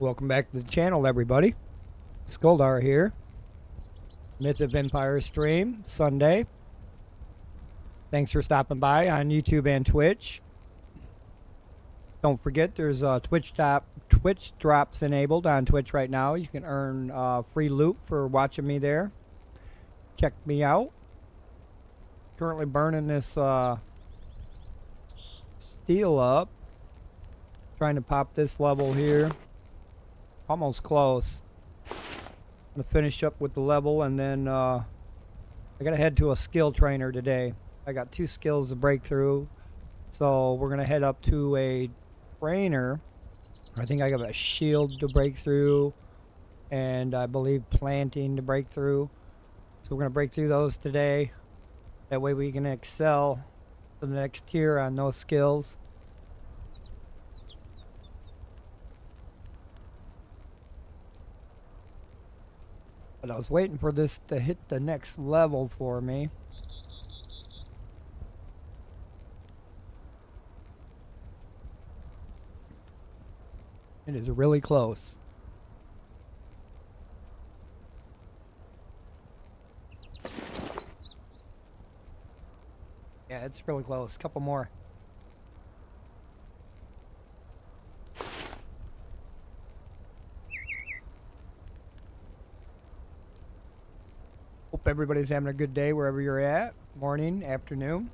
Welcome back to the channel, everybody. Skulldar here. Myth of Empires stream, Sunday. Thanks for stopping by on YouTube and Twitch. Don't forget, there's Twitch drops enabled on Twitch right now. You can earn free loot for watching me there. Check me out. Currently burning this steel up. Trying to pop this level here. Almost close. I'm gonna finish up with the level, and then I gotta head to a skill trainer today. I got 2 skills to break through, so we're gonna head up to a trainer. I think I got a shield to break through, and I believe planting to break through. So we're gonna break through those today. That way we can excel to the next tier on those skills. But I was waiting for this to hit the next level for me. It is really close. Yeah, it's really close. Couple more. Hope everybody's having a good day wherever you're at. Morning, afternoon.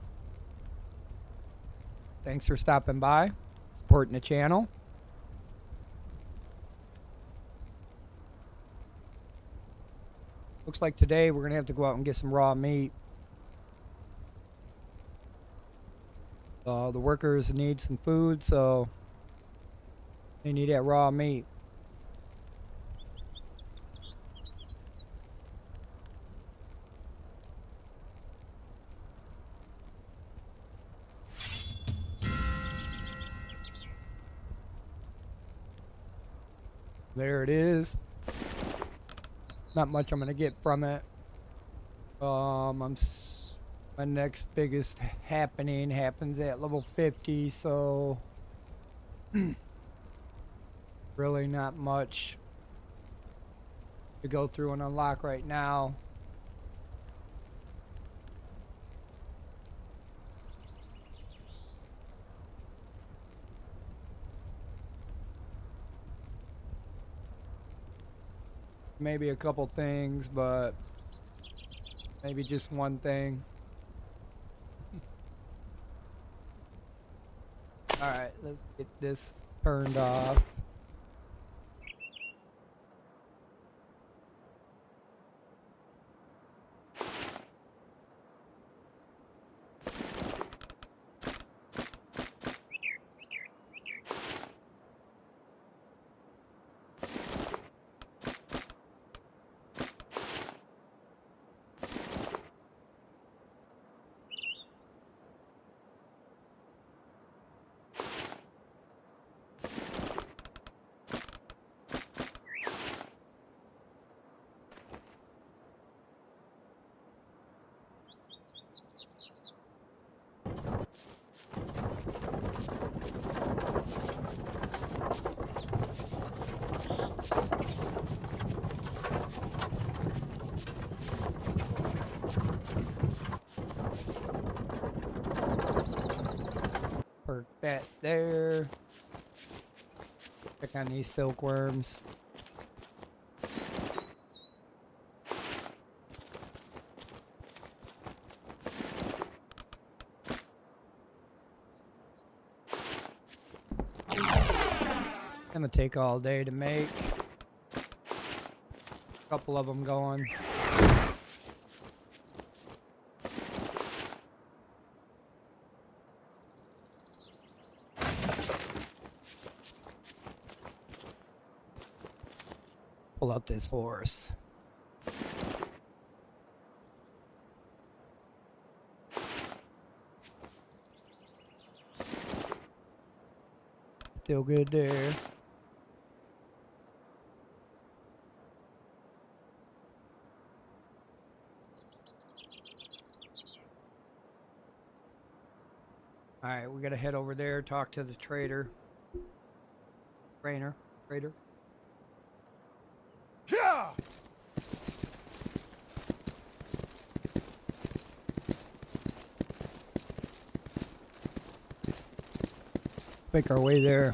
Thanks for stopping by, supporting the channel. Looks like today we're gonna have to go out and get some raw meat. The workers need some food, so they need that raw meat. There it is. Not much I'm gonna get from it. My next biggest happening happens at level 50, so really not much to go through and unlock right now. Maybe a couple things, but maybe just one thing. Alright, let's get this turned off. Perk that there. Check on these silkworms. Gonna take all day to make. A couple of them going. Pull out this horse. Still good there. Alright, we gotta head over there, talk to the trader. Trader. Make our way there.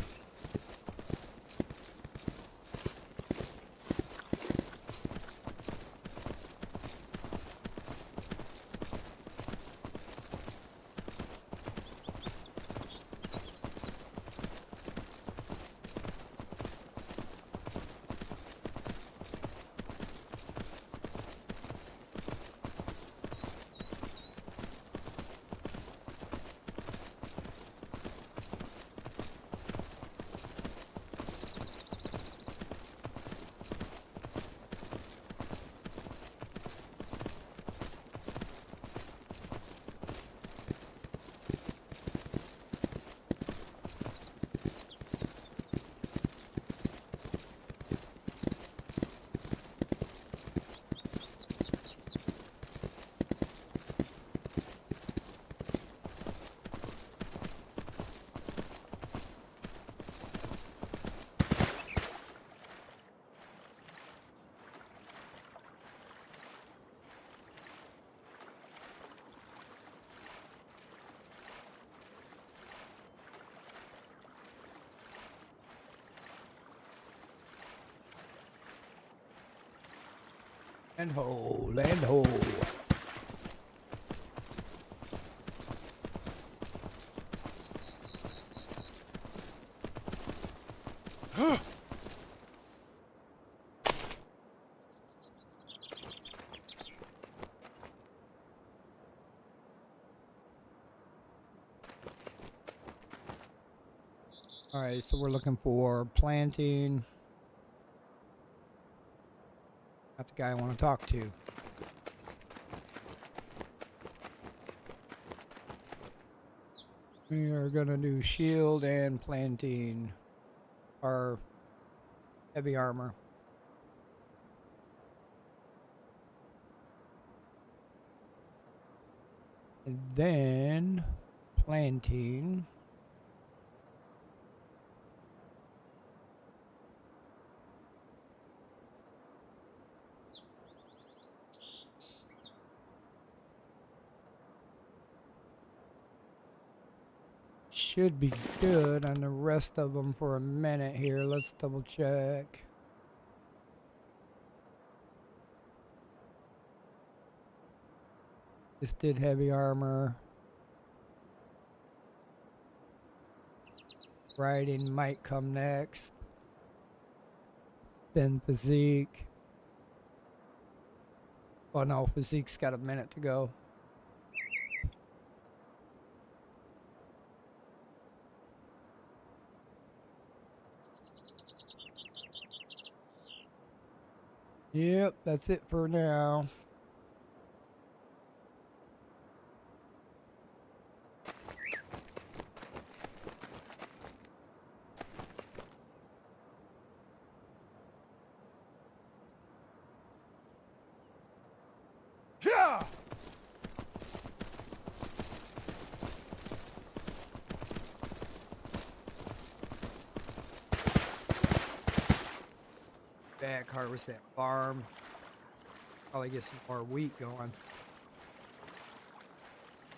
And ho, land ho. All right, so we're looking for planting. Not the guy I want to talk to. We are gonna do shield and planting our heavy armor. And then planting. Should be good on the rest of them for a minute here. Let's double check. This did heavy armor. Riding might come next. Then physique. Oh no, physique's got a minute to go. Yep, that's it for now. Yeah! Back harvest that farm. Probably get some more wheat going.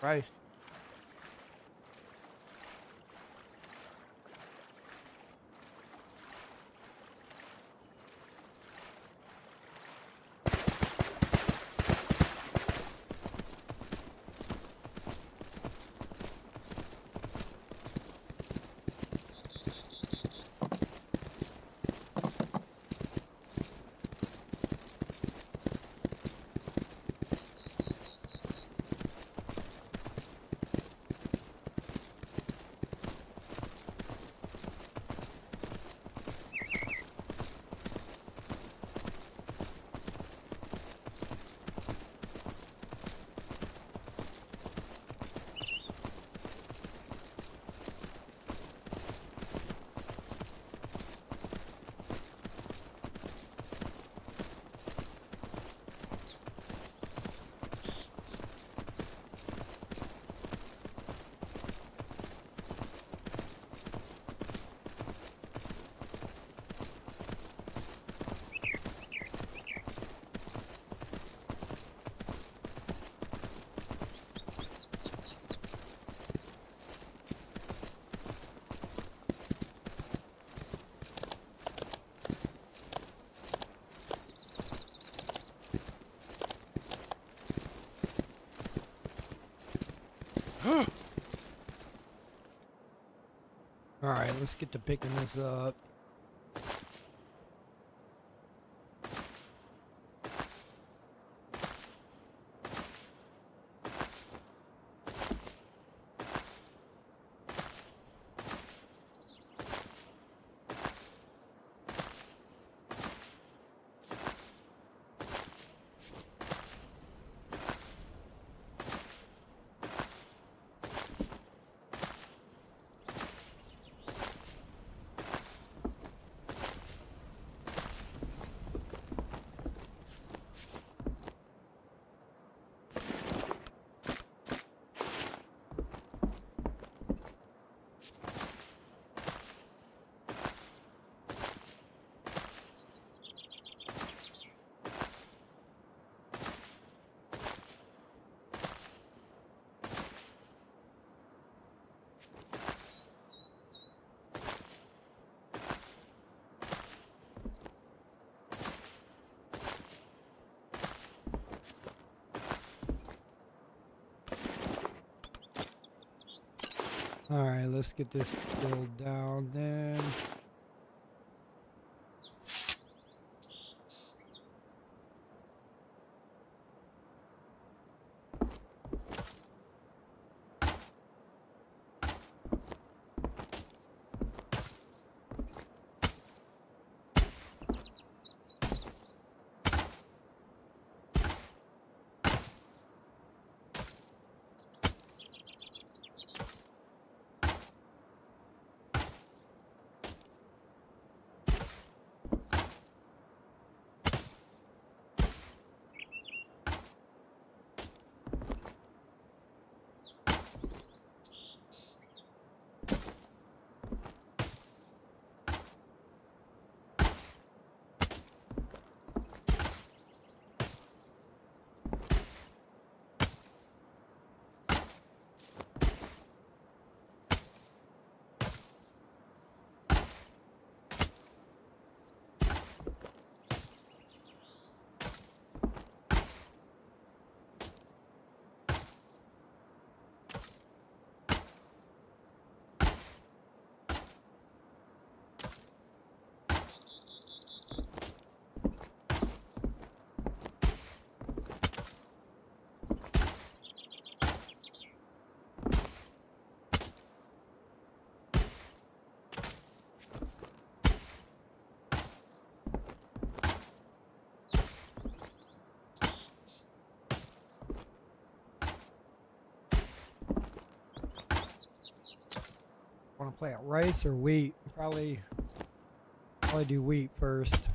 Right. Alright, let's get to picking this up. Alright, let's get this filled down then. Want to play out rice or wheat? Probably do wheat first.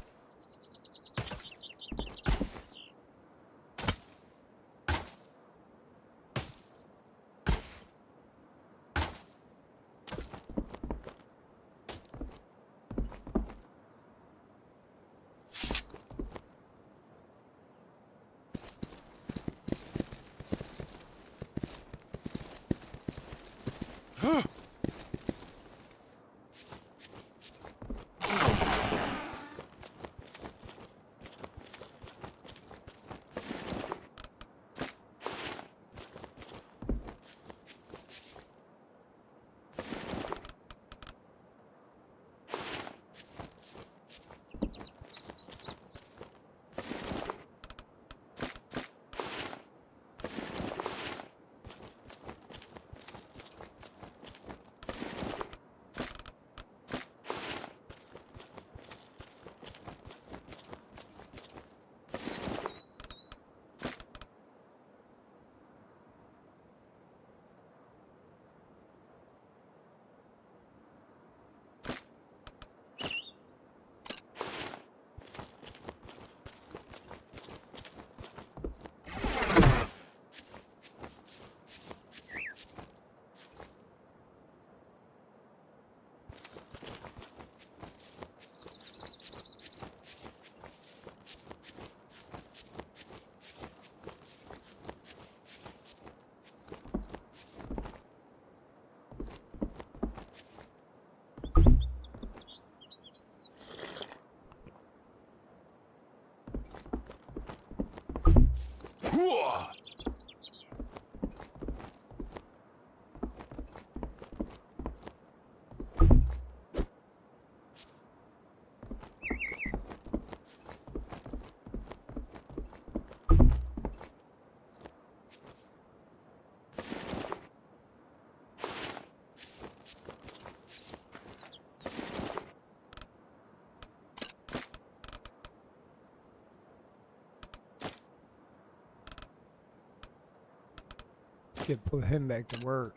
Should put him back to work.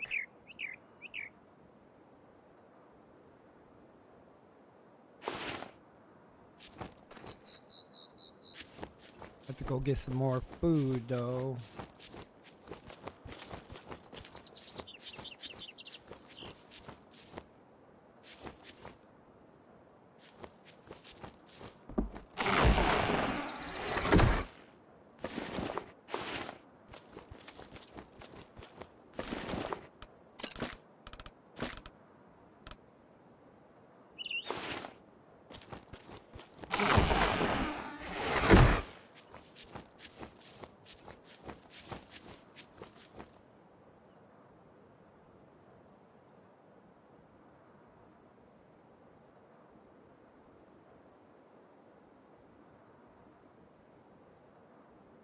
Have to go get some more food though.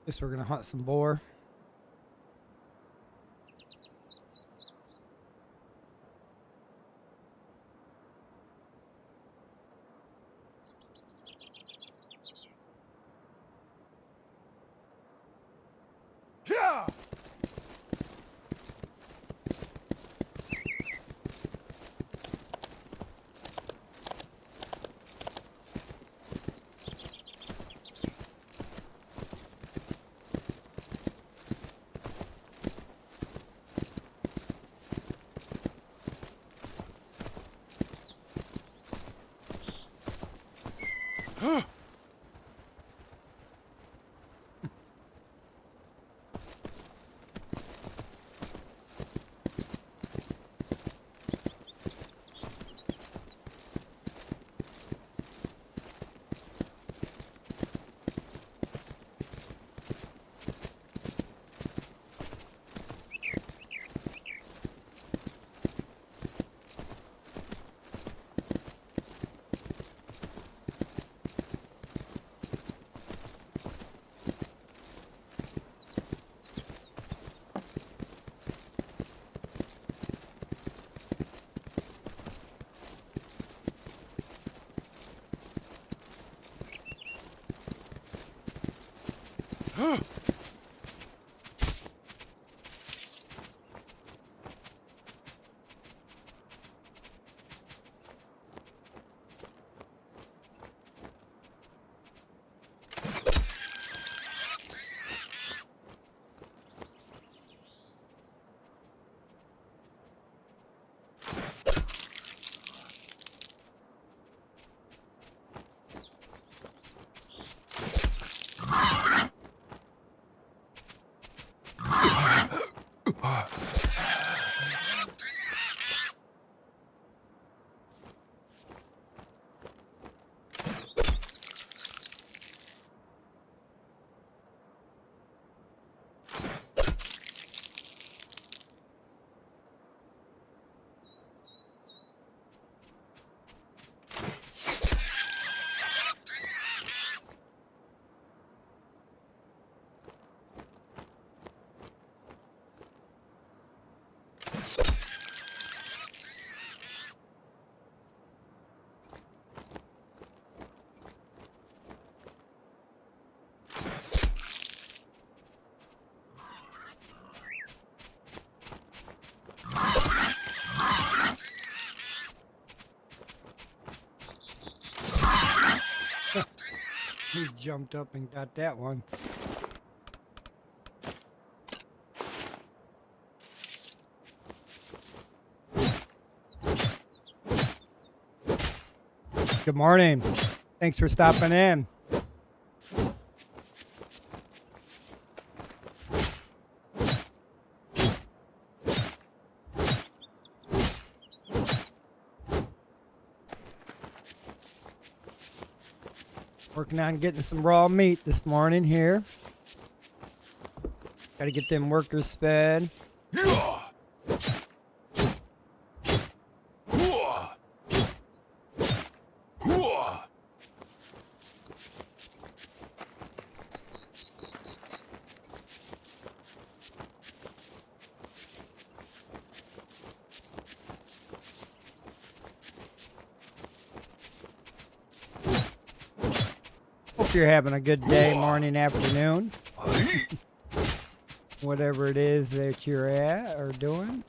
Guess we're gonna hunt some boar. Yeah! He jumped up and got that one. Good morning. Thanks for stopping in. Working on getting some raw meat this morning here. Got to get them workers fed. Hope you're having a good day, morning, afternoon. whatever it is that you're at or doing.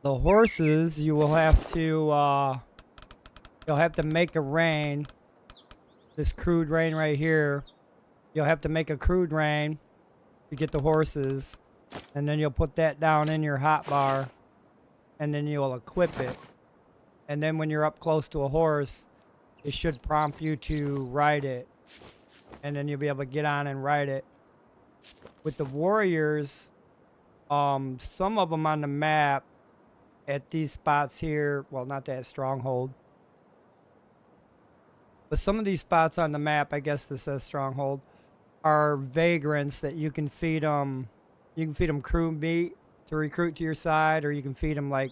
The horses, you will have to, you'll have to make a rein. This crude rein right here. You'll have to make a crude rein to get the horses. And then you'll put that down in your hotbar. And then you'll equip it. And then when you're up close to a horse, it should prompt you to ride it. And then you'll be able to get on and ride it. With the warriors, some of them on the map, at these spots here, well, not that stronghold, but some of these spots on the map, I guess this says stronghold, are vagrants that you can feed them. You can feed them crude meat to recruit to your side, or you can feed them like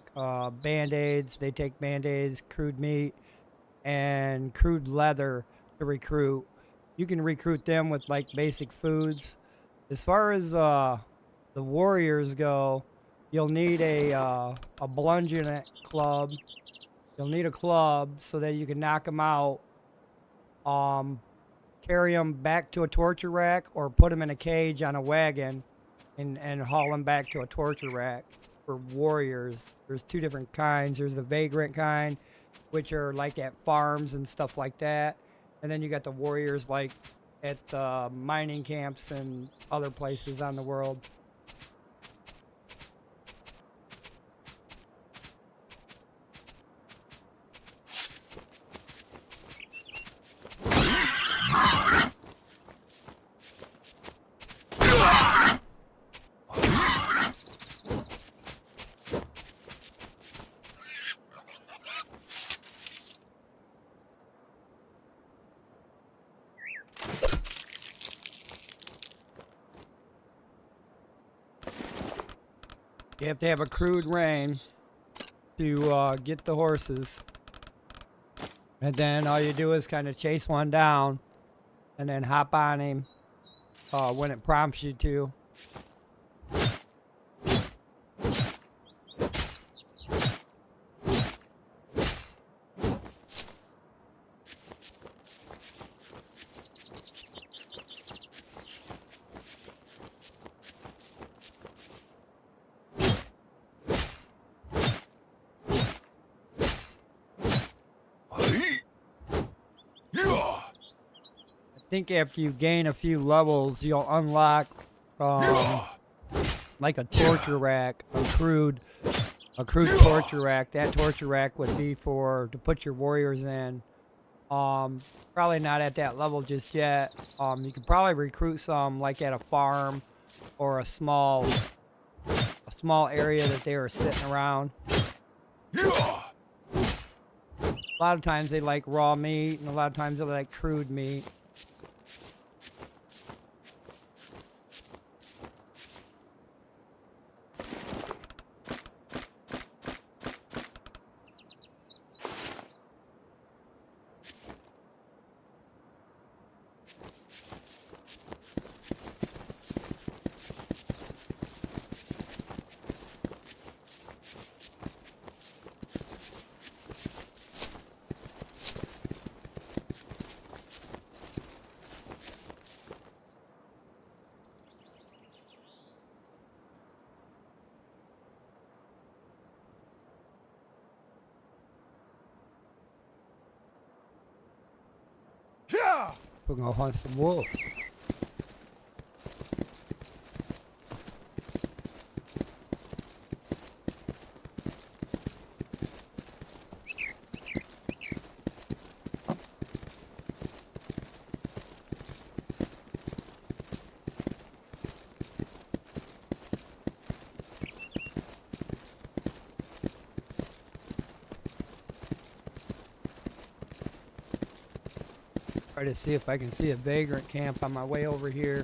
band-aids. They take band-aids, crude meat, and crude leather to recruit. You can recruit them with like basic foods. As far as the warriors go, you'll need a bludgeon club. You'll need a club so that you can knock them out. Carry them back to a torture rack or put them in a cage on a wagon and haul them back to a torture rack. For warriors, there's two different kinds. There's the vagrant kind, which are like at farms and stuff like that. And then you got the warriors like at mining camps and other places on the world. You have to have a crude rein to get the horses. And then all you do is kind of chase one down and then hop on him when it prompts you to. I think after you gain a few levels, you'll unlock like a torture rack, a crude torture rack. That torture rack would be to put your warriors in. Probably not at that level just yet. You could probably recruit some like at a farm or a small area that they were sitting around. A lot of times they like raw meat, and a lot of times they like crude meat. Yeah! We're gonna hunt some wolf. Try to see if I can see a vagrant camp on my way over here.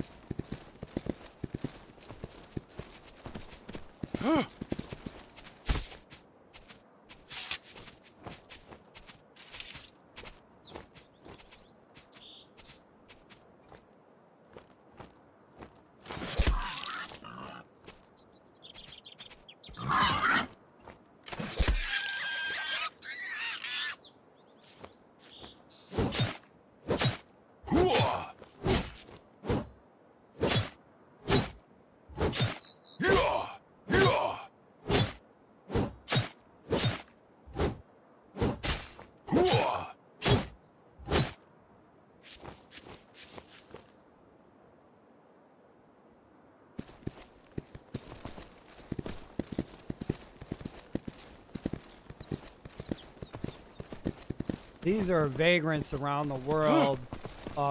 These are vagrants around the world.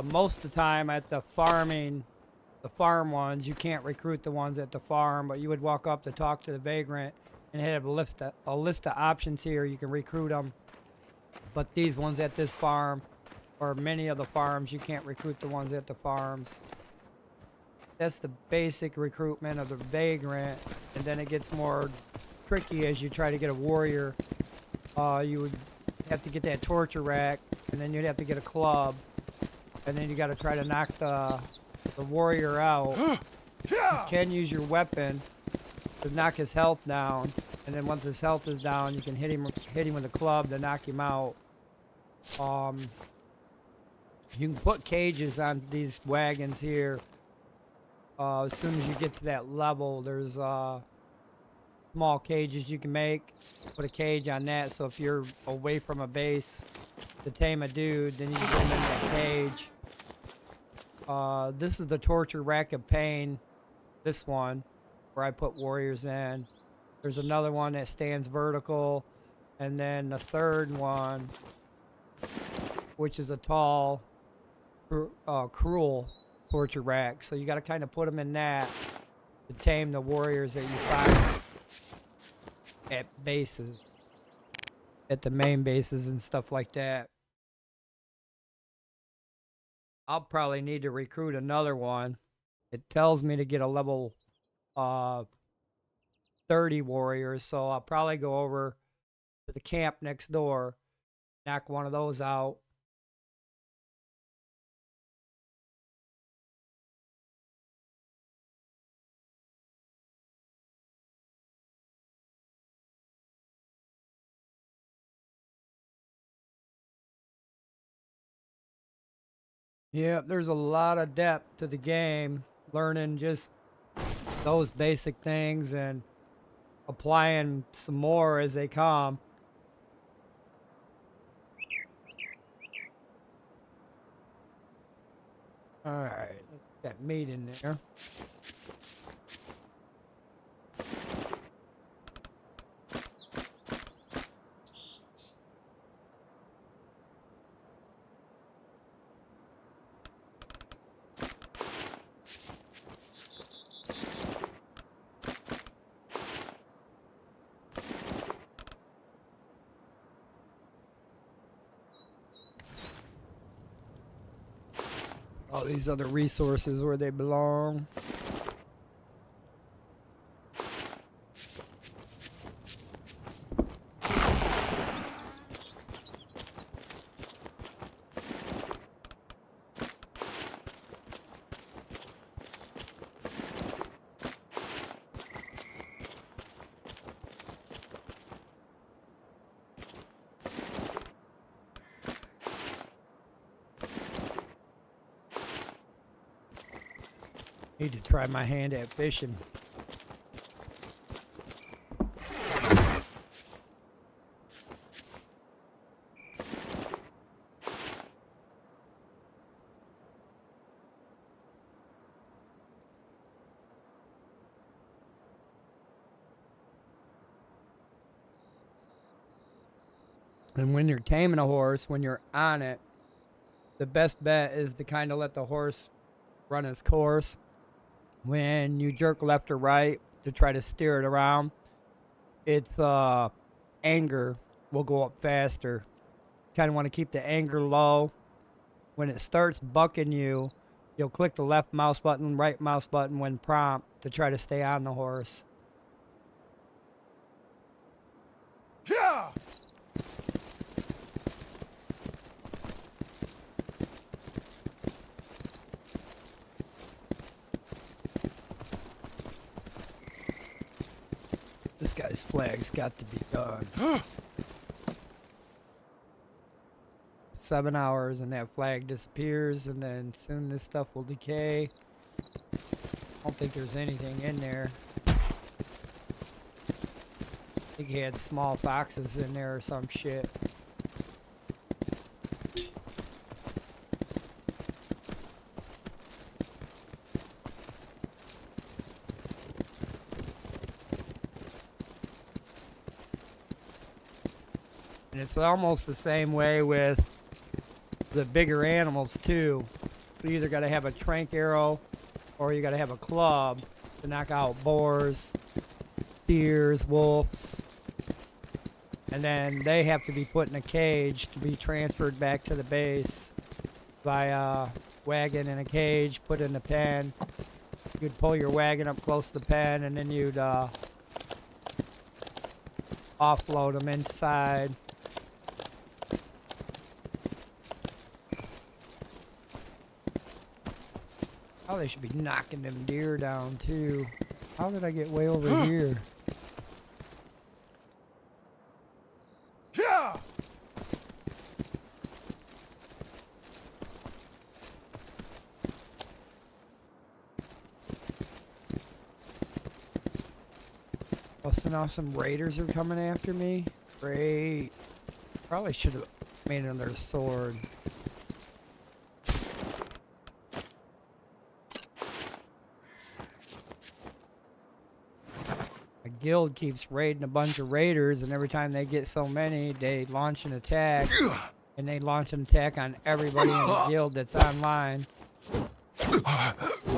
Most of the time at the farm ones, you can't recruit the ones at the farm, but you would walk up to talk to the vagrant and have a list of options here. You can recruit them. But these ones at this farm, or many of the farms, you can't recruit the ones at the farms. That's the basic recruitment of the vagrant, and then it gets more tricky as you try to get a warrior. You would have to get that torture rack, and then you'd have to get a club, and then you got to try to knock the warrior out. You can use your weapon to knock his health down, and then once his health is down, you can hit him with a club to knock him out. You can put cages on these wagons here. As soon as you get to that level, there's small cages you can make. Put a cage on that, so if you're away from a base to tame a dude, then you can put him in that cage. This is the torture rack of pain. This one, where I put warriors in. There's another one that stands vertical, and then the third one, which is a tall, cruel torture rack. So you got to kind of put them in that to tame the warriors that you find at bases, at the main bases and stuff like that. I'll probably need to recruit another one. It tells me to get a level 30 warriors, so I'll probably go over to the camp next door, knock one of those out. Yeah, there's a lot of depth to the game, learning just those basic things and applying some more as they come. All right, got meat in there. All these other resources where they belong. Need to try my hand at fishing. And when you're taming a horse, when you're on it, the best bet is to kind of let the horse run its course. When you jerk left or right to try to steer it around, its anger will go up faster. Kind of want to keep the anger low when it starts bucking you, you'll click the left mouse button, right mouse button when prompt to try to stay on the horse. Yeah! This guy's flag's got to be done. 7 hours and that flag disappears, and then soon this stuff will decay. I don't think there's anything in there. I think he had small foxes in there or some shit. And it's almost the same way with the bigger animals too. You either got to have a trank arrow or you got to have a club to knock out boars, deers, wolves. And then they have to be put in a cage to be transferred back to the base by a wagon in a cage, put in a pen. You'd pull your wagon up close to the pen, and then you'd offload them inside. Oh, they should be knocking them deer down too. How did I get way over here? Yeah! Oh, so now some raiders are coming after me? Great. Probably should have made another sword. A guild keeps raiding a bunch of raiders, and every time they get so many, they launch an attack. And they launch an attack on everybody in the guild that's online. What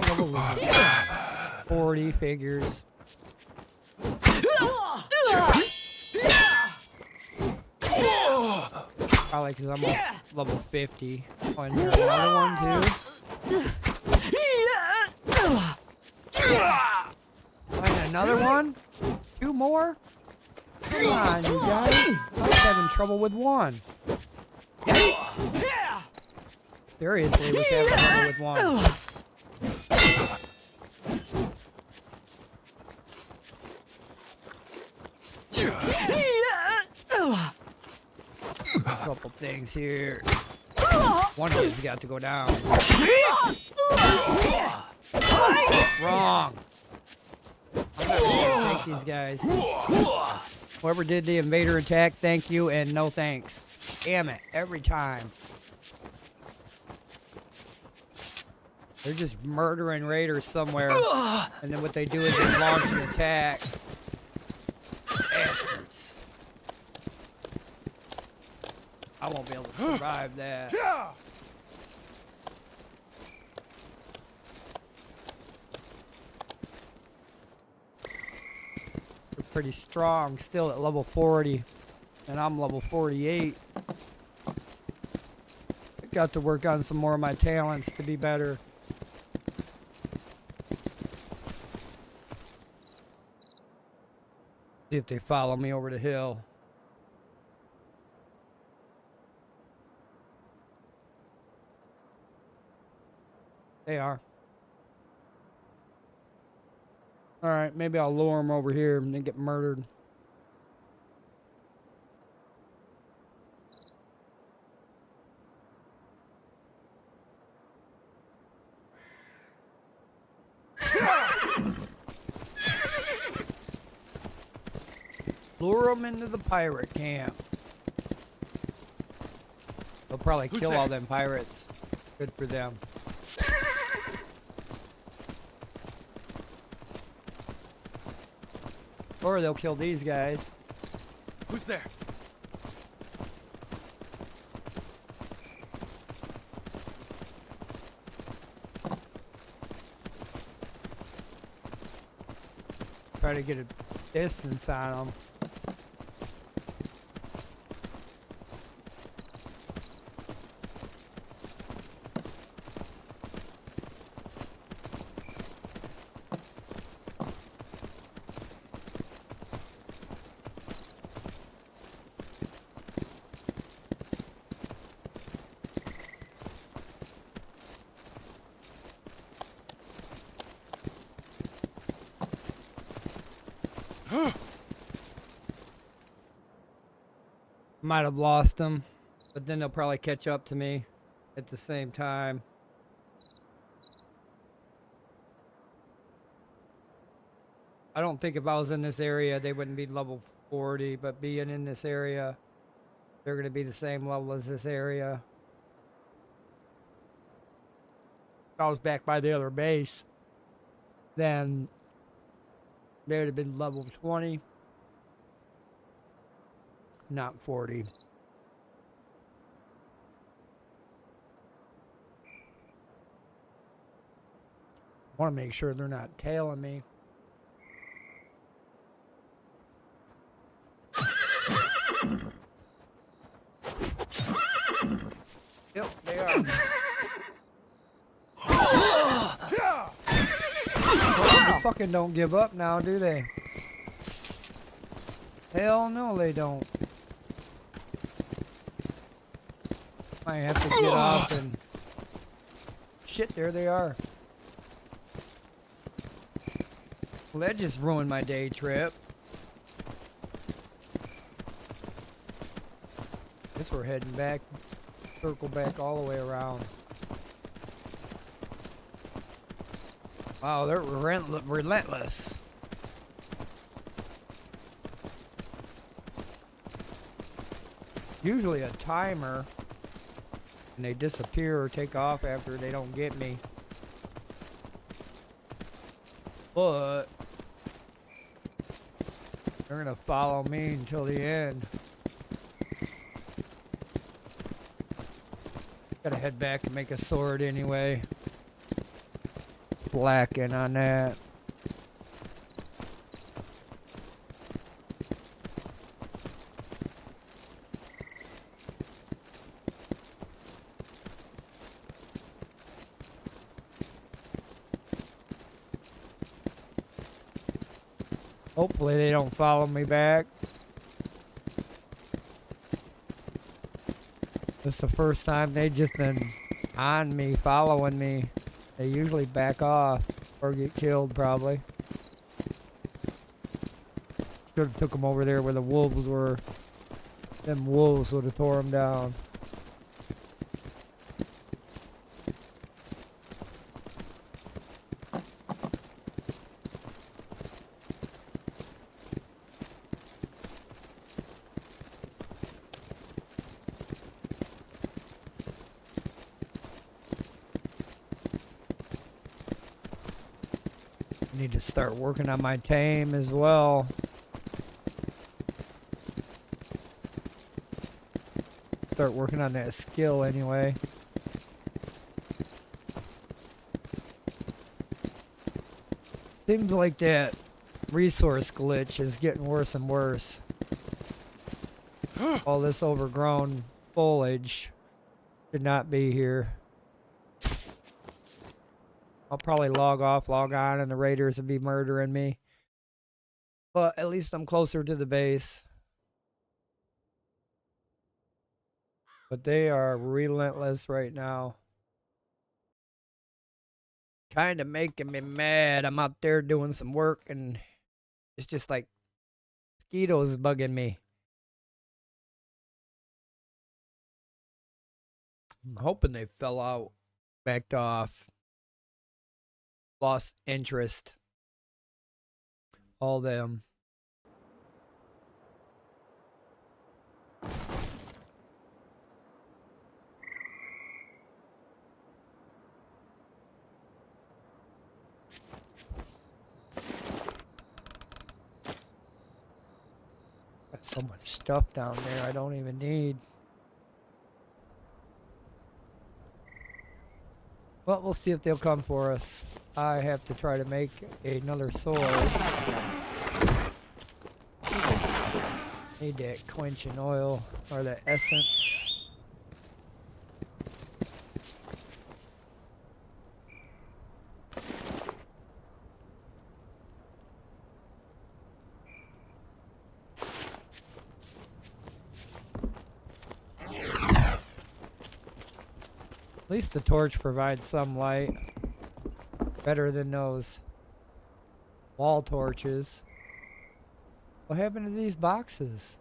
level is this? 40 figures. Probably because I'm almost level 50. Oh, and there's another one too. And another one? 2 more? Come on, you guys. I was having trouble with one. Seriously, was having trouble with one. Couple things here. One of these got to go down. What's wrong? I'm not gonna take these guys. Whoever did the invader attack, thank you and no thanks. Damn it, every time. They're just murdering raiders somewhere, and then what they do is they launch an attack. Bastards. I won't be able to survive that. Yeah! They're pretty strong, still at level 40, and I'm level 48. I got to work on some more of my talents to be better. See if they follow me over the hill. They are. Alright, maybe I'll lure them over here and then get murdered. Lure them into the pirate camp. They'll probably kill all them pirates. Good for them. Or they'll kill these guys. Who's there? Try to get a distance on them. Might have lost them, but then they'll probably catch up to me at the same time. I don't think if I was in this area, they wouldn't be level 40, but being in this area, they're going to be the same level as this area. If I was back by the other base, then they would have been level 20, not 40. I want to make sure they're not tailing me. Yep, they are. They fucking don't give up now, do they? Hell no, they don't. I have to get off and... Shit, there they are. Well, that just ruined my day trip. Guess we're heading back. Circle back all the way around. Wow, they're relentless. Usually a timer, and they disappear or take off after they don't get me. But they're gonna follow me until the end. Gotta head back and make a sword anyway. Slacking on that. Hopefully they don't follow me back. This is the first time they've just been on me, following me. They usually back off or get killed probably. Should have took them over there where the wolves were. Them wolves would have tore them down. Need to start working on my tame as well. Start working on that skill anyway. Seems like that resource glitch is getting worse and worse. All this overgrown foliage should not be here. I'll probably log off, log on, and the raiders will be murdering me. But at least I'm closer to the base. But they are relentless right now. Kind of making me mad. I'm out there doing some work and it's just like mosquitoes bugging me. I'm hoping they fell out, backed off. Lost interest. All them. Got so much stuff down there I don't even need. Well, we'll see if they'll come for us. I have to try to make another sword. Need that quenching oil or that essence. At least the torch provides some light. Better than those wall torches. What happened to these boxes?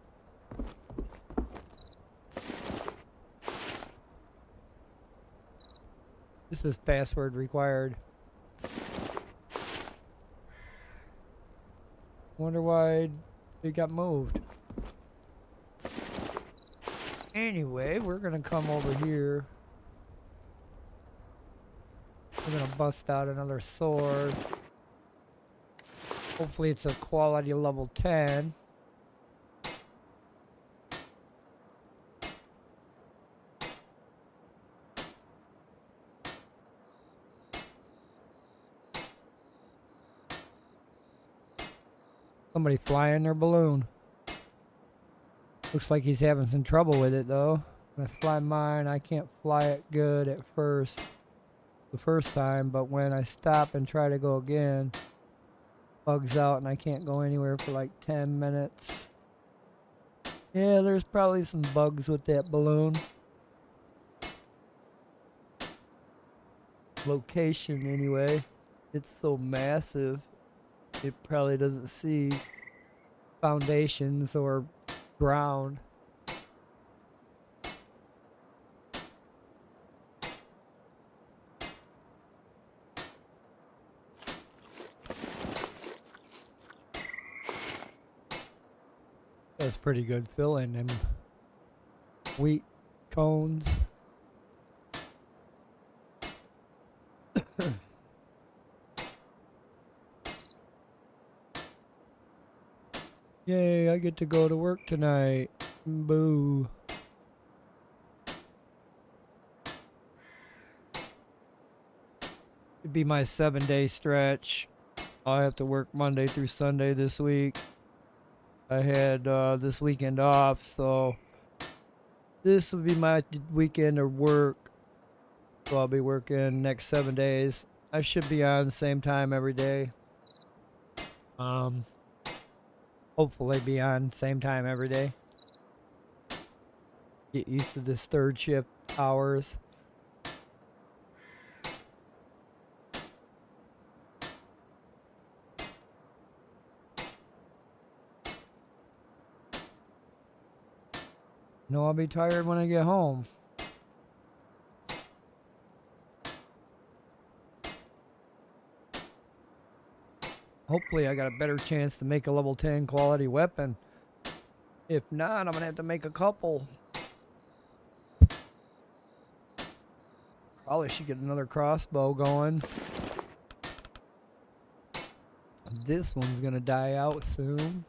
This is password required. Wonder why it got moved. Anyway, we're gonna come over here. We're gonna bust out another sword. Hopefully it's a quality level 10. Somebody flying their balloon. Looks like he's having some trouble with it though. When I fly mine, I can't fly it good at first. The first time, but when I stop and try to go again, bugs out and I can't go anywhere for like 10 minutes. Yeah, there's probably some bugs with that balloon. Location anyway. It's so massive, it probably doesn't see foundations or ground. That's pretty good filling them wheat cones. Yay, I get to go to work tonight. Boo. It'd be my 7-day stretch. I have to work Monday through Sunday this week. I had this weekend off, so this will be my weekend of work. So I'll be working next 7 days. I should be on the same time every day. Hopefully be on same time every day. Get used to this third shift hours. No, I'll be tired when I get home. Hopefully I got a better chance to make a level 10 quality weapon. If not, I'm gonna have to make a couple. Probably should get another crossbow going. This one's gonna die out soon.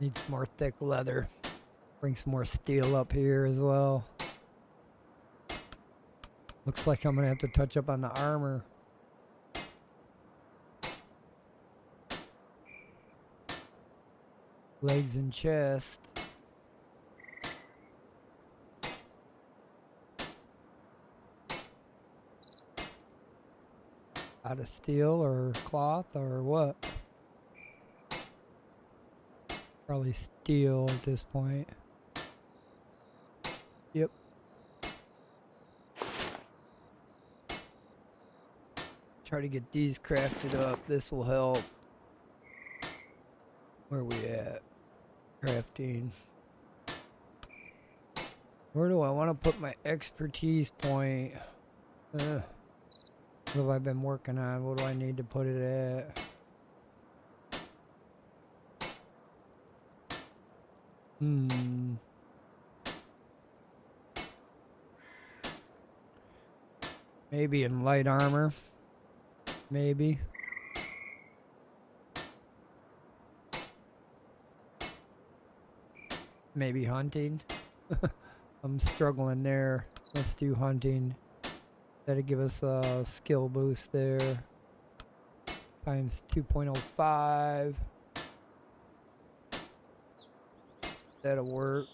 Need some more thick leather. Bring some more steel up here as well. Looks like I'm gonna have to touch up on the armor. Legs and chest. Out of steel or cloth or what? Probably steel at this point. Yep. Try to get these crafted up. This will help. Where are we at? Crafting. Where do I want to put my expertise point? What have I been working on? What do I need to put it at? Maybe in light armor. Maybe. Maybe hunting. I'm struggling there. Let's do hunting. That'll give us a skill boost there. Times 2.05. That'll work.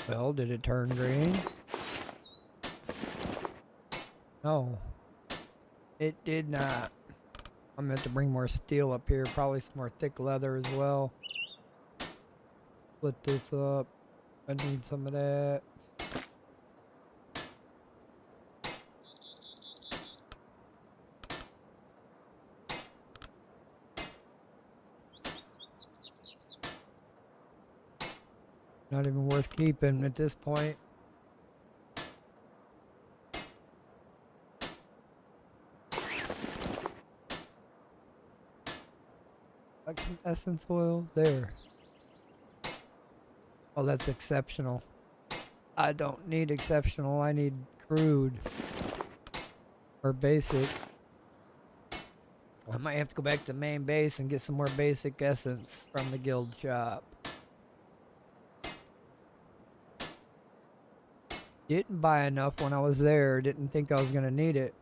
Well, did it turn green? No. It did not. I'm gonna have to bring more steel up here, probably some more thick leather as well. Split this up. I need some of that. Not even worth keeping at this point. Like some essence oil there. Oh, that's exceptional. I don't need exceptional. I need crude or basic. I might have to go back to the main base and get some more basic essence from the guild shop. Didn't buy enough when I was there. Didn't think I was going to need it.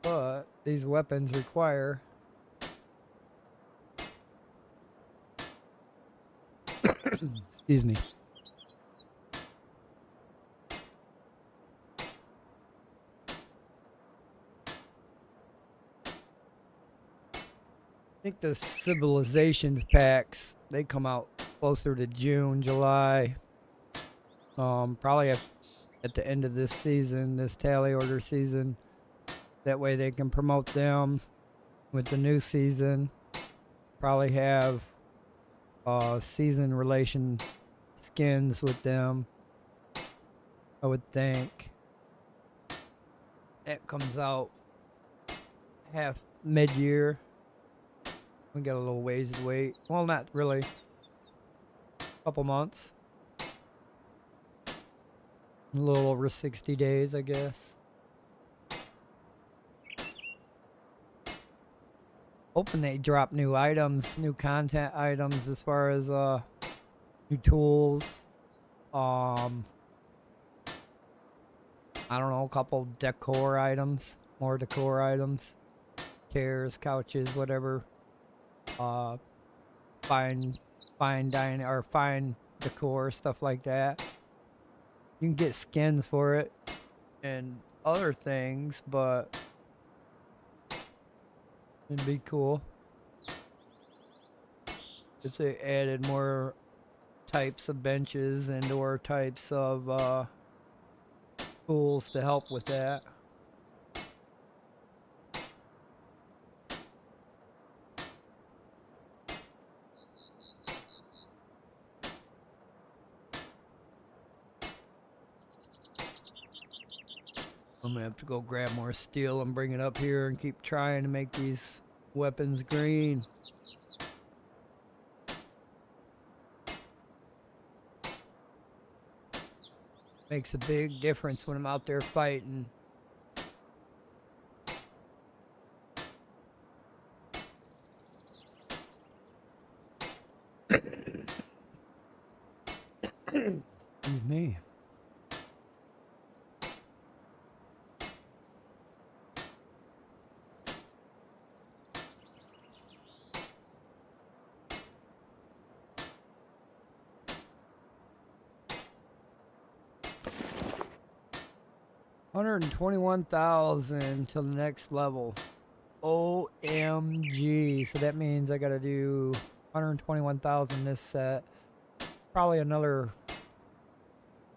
But these weapons require... Excuse me. I think the civilizations packs, they come out closer to June, July. Probably at the end of this season, this tally order season. That way they can promote them with the new season. Probably have season relation skins with them, I would think. It comes out half mid-year. We got a little ways to wait. Well, not really. Couple months. A little over 60 days, I guess. Hoping they drop new items, new content items as far as new tools. I don't know, a couple decor items, more decor items. Chairs, couches, whatever. Fine dining or fine decor, stuff like that. You can get skins for it and other things, but it'd be cool if they added more types of benches and or types of tools to help with that. I'm gonna have to go grab more steel and bring it up here and keep trying to make these weapons green. Makes a big difference when I'm out there fighting. Excuse me. $121,000 till the next level. OMG. So that means I gotta do 121,000 this set. Probably another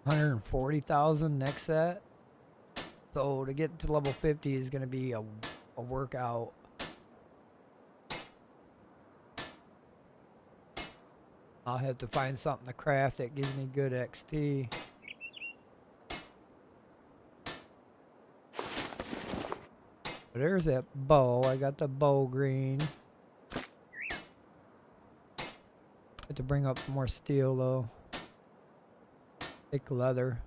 140,000 next set. So to get to level 50 is gonna be a workout. I'll have to find something to craft that gives me good XP. But there's that bow. I got the bow green. Have to bring up more steel though. Thick leather.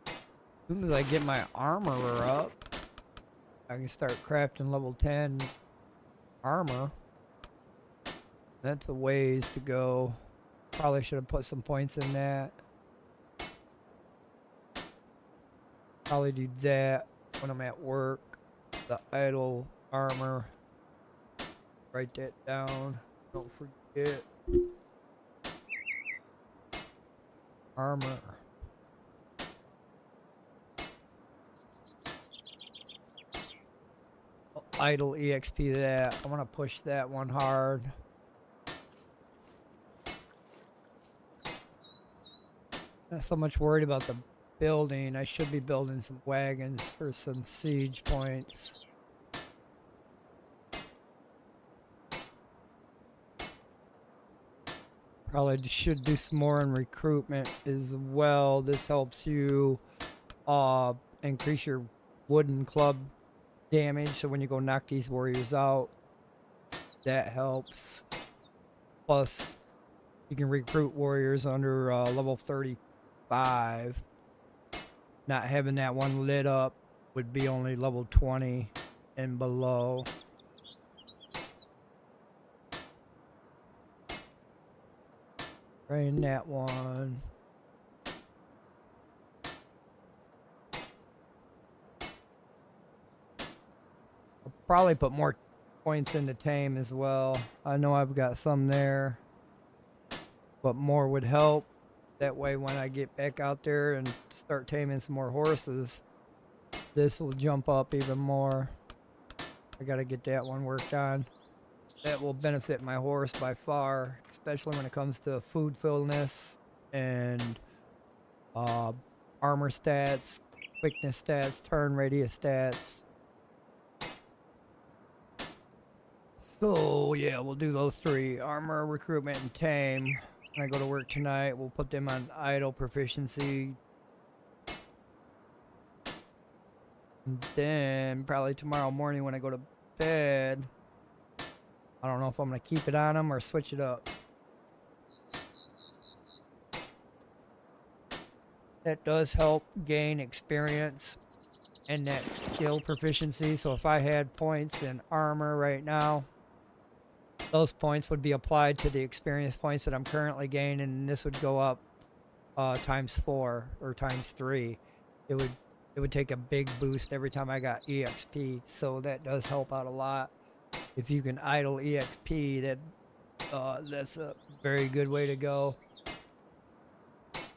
As soon as I get my armorer up, I can start crafting level 10 armor. That's a ways to go. Probably should have put some points in that. Probably do that when I'm at work. The idle armor. Write that down. Don't forget. Armor. Idle EXP that. I want to push that one hard. Not so much worried about the building. I should be building some wagons for some siege points. Probably should do some more in recruitment as well. This helps you increase your wooden club damage, so when you go knock these warriors out, that helps. Plus, you can recruit warriors under level 35. Not having that one lit up would be only level 20 and below. Train that one. I'll probably put more points into tame as well. I know I've got some there, but more would help. That way when I get back out there and start taming some more horses, this will jump up even more. I gotta get that one worked on. That will benefit my horse by far, especially when it comes to food fullness and armor stats, quickness stats, turn radius stats. So yeah, we'll do those three: armor, recruitment, and tame. When I go to work tonight, we'll put them on idle proficiency. And then probably tomorrow morning when I go to bed, I don't know if I'm going to keep it on them or switch it up. That does help gain experience and that skill proficiency. So if I had points in armor right now, those points would be applied to the experience points that I'm currently gaining, and this would go up times 4 or times 3. It would take a big boost every time I got EXP, so that does help out a lot. If you can idle EXP, that's a very good way to go.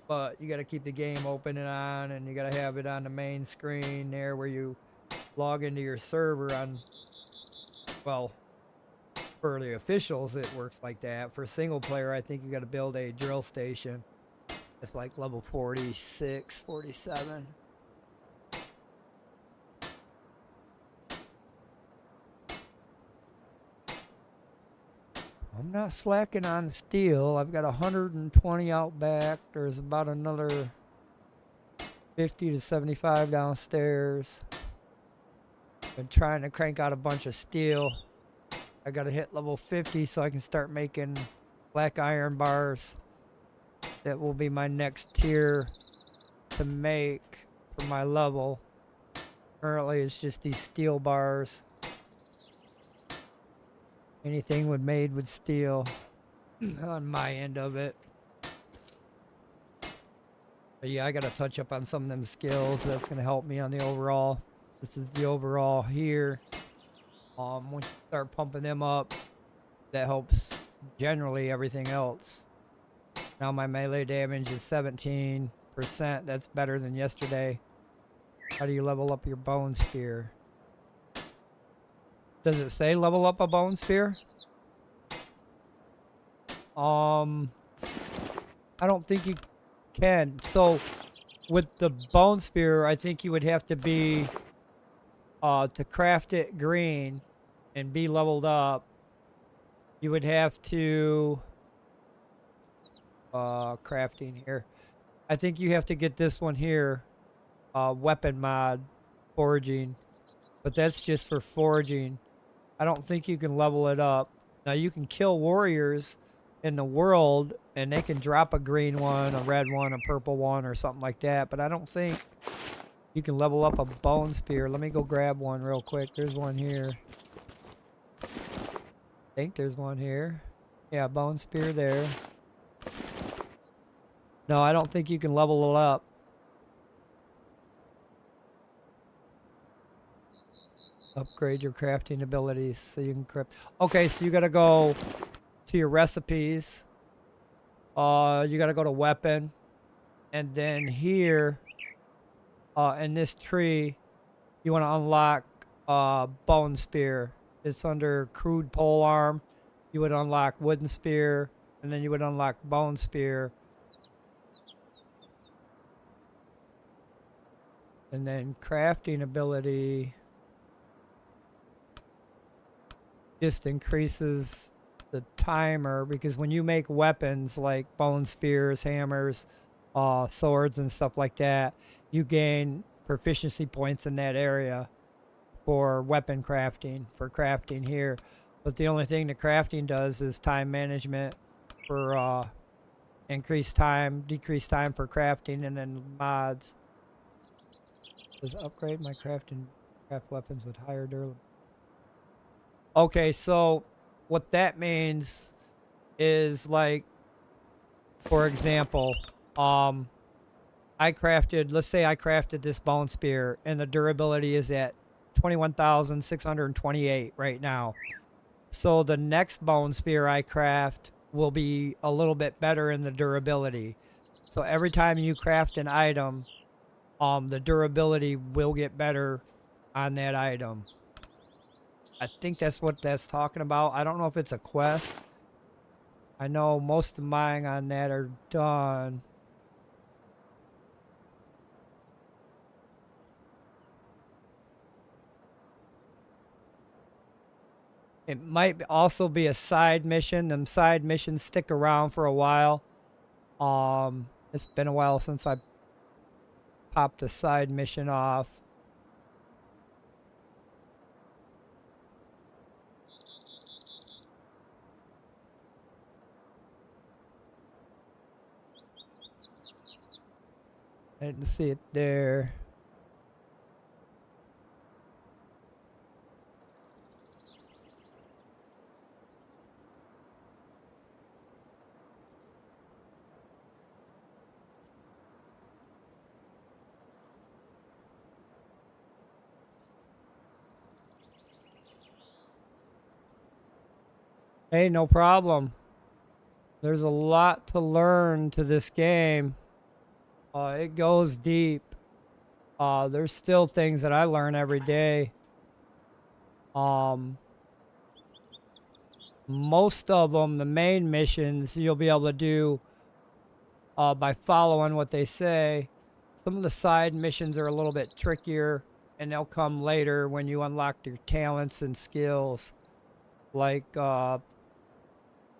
But you got to keep the game open and on, and you got to have it on the main screen there where you log into your server on, well, for the officials it works like that. For single player, I think you got to build a drill station. It's like level 46, 47. I'm not slacking on steel. I've got 120 out back. There's about another 50 to 75 downstairs. Been trying to crank out a bunch of steel. I gotta hit level 50 so I can start making black iron bars. That will be my next tier to make for my level. Currently it's just these steel bars. Anything made with steel on my end of it. But yeah, I gotta touch up on some of them skills. That's gonna help me on the overall. This is the overall here. Once you start pumping them up, that helps generally everything else. Now my melee damage is 17%. That's better than yesterday. How do you level up your bone spear? Does it say level up a bone spear? I don't think you can. So with the bone spear, I think you would have to be to craft it green and be leveled up. You would have to crafting here. I think you have to get this one here, weapon mod, foraging, but that's just for foraging. I don't think you can level it up. Now you can kill warriors in the world and they can drop a green one, a red one, a purple one, or something like that, but I don't think you can level up a bone spear. Let me go grab one real quick. There's one here. I think there's one here. Yeah, bone spear there. No, I don't think you can level it up. Upgrade your crafting abilities so you can craft. Okay, so you gotta go to your recipes. You gotta go to weapon, and then here, in this tree, you want to unlock bone spear. It's under crude pole arm. You would unlock wooden spear, and then you would unlock bone spear. And then crafting ability just increases the timer, because when you make weapons like bone spears, hammers, swords, and stuff like that, you gain proficiency points in that area for weapon crafting, for crafting here. But the only thing the crafting does is time management for increased time, decreased time for crafting, and then mods. Does upgrade my crafting, craft weapons with higher durability. Okay, so what that means is, like, for example, let's say I crafted this bone spear and the durability is at 21,628 right now. So the next bone spear I craft will be a little bit better in the durability. So every time you craft an item, the durability will get better on that item. I think that's what that's talking about. I don't know if it's a quest. I know most of mine on that are done. It might also be a side mission. Them side missions stick around for a while. It's been a while since I popped a side mission off. I didn't see it there. Hey, no problem. There's a lot to learn to this game. It goes deep. There's still things that I learn every day. Most of them, the main missions, you'll be able to do by following what they say. Some of the side missions are a little bit trickier, and they'll come later when you unlock your talents and skills. Like,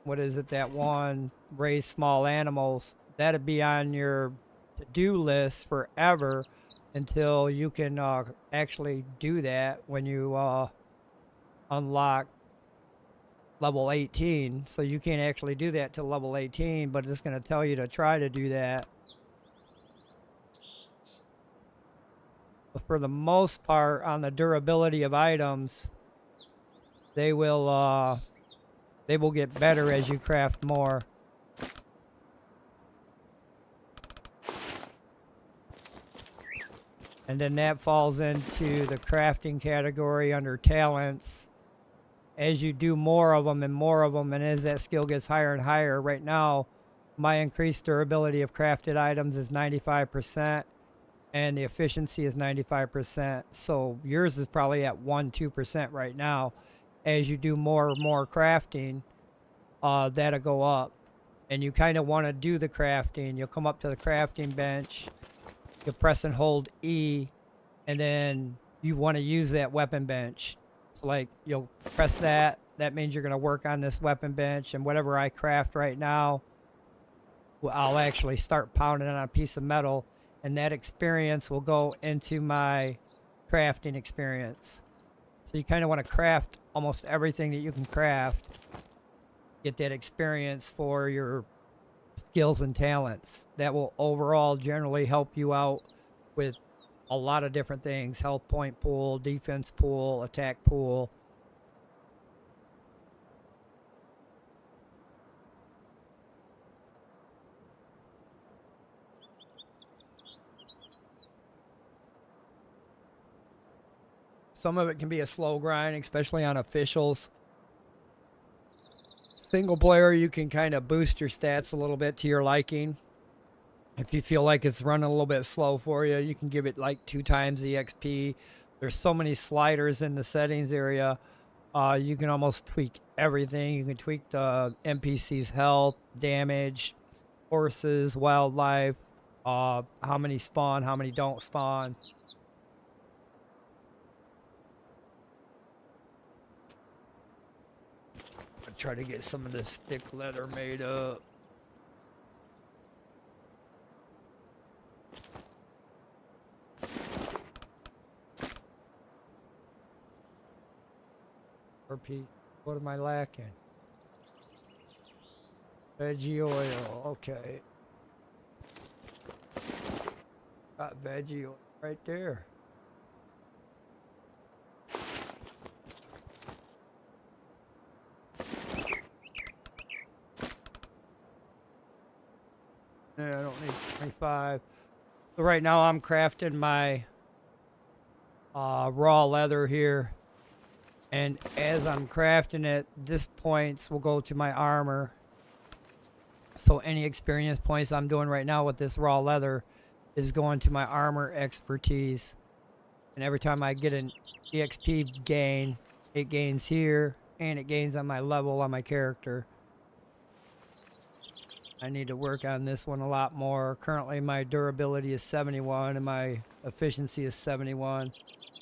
what is it, that one, raise small animals? That'd be on your to-do list forever until you can actually do that when you unlock level 18. So you can't actually do that till level 18, but it's going to tell you to try to do that. But for the most part, on the durability of items, they will get better as you craft more. And then that falls into the crafting category under talents. As you do more of them and more of them, and as that skill gets higher and higher, right now, my increased durability of crafted items is 95%, and the efficiency is 95%. So yours is probably at 1-2% right now. As you do more and more crafting, that'll go up. And you kind of want to do the crafting. You'll come up to the crafting bench, you'll press and hold E, and then you want to use that weapon bench. So, like, you'll press that. That means you're going to work on this weapon bench, and whatever I craft right now, I'll actually start pounding on a piece of metal, and that experience will go into my crafting experience. So you kind of want to craft almost everything that you can craft. Get that experience for your skills and talents. That will overall generally help you out with a lot of different things: health point pool, defense pool, attack pool. Some of it can be a slow grind, especially on officials. Single player, you can kind of boost your stats a little bit to your liking. If you feel like it's running a little bit slow for you, you can give it like 2 times the XP. There's so many sliders in the settings area. You can almost tweak everything. You can tweak the NPC's health, damage, horses, wildlife, how many spawn, how many don't spawn. I'll try to get some of this stick leather made up. Piece. What am I lacking? Veggie oil. Okay. Got veggie oil right there. Yeah, I don't need 25. So right now I'm crafting my raw leather here. And as I'm crafting it, this points will go to my armor. So any experience points I'm doing right now with this raw leather is going to my armor expertise. And every time I get an EXP gain, it gains here and it gains on my level on my character. I need to work on this one a lot more. Currently my durability is 71 and my efficiency is 71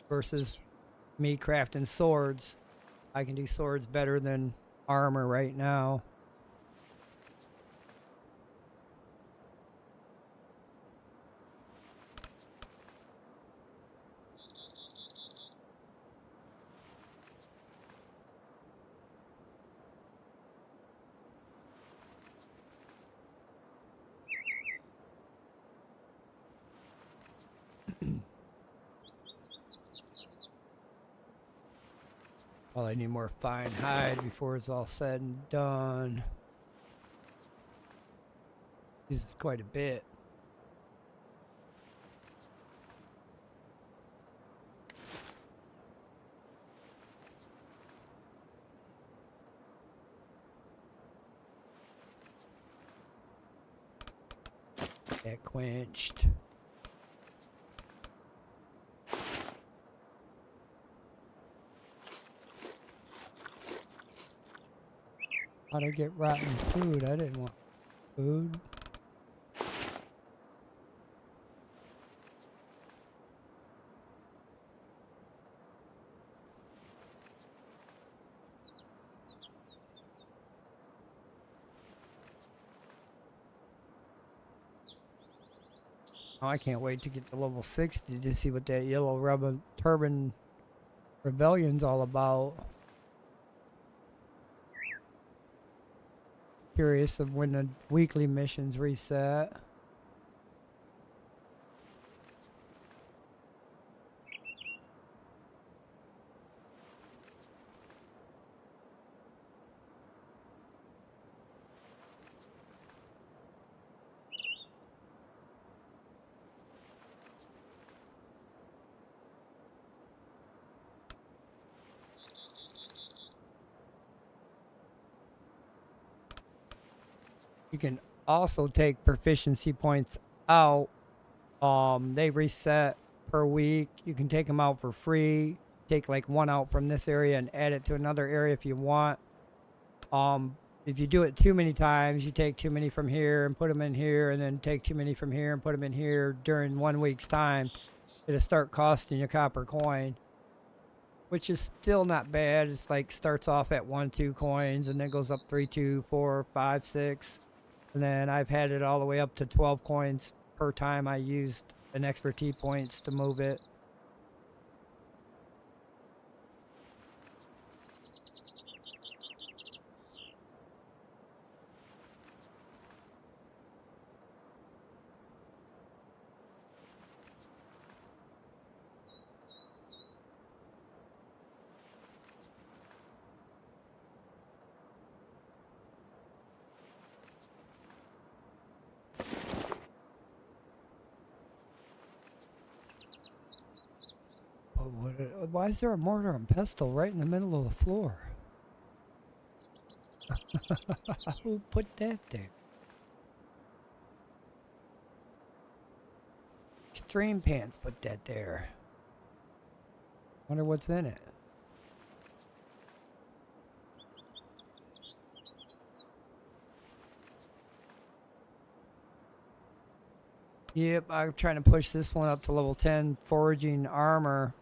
versus me crafting swords. I can do swords better than armor right now. Well, I need more fine hide before it's all said and done. Uses quite a bit. Get quenched. How'd I get rotten food? I didn't want food. Oh, I can't wait to get to level 60 to see what that yellow rubber turban rebellion's all about. Curious of when the weekly missions reset. You can also take proficiency points out. They reset per week. You can take them out for free. Take like 1 out from this area and add it to another area if you want. If you do it too many times, you take too many from here and put them in here, and then take too many from here and put them in here during 1 week's time. It'll start costing you a copper coin, which is still not bad. It's like starts off at 1, 2 coins, and then goes up 3, 2, 4, 5, 6. And then I've had it all the way up to 12 coins per time I used an expertise points to move it. Why is there a mortar and pestle right in the middle of the floor? Who put that there? Extreme Pants put that there. Wonder what's in it. Yep, I'm trying to push this one up to level 10 foraging armor.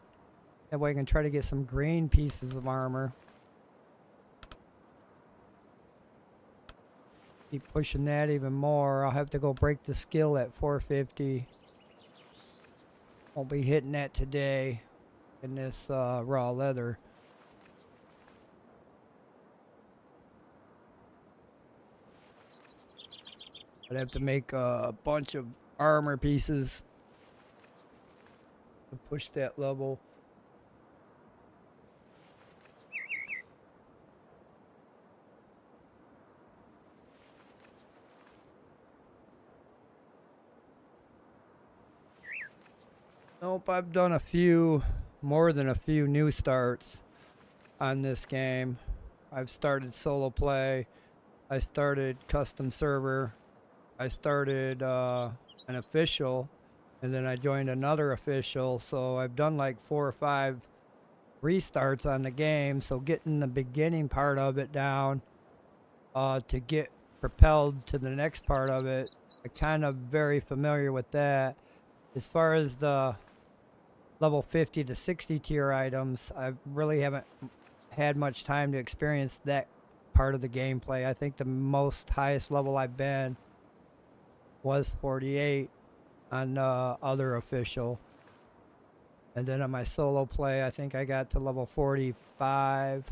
That way I can try to get some green pieces of armor. Keep pushing that even more. I'll have to go break the skill at 450. Won't be hitting that today in this raw leather. I'd have to make a bunch of armor pieces to push that level. Nope, I've done more than a few new starts on this game. I've started solo play. I started custom server. I started an official, and then I joined another official. So I've done like 4 or 5 restarts on the game. So getting the beginning part of it down to get propelled to the next part of it, I'm kind of very familiar with that. As far as the level 50 to 60 tier items, I really haven't had much time to experience that part of the gameplay. I think the most highest level I've been was 48 on other official, and then on my solo play I think I got to level 45.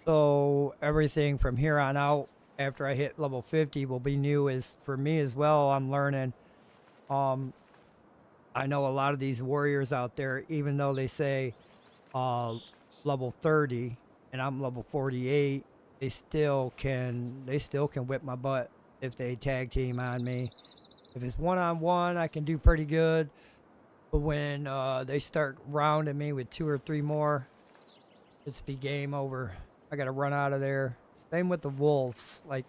So everything from here on out after I hit level 50 will be new as for me as well. I'm learning. I know a lot of these warriors out there, even though they say level 30 and I'm level 48, they still can whip my butt if they tag team on me. If it's one-on-one, I can do pretty good. But when they start rounding me with 2 or 3 more, it's be game over. I gotta run out of there. Same with the wolves. Like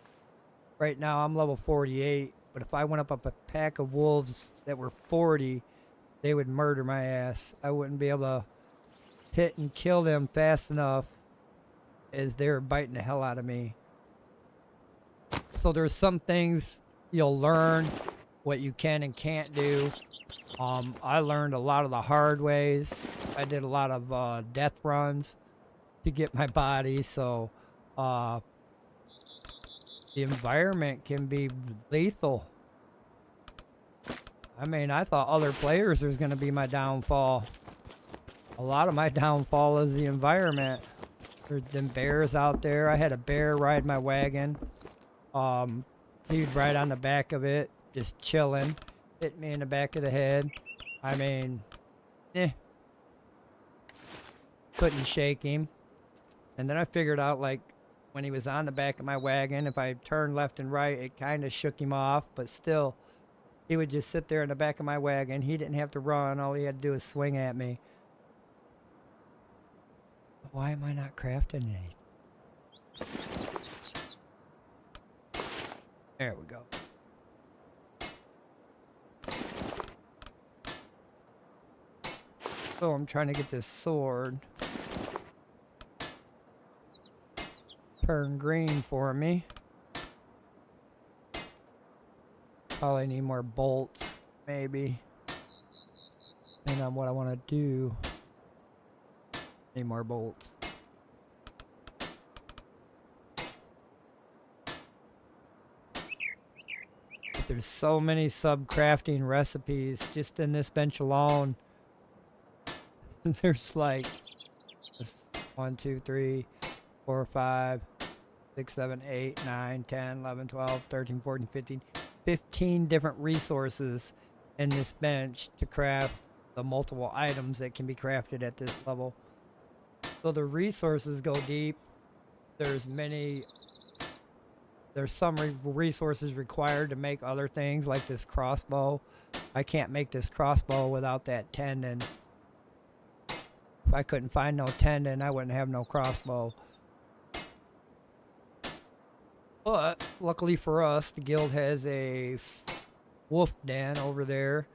right now I'm level 48, but if I went up a pack of wolves that were 40, they would murder my ass. I wouldn't be able to hit and kill them fast enough as they're biting the hell out of me. So there's some things you'll learn what you can and can't do. I learned a lot of the hard ways. I did a lot of death runs to get my body, so the environment can be lethal. I mean, I thought other players was going to be my downfall. A lot of my downfall is the environment. There's them bears out there. I had a bear ride my wagon. He'd ride on the back of it, just chilling. Hit me in the back of the head. I mean, couldn't shake him. And then I figured out, like, when he was on the back of my wagon, if I turned left and right, it kind of shook him off, but still, he would just sit there in the back of my wagon. He didn't have to run. All he had to do was swing at me. Why am I not crafting anything? There we go. So I'm trying to get this sword. Turn green for me. Probably need more bolts, maybe. Depending on what I want to do. Need more bolts. But there's so many sub-crafting recipes just in this bench alone. There's like 1, 2, 3, 4, 5, 6, 7, 8, 9, 10, 11, 12, 13, 14, 15 different resources in this bench to craft the multiple items that can be crafted at this level. So the resources go deep. There's some resources required to make other things like this crossbow. I can't make this crossbow without that tendon. If I couldn't find no tendon, I wouldn't have no crossbow. But luckily for us, the guild has a wolf den over there,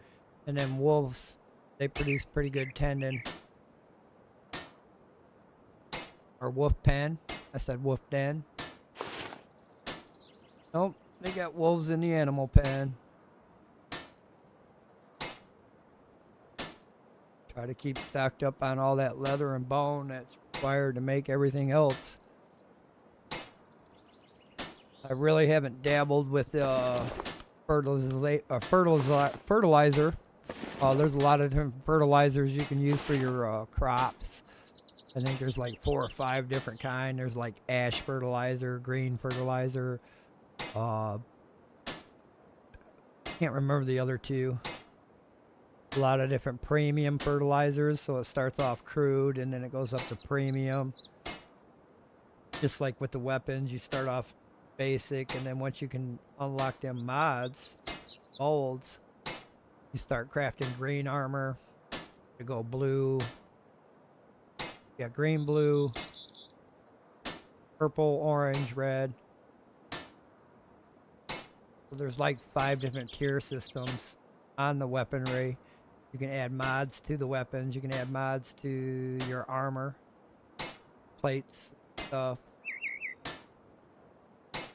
and then wolves, they produce pretty good tendon. Or wolf pen. I said wolf den. Nope, they got wolves in the animal pen. Try to keep stocked up on all that leather and bone that's required to make everything else. I really haven't dabbled with fertilizer. There's a lot of different fertilizers you can use for your crops. I think there's like 4 or 5 different kinds. There's like ash fertilizer, green fertilizer. Can't remember the other 2. A lot of different premium fertilizers. So it starts off crude and then it goes up to premium. Just like with the weapons, you start off basic, and then once you can unlock them mods, molds, you start crafting green armor. You go blue. Yeah, green, blue, purple, orange, red. So there's like 5 different tier systems on the weaponry. You can add mods to the weapons. You can add mods to your armor, plates, stuff.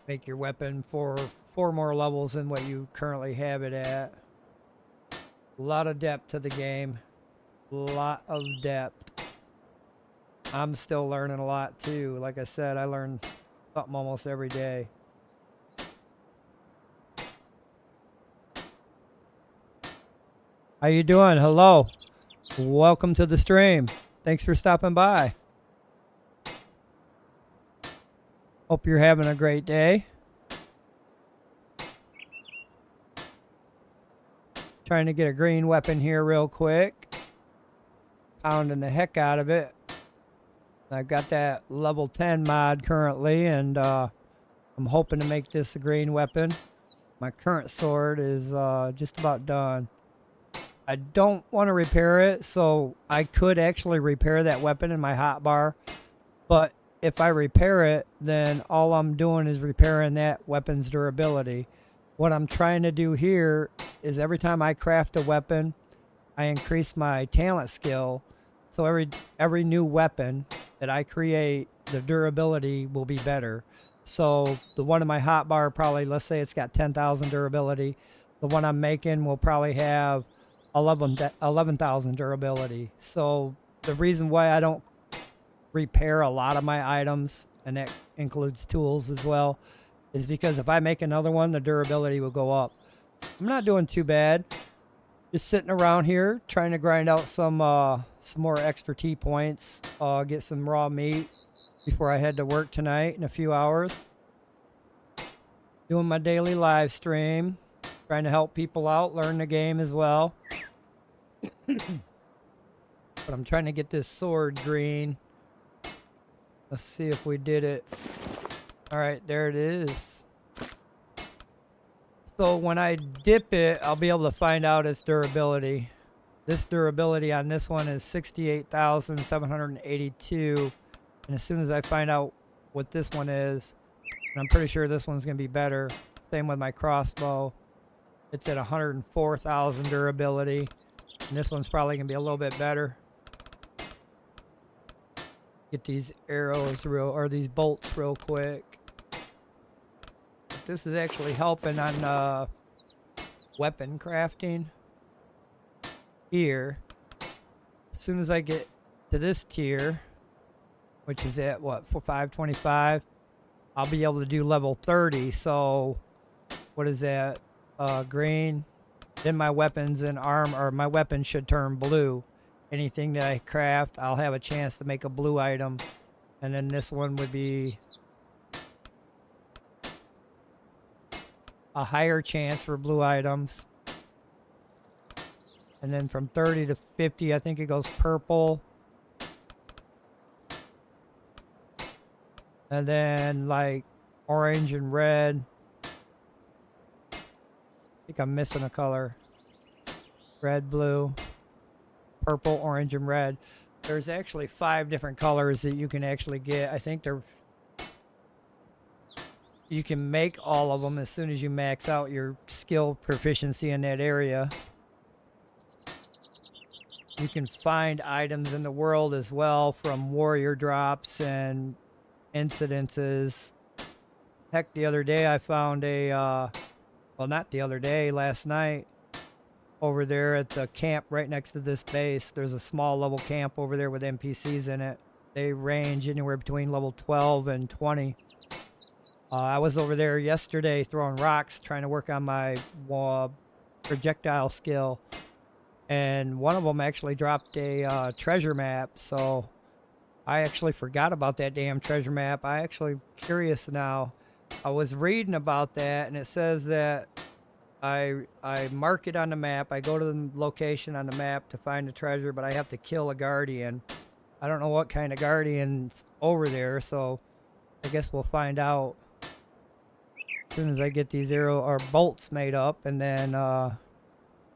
Make your weapon for 4 more levels than what you currently have it at. A lot of depth to the game. A lot of depth. I'm still learning a lot too. Like I said, I learn something almost every day. How you doing? Hello. Welcome to the stream. Thanks for stopping by. Hope you're having a great day. Trying to get a green weapon here real quick. Pounding the heck out of it. I've got that level 10 mod currently, and I'm hoping to make this a green weapon. My current sword is just about done. I don't want to repair it, so I could actually repair that weapon in my hotbar. But if I repair it, then all I'm doing is repairing that weapon's durability. What I'm trying to do here is every time I craft a weapon, I increase my talent skill. So every new weapon that I create, the durability will be better. So the one in my hotbar probably, let's say it's got 10,000 durability. The one I'm making will probably have 11,000 durability. So the reason why I don't repair a lot of my items, and that includes tools as well, is because if I make another one, the durability will go up. I'm not doing too bad. Just sitting around here trying to grind out some more extra T points, get some raw meat before I head to work tonight in a few hours. Doing my daily live stream, trying to help people out, learn the game as well. But I'm trying to get this sword green. Let's see if we did it. All right, there it is. So when I dip it, I'll be able to find out its durability. This durability on this one is 68,782. And as soon as I find out what this one is, and I'm pretty sure this one's going to be better. Same with my crossbow. It's at 104,000 durability. And this one's probably going to be a little bit better. Get these arrows these bolts real quick. This is actually helping on weapon crafting here. As soon as I get to this tier, which is at what, for 525, I'll be able to do level 30. So what is that? Green. Then my weapons and my weapons should turn blue. Anything that I craft, I'll have a chance to make a blue item. And then this one would be a higher chance for blue items. And then from 30 to 50, I think it goes purple. And then like orange and red. I think I'm missing a color. red, blue, purple, orange, and red. There's actually 5 different colors that you can actually get. I think you can make all of them as soon as you max out your skill proficiency in that area. You can find items in the world as well from warrior drops and incidences. Heck, the other day I found a, well, not the other day, last night, over there at the camp right next to this base. There's a small level camp over there with NPCs in it. They range anywhere between level 12 and 20. I was over there yesterday throwing rocks, trying to work on my projectile skill. And one of them actually dropped a treasure map, so I actually forgot about that damn treasure map. I actually curious now. I was reading about that, and it says that I mark it on the map. I go to the location on the map to find the treasure, but I have to kill a guardian. I don't know what kind of guardian's over there, so I guess we'll find out as soon as I get these arrow or bolts made up, and then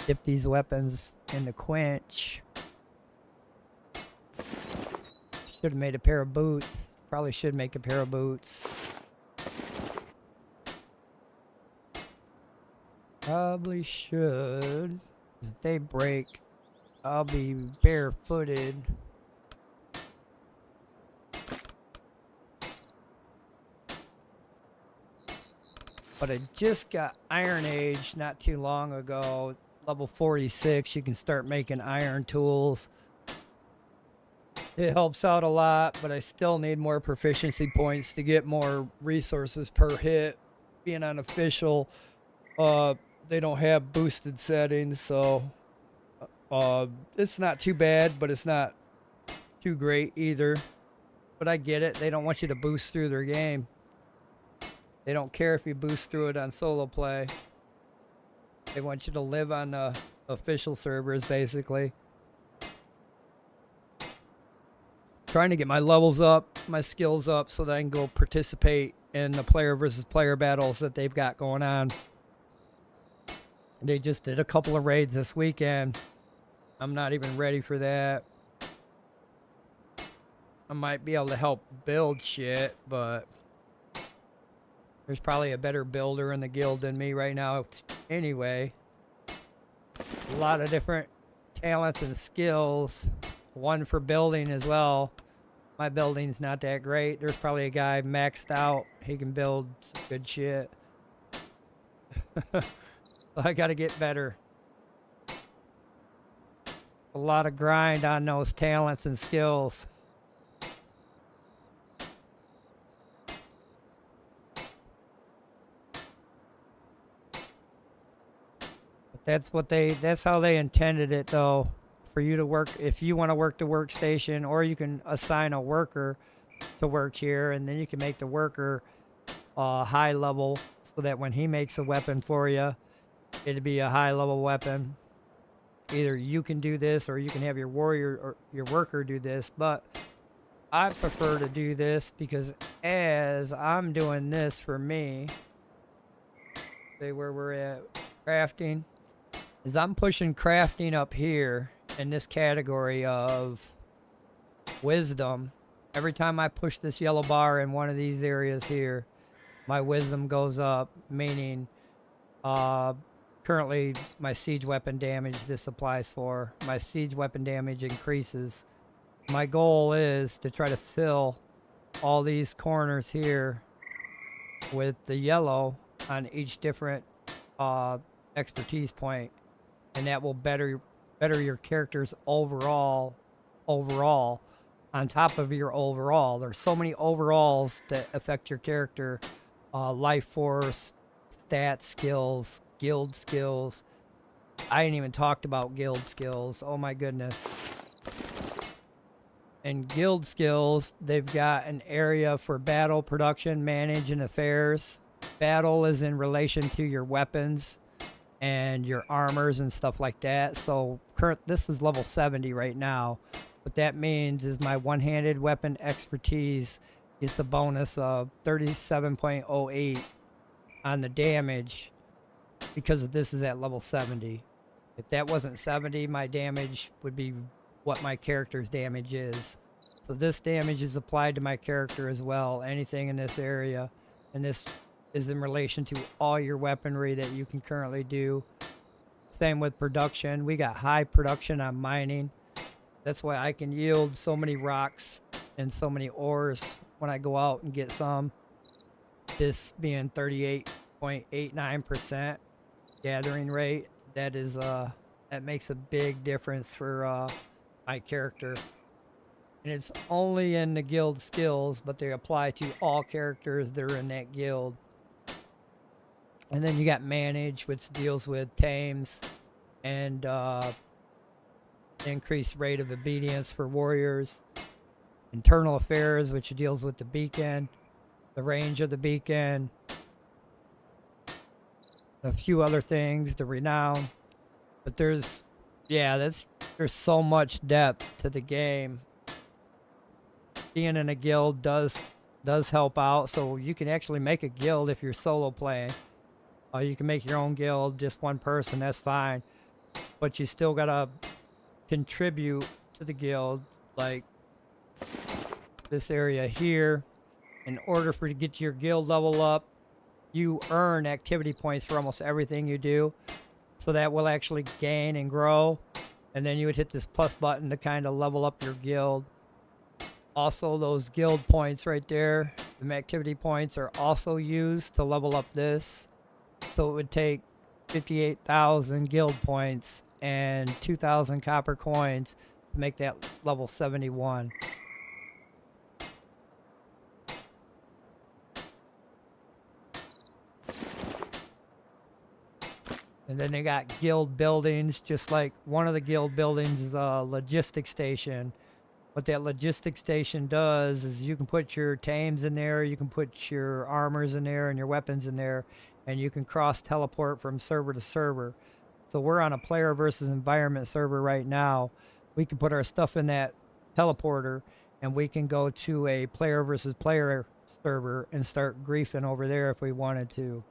dip these weapons in the quench. Should have made a pair of boots. Probably should make a pair of boots. Probably should. If they break, I'll be barefooted. But I just got Iron Age not too long ago. Level 46, you can start making iron tools. It helps out a lot, but I still need more proficiency points to get more resources per hit. Being unofficial, they don't have boosted settings, so it's not too bad, but it's not too great either. But I get it. They don't want you to boost through their game. They don't care if you boost through it on solo play. They want you to live on the official servers, basically. Trying to get my levels up, my skills up, so that I can go participate in the player versus player battles that they've got going on. They just did a couple of raids this weekend. I'm not even ready for that. I might be able to help build shit, but there's probably a better builder in the guild than me right now anyway. A lot of different talents and skills. One for building as well. My building's not that great. There's probably a guy maxed out. He can build some good shit. I gotta get better. A lot of grind on those talents and skills. That's how they intended it, though, for you to work. If you want to work the workstation, or you can assign a worker to work here, and then you can make the worker high level, so that when he makes a weapon for you, it'd be a high level weapon. Either you can do this, or you can have your warrior or your worker do this, but I prefer to do this because as I'm doing this for me, see where we're at, crafting. As I'm pushing crafting up here in this category of wisdom, every time I push this yellow bar in one of these areas here, my wisdom goes up, meaning currently my siege weapon damage this applies for. My siege weapon damage increases. My goal is to try to fill all these corners here with the yellow on each different expertise point. And that will better your character's overall on top of your overall. There's so many overalls that affect your character. Life force, stat skills, guild skills. I ain't even talked about guild skills. Oh my goodness. And guild skills, they've got an area for battle, production, manage, and affairs. Battle is in relation to your weapons and your armors and stuff like that. So this is level 70 right now. What that means is my one-handed weapon expertise gets a bonus of 37.08 on the damage because this is at level 70. If that wasn't 70, my damage would be what my character's damage is. So this damage is applied to my character as well, anything in this area. And this is in relation to all your weaponry that you can currently do. Same with production. We got high production on mining. That's why I can yield so many rocks and so many ores when I go out and get some. This being 38.89% gathering rate. That is that makes a big difference for my character. And it's only in the guild skills, but they apply to all characters that are in that guild. And then you got manage, which deals with tames and increased rate of obedience for warriors. Internal affairs, which deals with the beacon, the range of the beacon, a few other things, the renown. But there's so much depth to the game. Being in a guild does help out, so you can actually make a guild if you're solo playing. You can make your own guild, just one person, that's fine. But you still gotta contribute to the guild, like this area here. In order for you to get to your guild level up, you earn activity points for almost everything you do. So that will actually gain and grow. And then you would hit this plus button to kind of level up your guild. Also, those guild points right there, the activity points, are also used to level up this. So it would take 58,000 guild points and 2,000 copper coins to make that level 71. And then they got guild buildings, just like one of the guild buildings is a logistics station. What that logistics station does is you can put your tames in there, you can put your armors in there and your weapons in there, and you can cross teleport from server to server. So we're on a player versus environment server right now. We can put our stuff in that teleporter and we can go to a player versus player server and start griefing over there if we wanted to.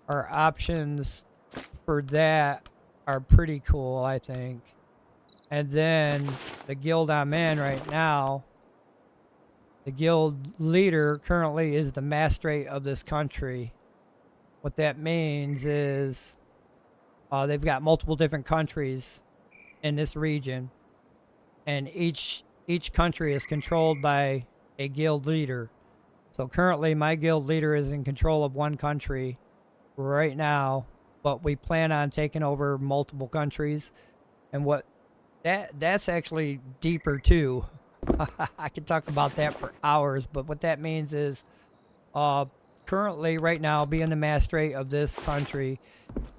Our options for that are pretty cool, I think. And then the guild I'm in right now, the guild leader currently is the magistrate of this country. What that means is they've got multiple different countries in this region, and each country is controlled by a guild leader. So currently my guild leader is in control of one country right now, but we plan on taking over multiple countries. And what that's actually deeper too. I could talk about that for hours, but what that means is currently right now being the magistrate of this country,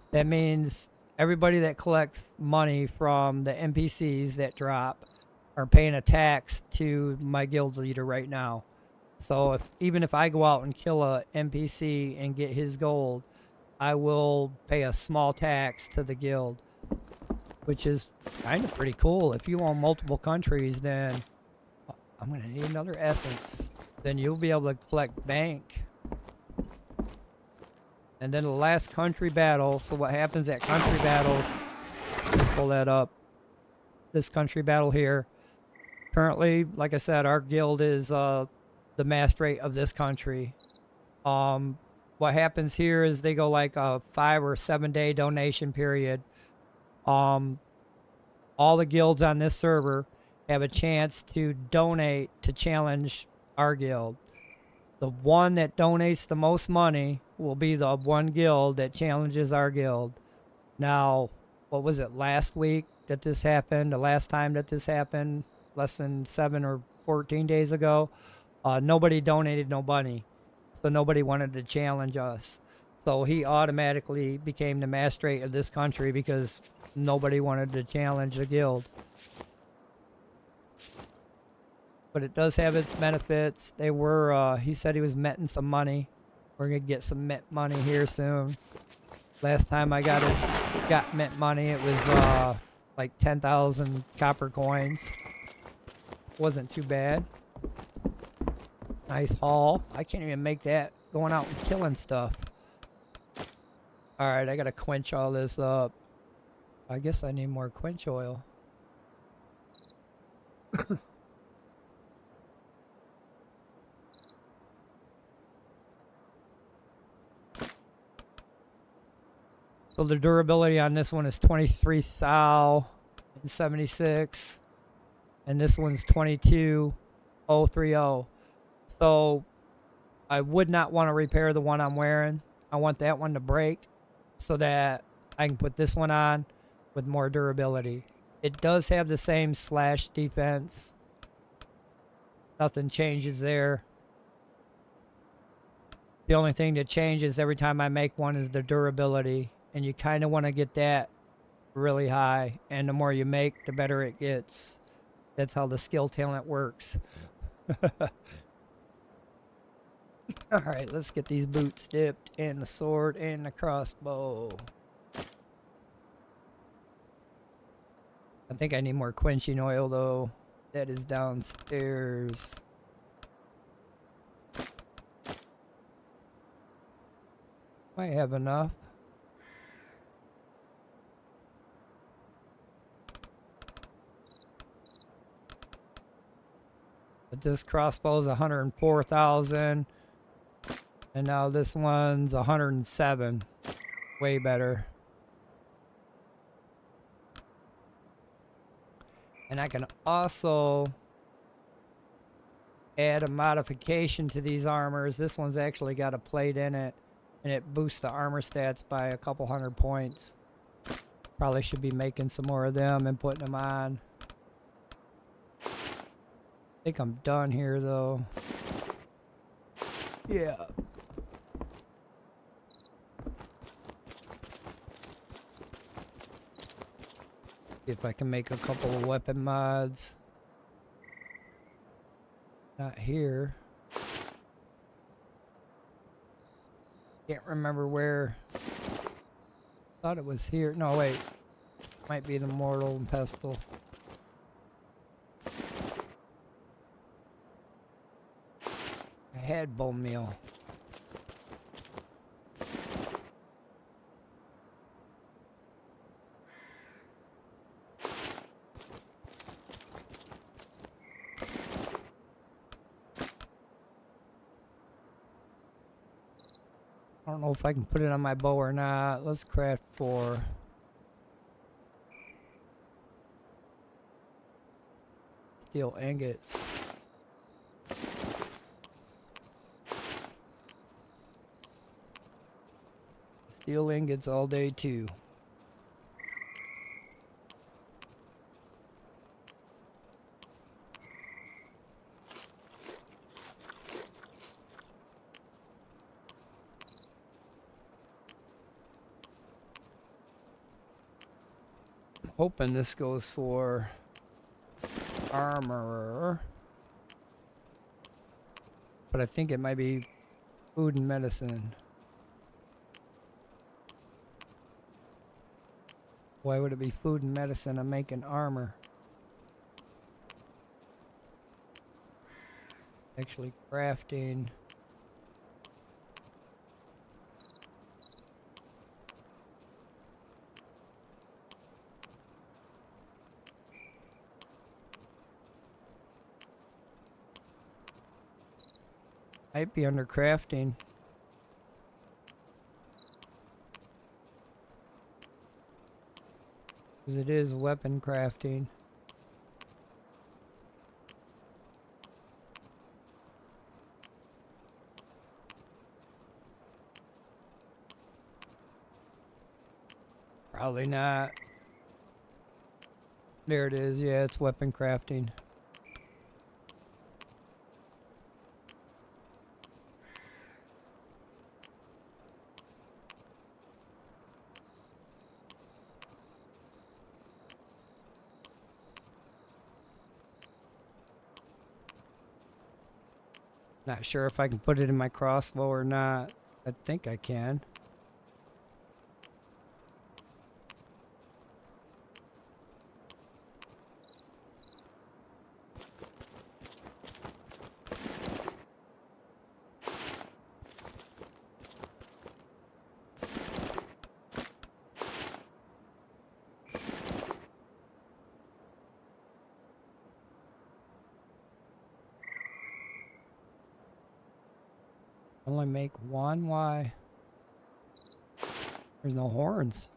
that means everybody that collects money from the NPCs that drop are paying a tax to my guild leader right now. So even if I go out and kill a NPC and get his gold, I will pay a small tax to the guild, which is kind of pretty cool. If you own multiple countries, then I'm going to need another essence. Then you'll be able to collect bank. And then the last country battle. So what happens at country battles, let me pull that up. This country battle here. Currently, like I said, our guild is the magistrate of this country. What happens here is they go like a 5 or 7 day donation period. All the guilds on this server have a chance to donate to challenge our guild. The one that donates the most money will be the one guild that challenges our guild. Now, what was it, last week that this happened? The last time that this happened, less than 7 or 14 days ago, nobody donated no money. So nobody wanted to challenge us. So he automatically became the magistrate of this country because nobody wanted to challenge the guild. But it does have its benefits. They were, he said he was minting some money. We're going to get some mint money here soon. Last time I got mint money, it was like 10,000 copper coins. Wasn't too bad. Nice haul. I can't even make that going out and killing stuff. Alright, I gotta quench all this up. I guess I need more quench oil. So the durability on this one is 23,076, and this one's 22,030. So I would not want to repair the one I'm wearing. I want that one to break so that I can put this one on with more durability. It does have the same slash defense. Nothing changes there. The only thing that changes every time I make one is the durability. And you kind of want to get that really high. And the more you make, the better it gets. That's how the skill talent works. Alright, let's get these boots dipped, and the sword, and the crossbow. I think I need more quenching oil, though. That is downstairs. Might have enough. But this crossbow is 104,000. And now this one's 107. Way better. And I can also add a modification to these armors. This one's actually got a plate in it, and it boosts the armor stats by a couple 100 points. Probably should be making some more of them and putting them on. I think I'm done here, though. Yeah. See if I can make a couple of weapon mods. Not here. Can't remember where. Thought it was here. No, wait. Might be the mortal and pestle. I had bone meal. I don't know if I can put it on my bow or not. Let's craft 4. Steel ingots. Steel ingots all day too. Hoping this goes for armor, but I think it might be food and medicine. Why would it be food and medicine? I'm making armor. Actually crafting. Might be under crafting. Because it is weapon crafting. Probably not. There it is. Yeah, it's weapon crafting. Not sure if I can put it in my crossbow or not. I think I can. Only make one? Why? There's no horns.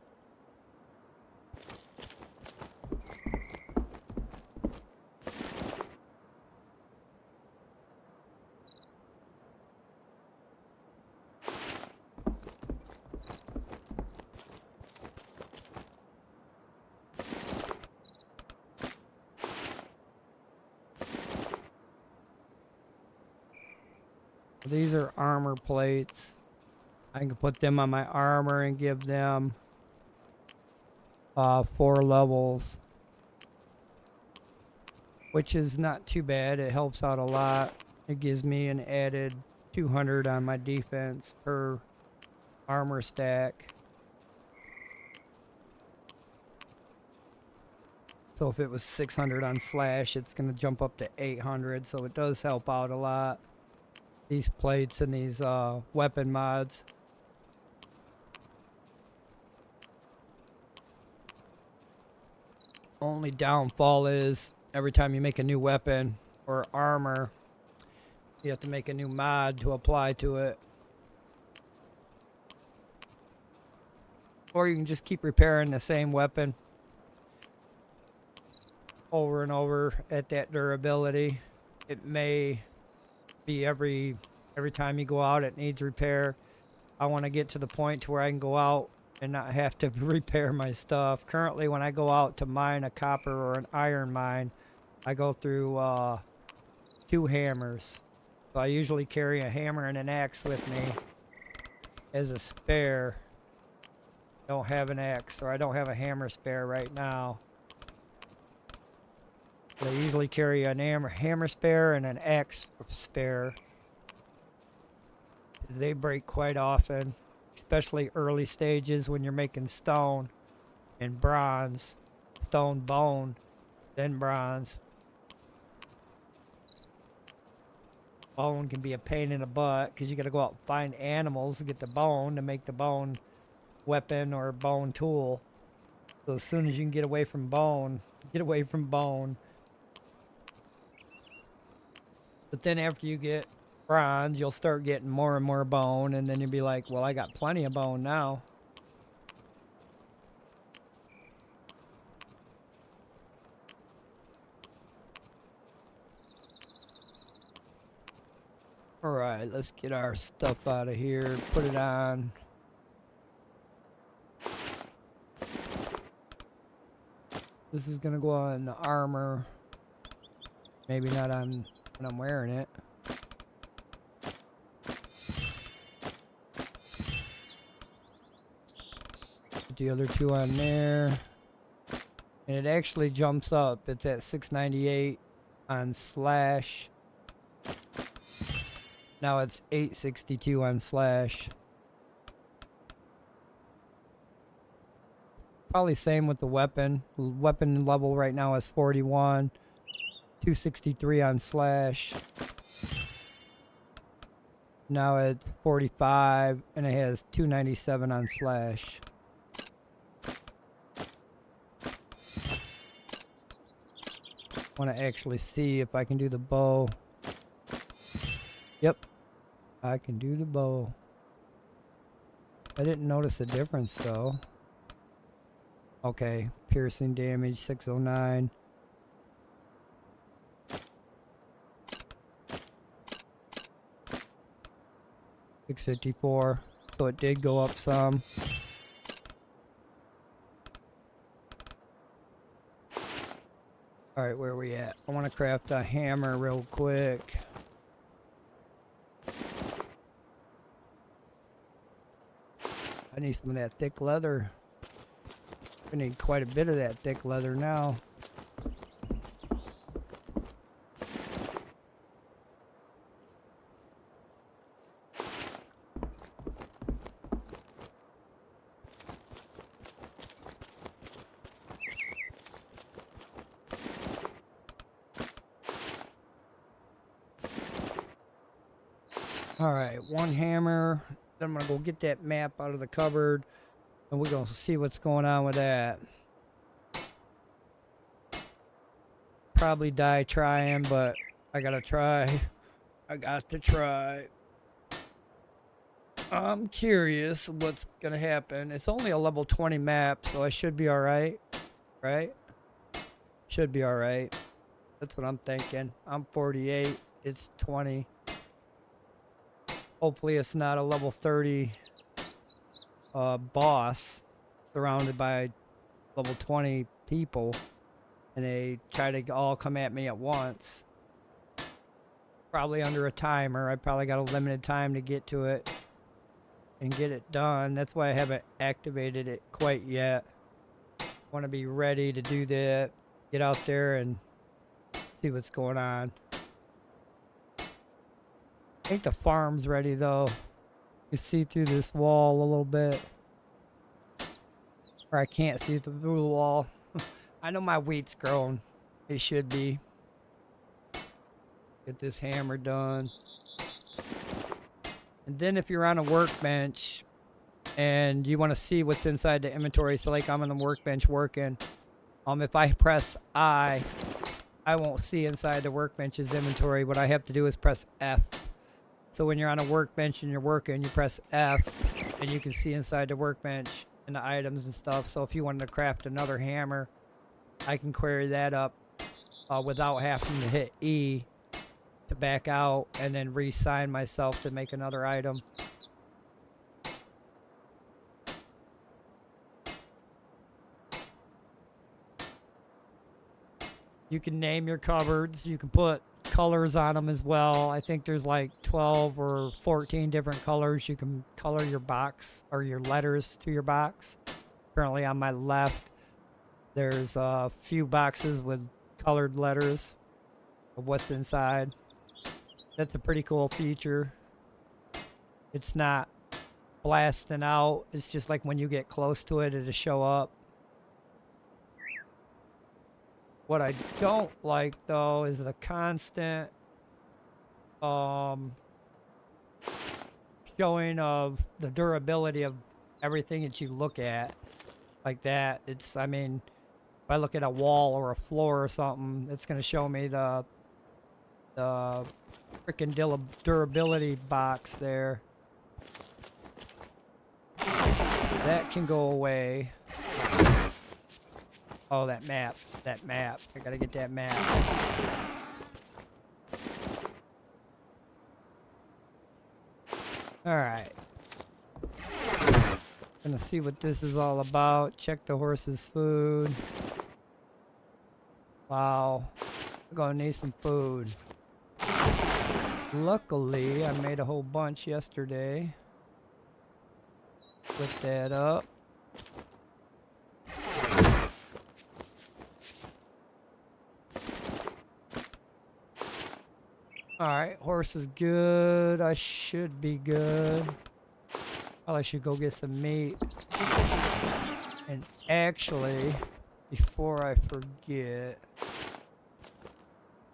These are armor plates. I can put them on my armor and give them 4 levels, which is not too bad. It helps out a lot. It gives me an added 200 on my defense per armor stack. So if it was 600 on slash, it's going to jump up to 800, so it does help out a lot. These plates and these weapon mods. Only downfall is every time you make a new weapon or armor, you have to make a new mod to apply to it. Or you can just keep repairing the same weapon over and over at that durability. It may be every time you go out it needs repair. I want to get to the point to where I can go out and not have to repair my stuff. Currently, when I go out to mine a copper or an iron mine, I go through 2 hammers. So I usually carry a hammer and an axe with me as a spare. Don't have an axe, or I don't have a hammer spare right now. But I usually carry an hammer spare and an axe spare. They break quite often, especially early stages when you're making stone and bronze. Stone, bone, then bronze. Bone can be a pain in the butt because you got to go out and find animals to get the bone to make the bone weapon or bone tool. So as soon as you can get away from bone, get away from bone. But then after you get bronze, you'll start getting more and more bone, and then you'll be like, well, I got plenty of bone now. Alright, let's get our stuff out of here, put it on. This is gonna go on the armor. Maybe not on when I'm wearing it. Put the other 2 on there. And it actually jumps up. It's at 698 on slash. Now it's 862 on slash. Probably same with the weapon. Weapon level right now is 41. 263 on slash. Now it's 45 and it has 297 on slash. Want to actually see if I can do the bow. Yep, I can do the bow. I didn't notice a difference though. Okay, piercing damage 609. $654, so it did go up some. Alright, where are we at? I want to craft a hammer real quick. I need some of that thick leather. I need quite a bit of that thick leather now. Alright, 1 hammer. Then I'm gonna go get that map out of the cupboard and we're gonna see what's going on with that. Probably die trying, but I gotta try. I got to try. I'm curious what's gonna happen. It's only a level 20 map, so I should be alright. Right? Should be alright. That's what I'm thinking. I'm 48. It's 20. Hopefully it's not a level 30 boss surrounded by level 20 people and they try to all come at me at once. Probably under a timer. I probably got a limited time to get to it and get it done. That's why I haven't activated it quite yet. Want to be ready to do that. Get out there and see what's going on. I think the farm's ready though. You see through this wall a little bit. Or I can't see through the wall. I know my wheat's grown. It should be. Get this hammer done. And then if you're on a workbench and you want to see what's inside the inventory, so like I'm on the workbench working, if I press I won't see inside the workbench's inventory. What I have to do is press F. So when you're on a workbench and you're working, you press F and you can see inside the workbench and the items and stuff. So if you wanted to craft another hammer, I can query that up without having to hit E to back out and then re-sign myself to make another item. You can name your cupboards. You can put colors on them as well. I think there's like 12 or 14 different colors. You can color your box or your letters to your box. Currently on my left, there's a few boxes with colored letters of what's inside. That's a pretty cool feature. It's not blasting out. It's just like when you get close to it, it'll show up. What I don't like though is the constant showing of the durability of everything that you look at. Like that. It's, I mean, if I look at a wall or a floor or something, it's gonna show me the freaking durability box there. That can go away. Oh, that map. That map. I gotta get that map. Alright. Gonna see what this is all about. Check the horse's food. Wow. I'm gonna need some food. Luckily, I made a whole bunch yesterday. Put that up. Alright, horse is good. I should be good. Probably should go get some meat. And actually, before I forget,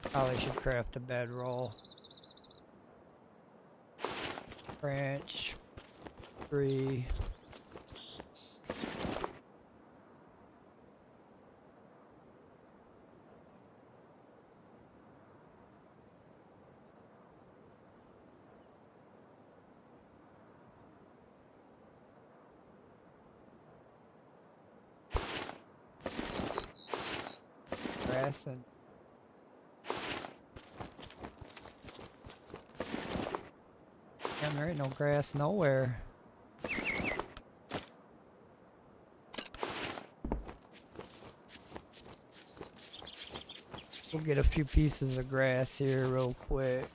probably should craft a bedroll. Branch. 3. Grass and damn, there ain't no grass nowhere. We'll get a few pieces of grass here real quick.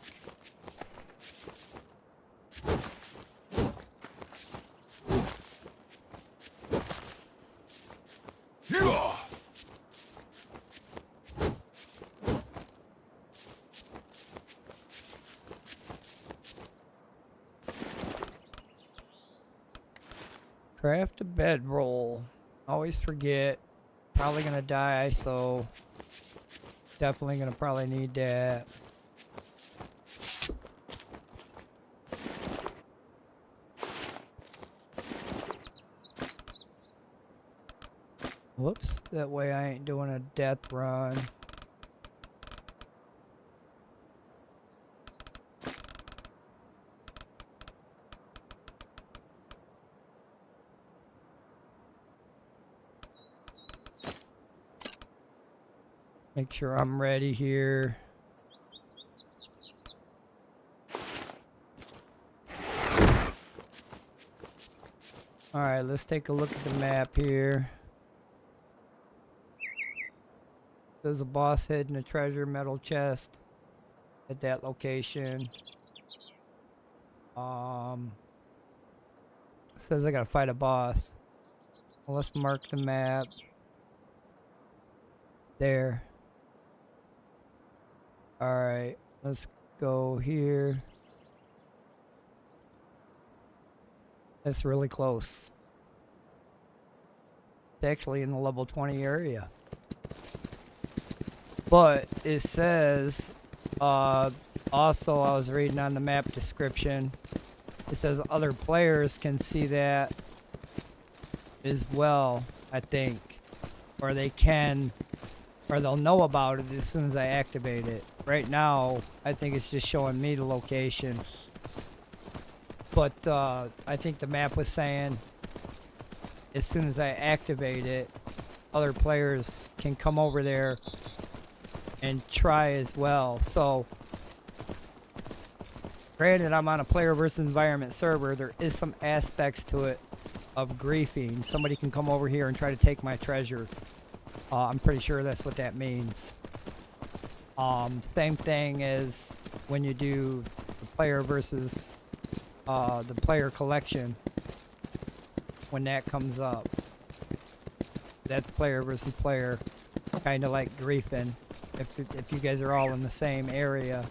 Craft a bedroll. Always forget. Probably gonna die, so definitely gonna probably need that. Whoops, that way I ain't doing a death run. Make sure I'm ready here. Alright, let's take a look at the map here. There's a boss hidden a treasure metal chest at that location. Says I gotta fight a boss. Well, let's mark the map. There. Alright, let's go here. That's really close. It's actually in the level 20 area. But it says, also I was reading on the map description, it says other players can see that as well, I think. Or they can, or they'll know about it as soon as I activate it. Right now, I think it's just showing me the location. But I think the map was saying as soon as I activate it, other players can come over there and try as well. So, granted, I'm on a player versus environment server. There is some aspects to it of griefing. Somebody can come over here and try to take my treasure. I'm pretty sure that's what that means. Same thing as when you do the player versus the player collection. When that comes up, that's player versus player, kind of like griefing. If you guys are all in the same area,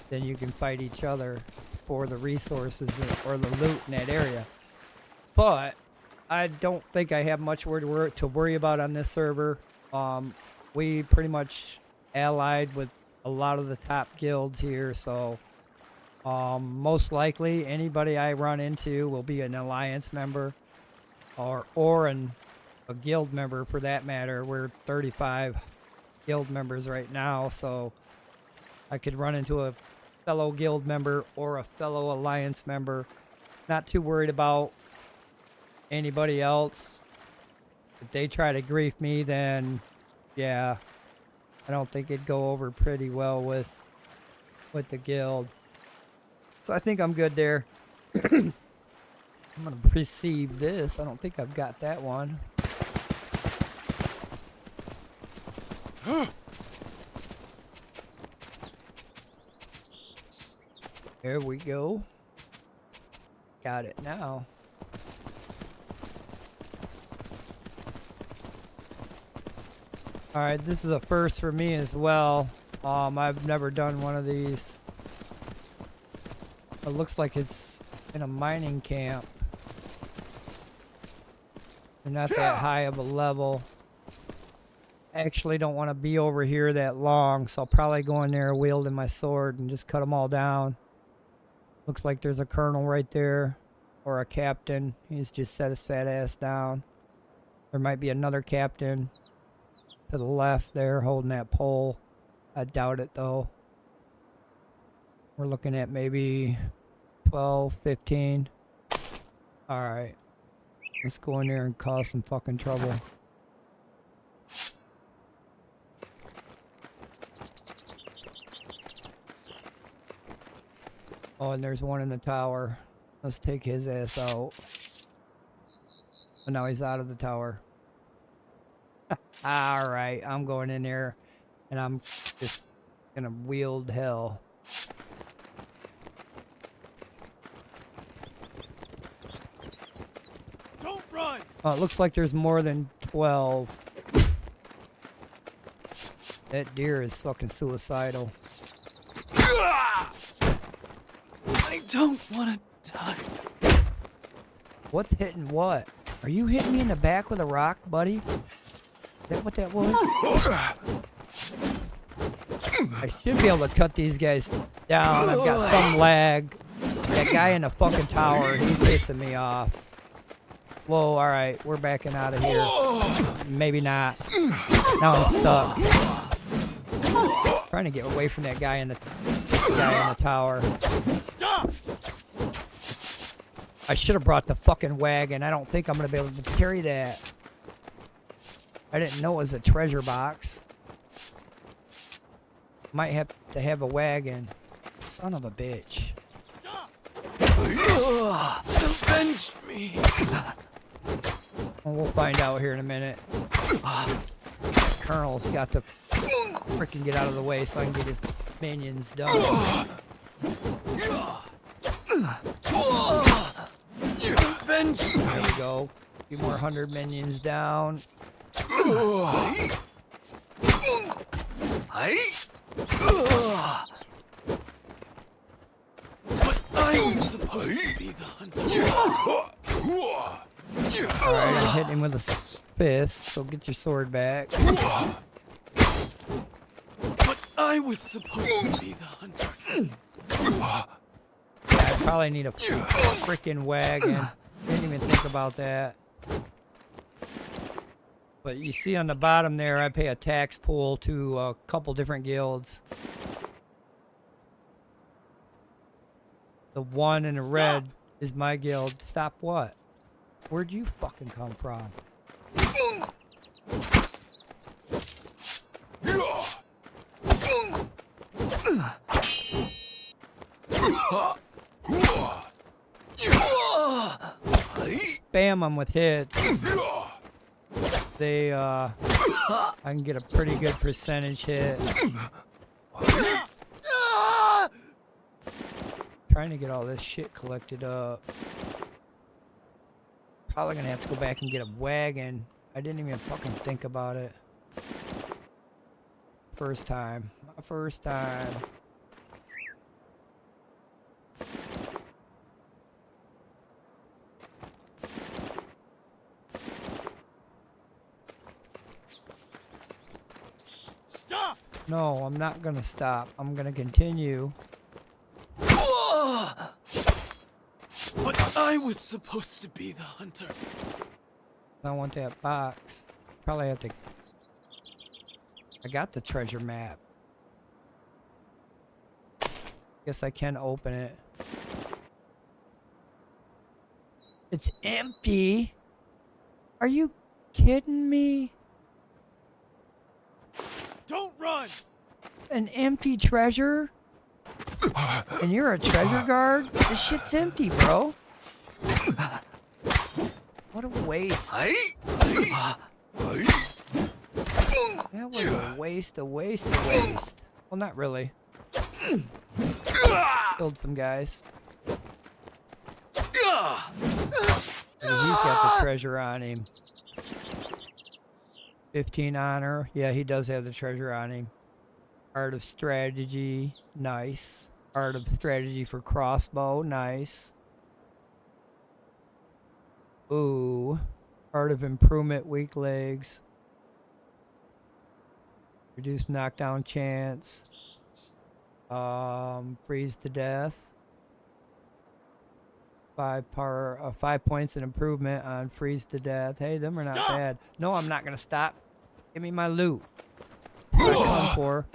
then you can fight each other for the resources or the loot in that area. But I don't think I have much to worry about on this server. We pretty much allied with a lot of the top guilds here, so most likely anybody I run into will be an alliance member or a guild member for that matter. We're 35 guild members right now, so I could run into a fellow guild member or a fellow alliance member. Not too worried about anybody else. If they try to grief me, then yeah, I don't think it'd go over pretty well with the guild. So I think I'm good there. I'm gonna receive this. I don't think I've got that one. There we go. Got it now. Alright, this is a first for me as well. I've never done one of these. It looks like it's in a mining camp. They're not that high of a level. I actually don't want to be over here that long, so I'll probably go in there wielding my sword and just cut them all down. Looks like there's a colonel right there, or a captain. He's just set his fat ass down. There might be another captain to the left there holding that pole. I doubt it though. We're looking at maybe 12, 15. Alright. Let's go in there and cause some fucking trouble. Oh, and there's one in the tower. Let's take his ass out. But now he's out of the tower. Alright, I'm going in there and I'm just gonna wield hell. Don't run! Oh, it looks like there's more than 12. That deer is fucking suicidal. I don't want to die. What's hitting what? Are you hitting me in the back with a rock, buddy? Is that what that was? I should be able to cut these guys down. I've got some lag. That guy in the fucking tower, he's pissing me off. Whoa, alright, we're backing out of here. Maybe not. Now I'm stuck. Trying to get away from that guy in the tower. Stop! I should have brought the fucking wagon. I don't think I'm gonna be able to carry that. I didn't know it was a treasure box. Might have to have a wagon. Son of a bitch. Stop! Avenge me! Well, we'll find out here in a minute. Colonel's got to freaking get out of the way so I can get his minions done. Avenge me! There we go. A few more 100 minions down. But I was supposed to be the hunter. Alright, I hit him with a fist, so get your sword back. But I was supposed to be the hunter. Yeah, I probably need a freaking wagon. Didn't even think about that. But you see on the bottom there, I pay a tax pool to a couple different guilds. The one in the red is my guild. Stop what? Where'd you fucking come from? Spam them with hits. They, I can get a pretty good percentage hit. Trying to get all this shit collected up. Probably gonna have to go back and get a wagon. I didn't even fucking think about it. First time. My first time. Stop! No, I'm not gonna stop. I'm gonna continue. But I was supposed to be the hunter. I want that box. Probably have to... I got the treasure map. Guess I can open it. It's empty. Are you kidding me? Don't run! An empty treasure? And you're a treasure guard? This shit's empty, bro. What a waste. That was a waste, a waste, a waste. Well, not really. Killed some guys. He's got the treasure on him. 15 honor. Yeah, he does have the treasure on him. Art of strategy. Nice. Art of strategy for crossbow. Nice. Ooh. Art of improvement. Weak legs. Reduce knockdown chance. Freeze to death. 5 points in improvement on freeze to death. Hey, them are not bad. No, I'm not gonna stop. Give me my loot. That's what I come for.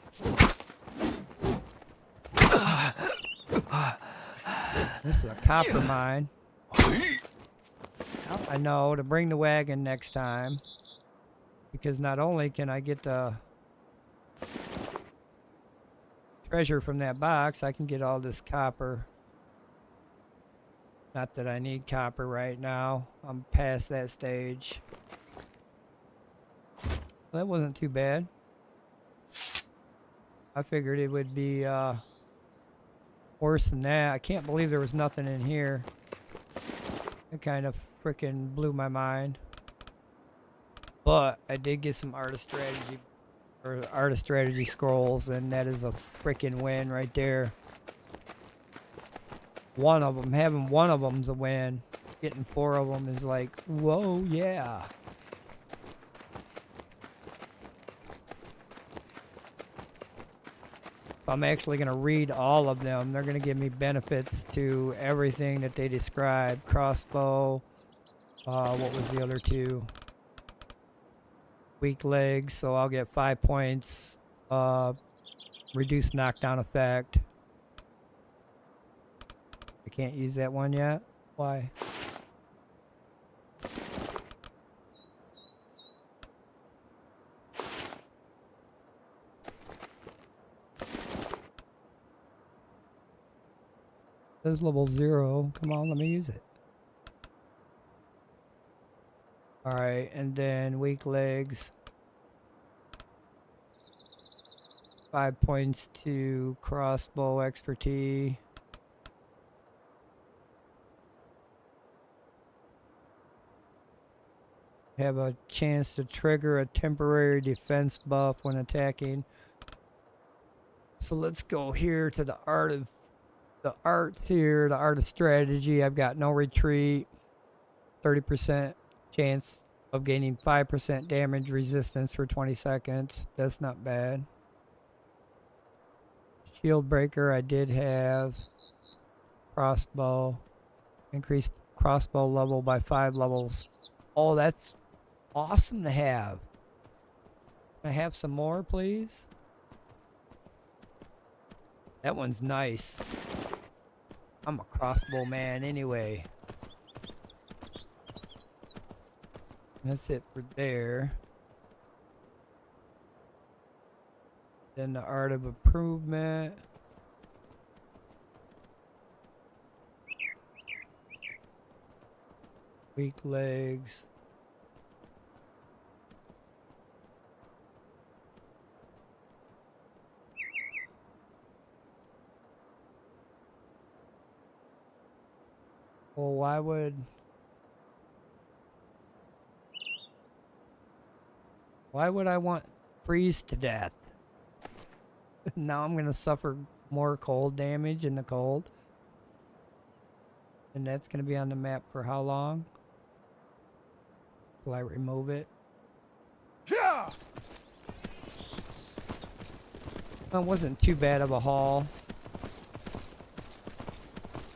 This is a copper mine. Now I know to bring the wagon next time, because not only can I get the treasure from that box, I can get all this copper. Not that I need copper right now. I'm past that stage. Well, that wasn't too bad. I figured it would be worse than that. I can't believe there was nothing in here. It kind of freaking blew my mind. But I did get some art of strategy scrolls, and that is a freaking win right there. One of them, having one of them's a win. Getting 4 of them is like, whoa, yeah. So I'm actually going to read all of them. They're going to give me benefits to everything that they describe. Crossbow. What was the other 2? Weak legs, so I'll get 5 points. Reduced knockdown effect. I can't use that one yet. Why? Says level 0. Come on, let me use it. Alright, and then weak legs. 5 points to crossbow expertise. Have a chance to trigger a temporary defense buff when attacking. So let's go here to the art of the art of strategy. I've got no retreat, 30% chance of gaining 5% damage resistance for 20 seconds. That's not bad. Shield breaker, I did have. Crossbow, increase crossbow level by 5 levels. Oh, that's awesome to have. Can I have some more, please? That one's nice. I'm a crossbow man anyway. That's it for there. Then the art of improvement. Weak legs. Well, why would I want freeze to death? Now I'm gonna suffer more cold damage in the cold. And that's gonna be on the map for how long? Will I remove it? Yeah. Well, it wasn't too bad of a haul.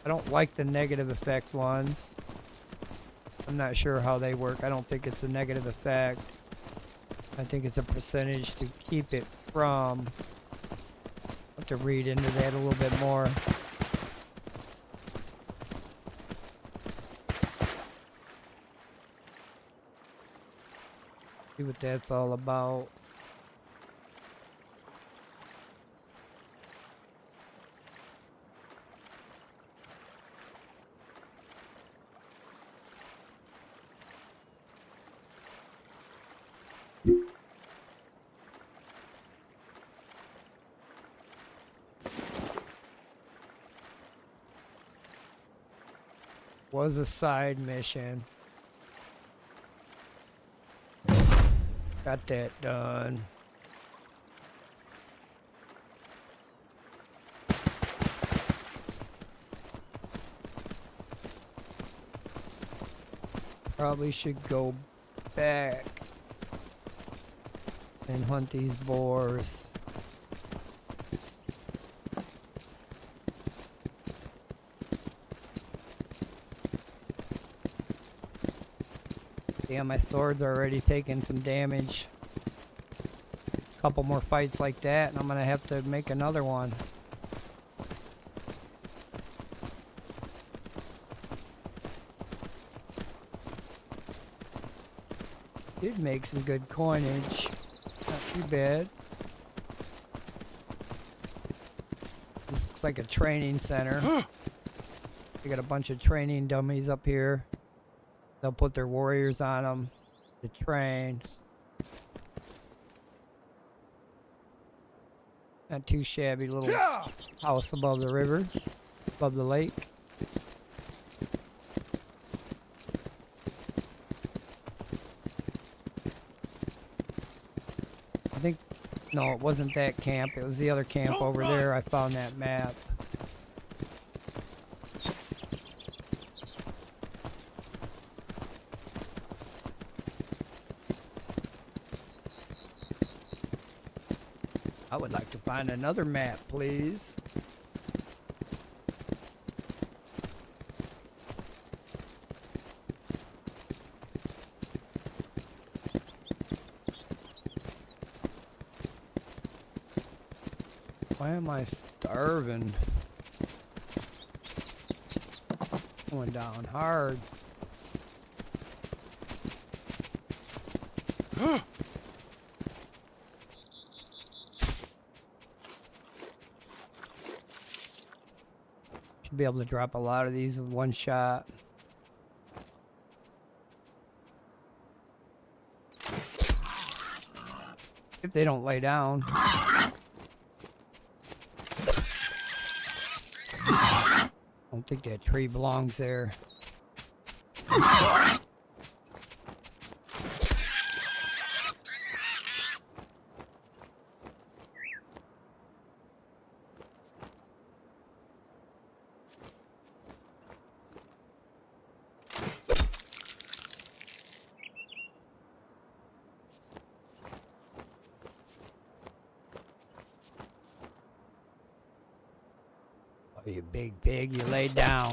I don't like the negative effect ones. I'm not sure how they work. I don't think it's a negative effect. I think it's a percentage to keep it from. I'll have to read into that a little bit more. See what that's all about. Was a side mission. Got that done. Probably should go back and hunt these boars. Damn, my sword's already taking some damage. Couple more fights like that and I'm gonna have to make another one. Did make some good coinage. Not too bad. This looks like a training center. They got a bunch of training dummies up here. They'll put their warriors on them to train. Not too shabby little house above the river, above the lake. I think, no, it wasn't that camp. It was the other camp over there. I found that map. I would like to find another map, please. Why am I starving? Going down hard. Be able to drop a lot of these with one shot. If they don't lay down. I don't think that tree belongs there. Oh, you big pig, you lay down.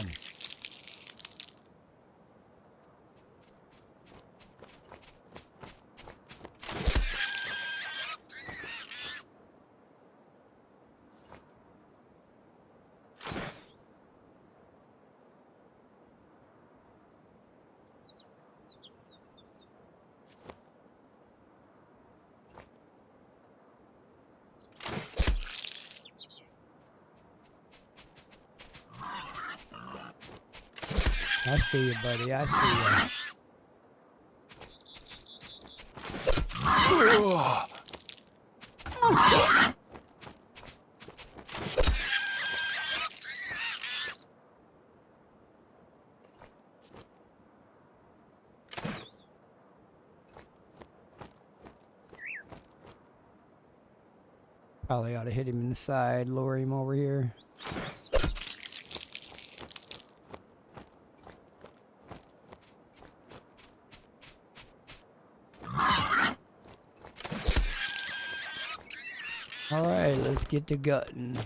I see you, buddy. I see you. Probably ought to hit him in the side, lure him over here. Alright, let's get to gutting.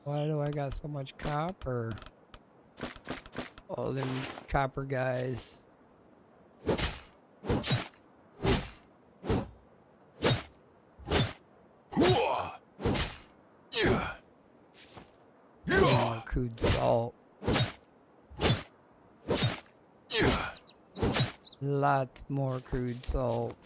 Why do I got so much copper? Oh, them copper guys. More crude salt. Lot more crude salt.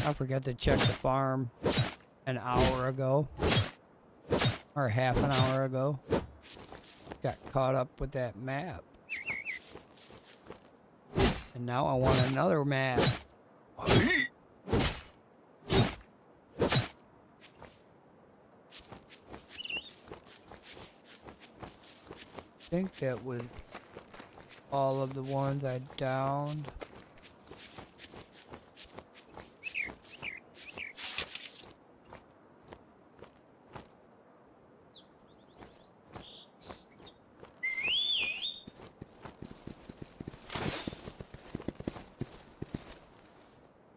I forgot to check the farm an hour ago, or half an hour ago. Got caught up with that map. And now I want another map. I think that was all of the ones I downed.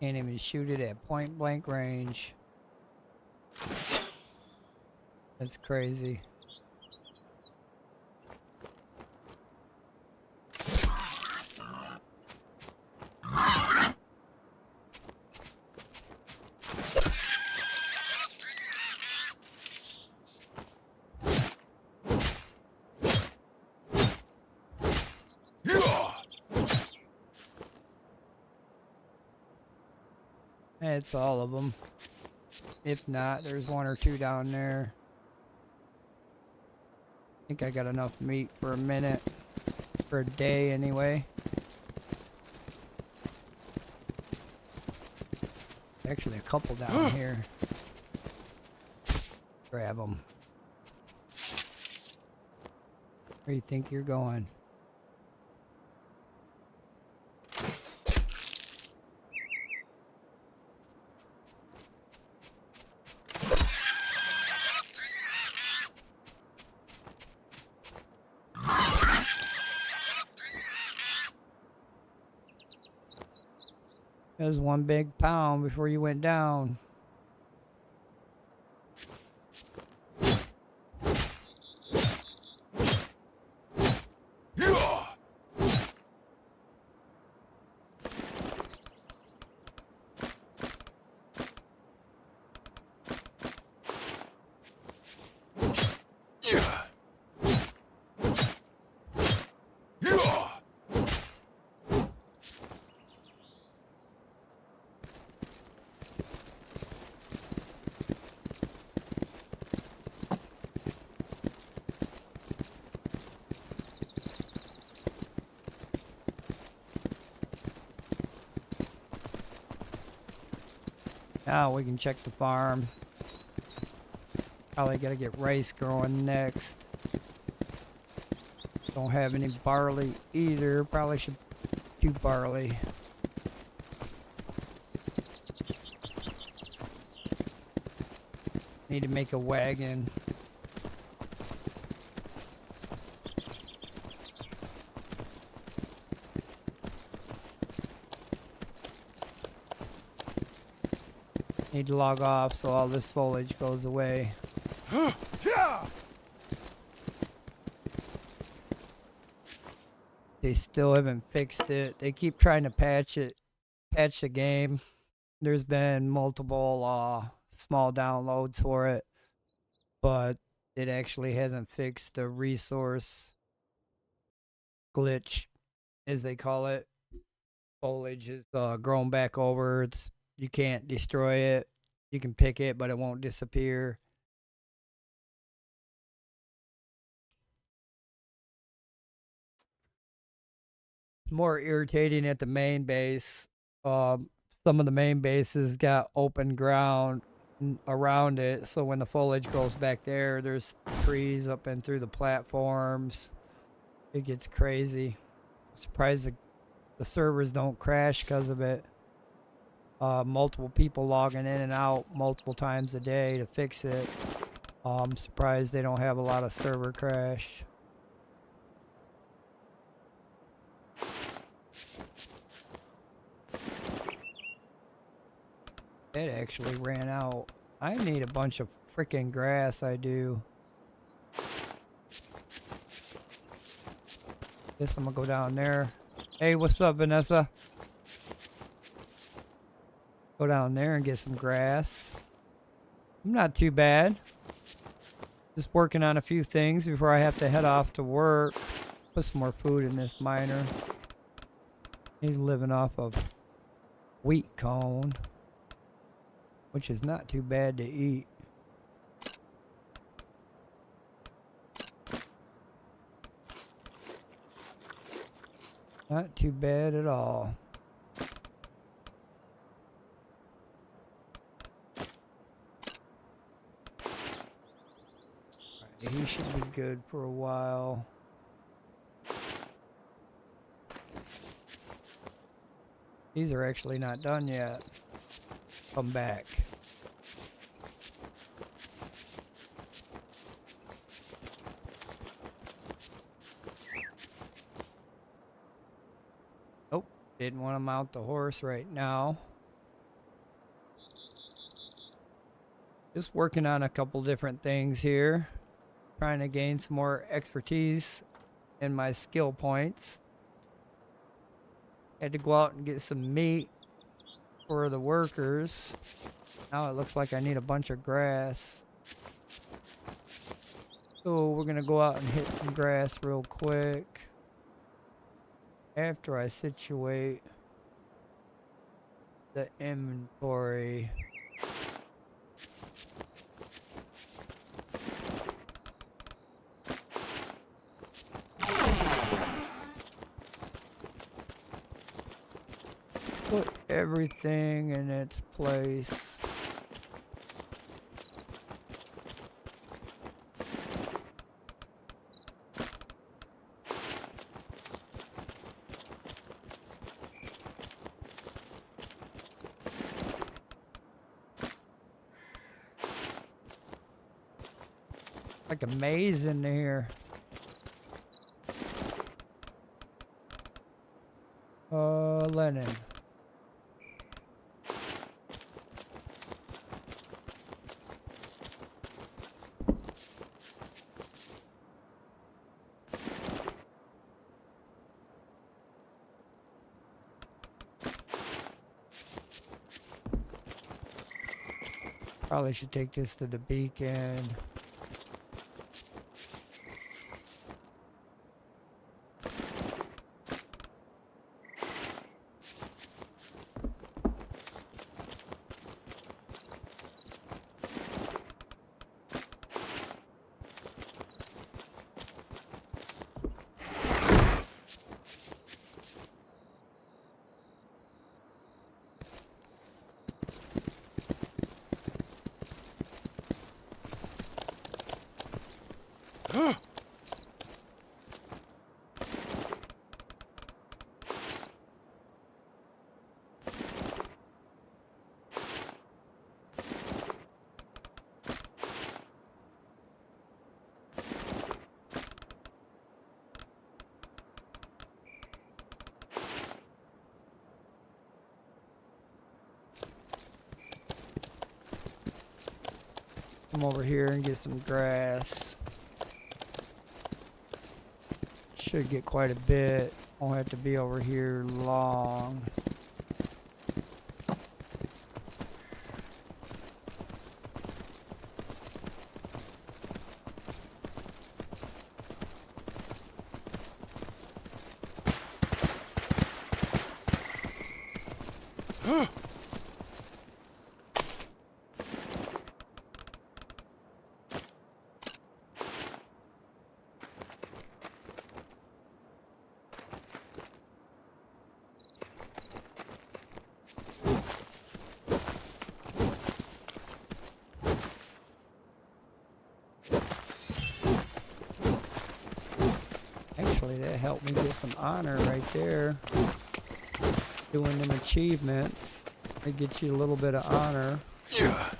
Can't even shoot it at point blank range. That's crazy. It's all of them. If not, there's one or two down there. I think I got enough meat for a minute. For a day, anyway. Actually, a couple down here. Grab them. Where do you think you're going? There's one big pound before you went down. Now we can check the farm. Probably gotta get rice growing next. Don't have any barley either. Probably should do barley. Need to make a wagon. Need to log off so all this foliage goes away. They still haven't fixed it. They keep trying to patch the game. There's been multiple small downloads for it, but it actually hasn't fixed the resource glitch, as they call it. Foliage is grown back over. You can't destroy it. You can pick it, but it won't disappear. It's more irritating at the main base. Some of the main bases got open ground around it, so when the foliage goes back there, there's trees up and through the platforms. It gets crazy. Surprised the servers don't crash because of it. Multiple people logging in and out multiple times a day to fix it. I'm surprised they don't have a lot of server crash. It actually ran out. I need a bunch of freaking grass, I do. Guess I'm gonna go down there. Hey, what's up, Vanessa? Go down there and get some grass. I'm not too bad. Just working on a few things before I have to head off to work. Put some more food in this miner. He's living off of wheat cone, which is not too bad to eat. Not too bad at all. He should be good for a while. These are actually not done yet. Come back. Oh, didn't want to mount the horse right now. Just working on a couple different things here. Trying to gain some more expertise in my skill points. Had to go out and get some meat for the workers. Now it looks like I need a bunch of grass. So we're gonna go out and hit some grass real quick. After I situate the inventory. Put everything in its place. Like a maze in here. Linen. Probably should take this to the beacon. Come over here and get some grass. Should get quite a bit. Won't have to be over here long. Actually, that helped me get some honor right there. Doing them achievements, it gets you a little bit of honor. Yeah.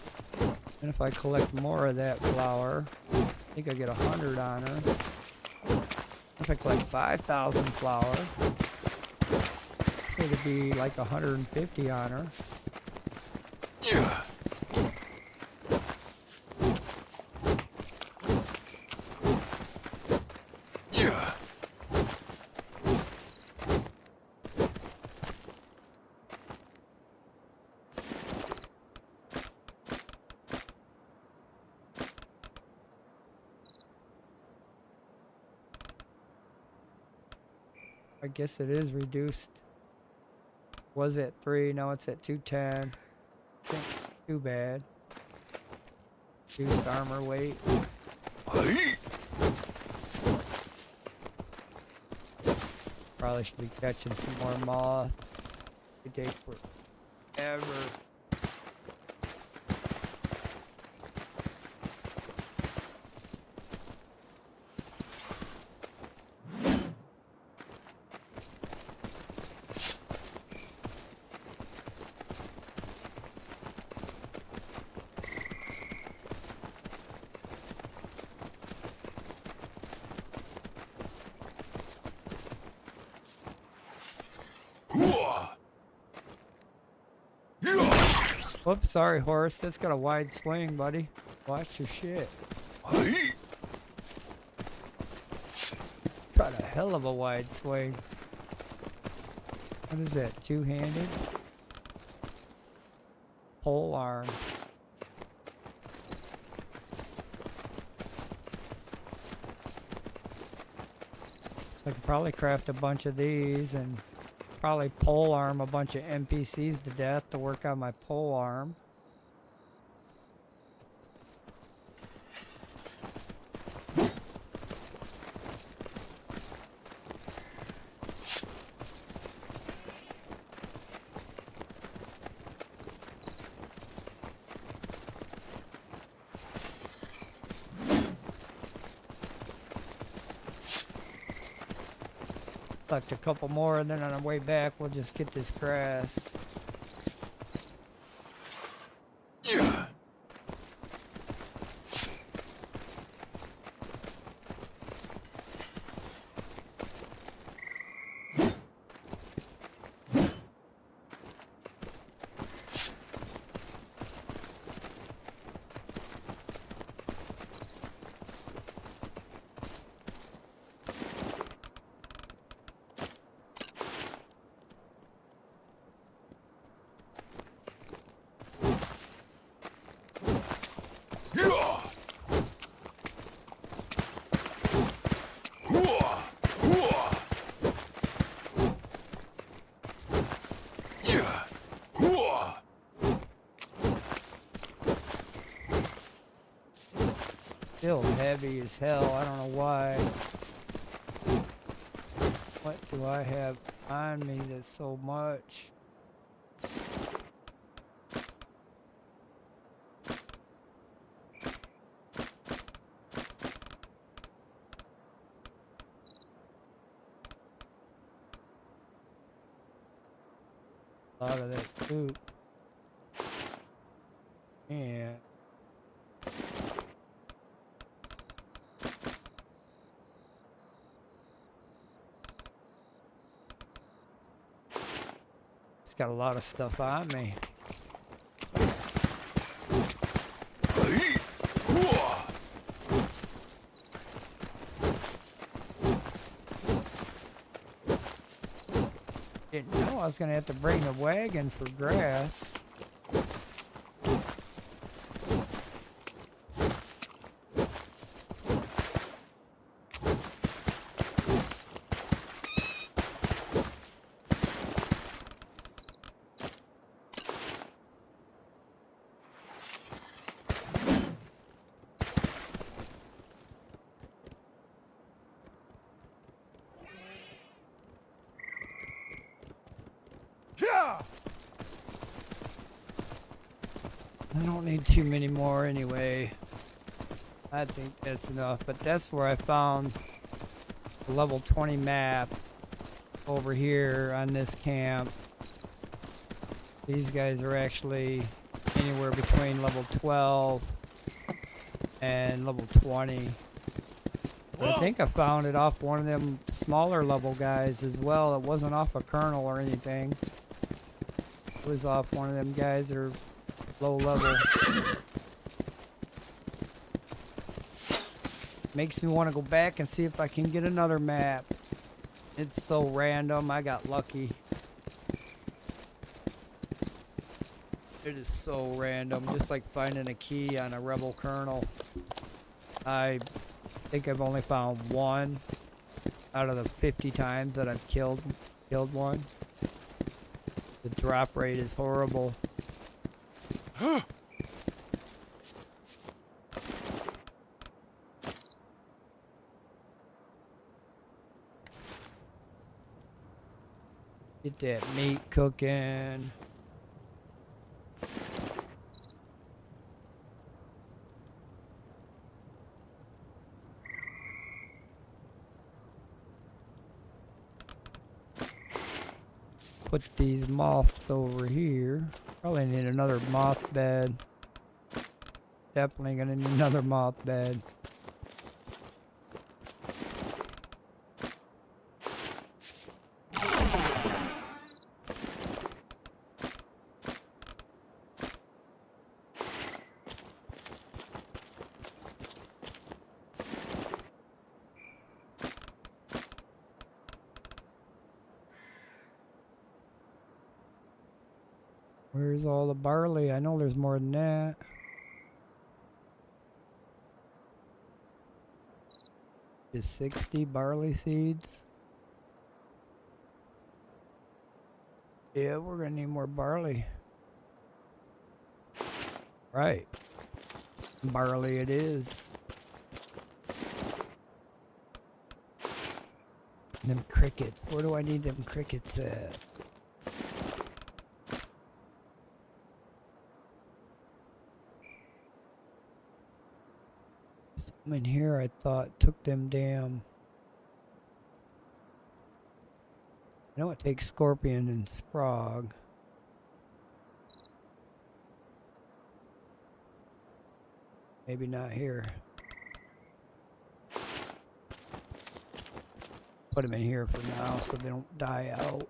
And if I collect more of that flour, I think I get 100 honor. If I collect 5,000 flour, it'd be like 150 honor. Yeah. Yeah. I guess it is reduced. Was at 3, now it's at 210. Too bad. Reduced armor weight. Aye. Probably should be catching some more moths. It takes forever. Whoops, sorry, horse. That's got a wide swing, buddy. Watch your shit. Aye. Got a hell of a wide swing. What is that? Two-handed? Pole arm. So I could probably craft a bunch of these and probably pole arm a bunch of NPCs to death to work on my pole arm. Collect a couple more, and then on our way back, we'll just get this grass. Yeah. Still heavy as hell. I don't know why. What do I have on me that's so much? A lot of that soup. And it's got a lot of stuff on me. Didn't know I was gonna have to bring the wagon for grass. I don't need too many more anyway. I think that's enough, but that's where I found the level 20 map over here on this camp. These guys are actually anywhere between level 12 and level 20. But I think I found it off one of them smaller level guys as well. It wasn't off a colonel or anything. It was off one of them guys that are low level. Makes me want to go back and see if I can get another map. It's so random. I got lucky. It is so random, just like finding a key on a rebel colonel. I think I've only found one out of the 50 times that I've killed one. The drop rate is horrible. Get that meat cooking. Put these moths over here. Probably need another moth bed. Definitely gonna need another moth bed. Where's all the barley? I know there's more than that. Is 60 barley seeds? Yeah, we're gonna need more barley. Right. Barley it is. Them crickets. Where do I need them crickets at? Some in here I thought took them damn. I know it takes scorpion and frog. Maybe not here. Put them in here for now so they don't die out.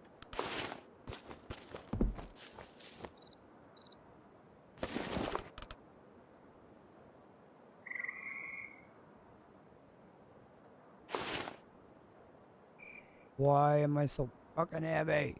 Why am I so fucking heavy?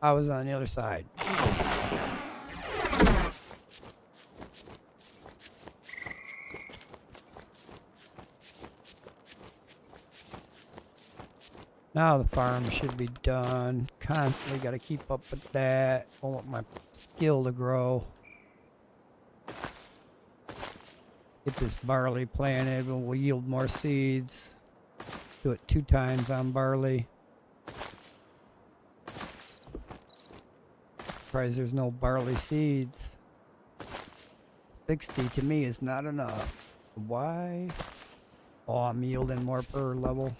I was on the other side. Now the farm should be done. Constantly got to keep up with that. I want my skill to grow. Get this barley planted and we'll yield more seeds. Do it 2 times on barley. Surprised there's no barley seeds. 60 to me is not enough. Why? Oh, I'm yielding more per level.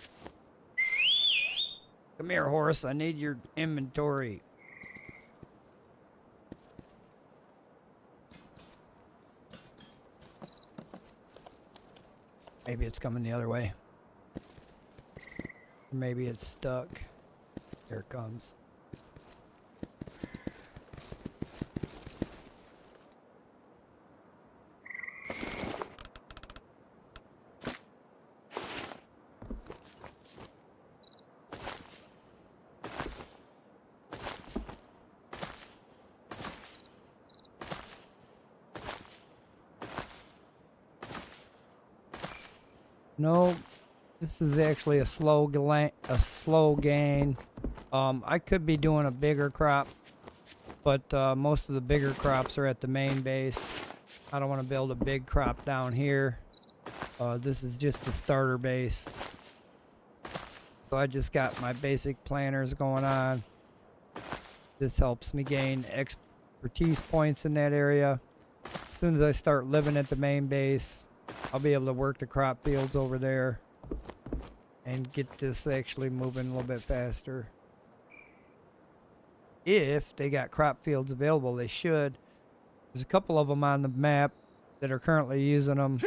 Come here, horse. I need your inventory. Maybe it's coming the other way. Maybe it's stuck. Here it comes. No, this is actually a slow gain. I could be doing a bigger crop, but most of the bigger crops are at the main base. I don't want to build a big crop down here. This is just the starter base. So I just got my basic planters going on. This helps me gain expertise points in that area. As soon as I start living at the main base, I'll be able to work the crop fields over there and get this actually moving a little bit faster. If they got crop fields available, they should. There's a couple of them on the map that are currently using them.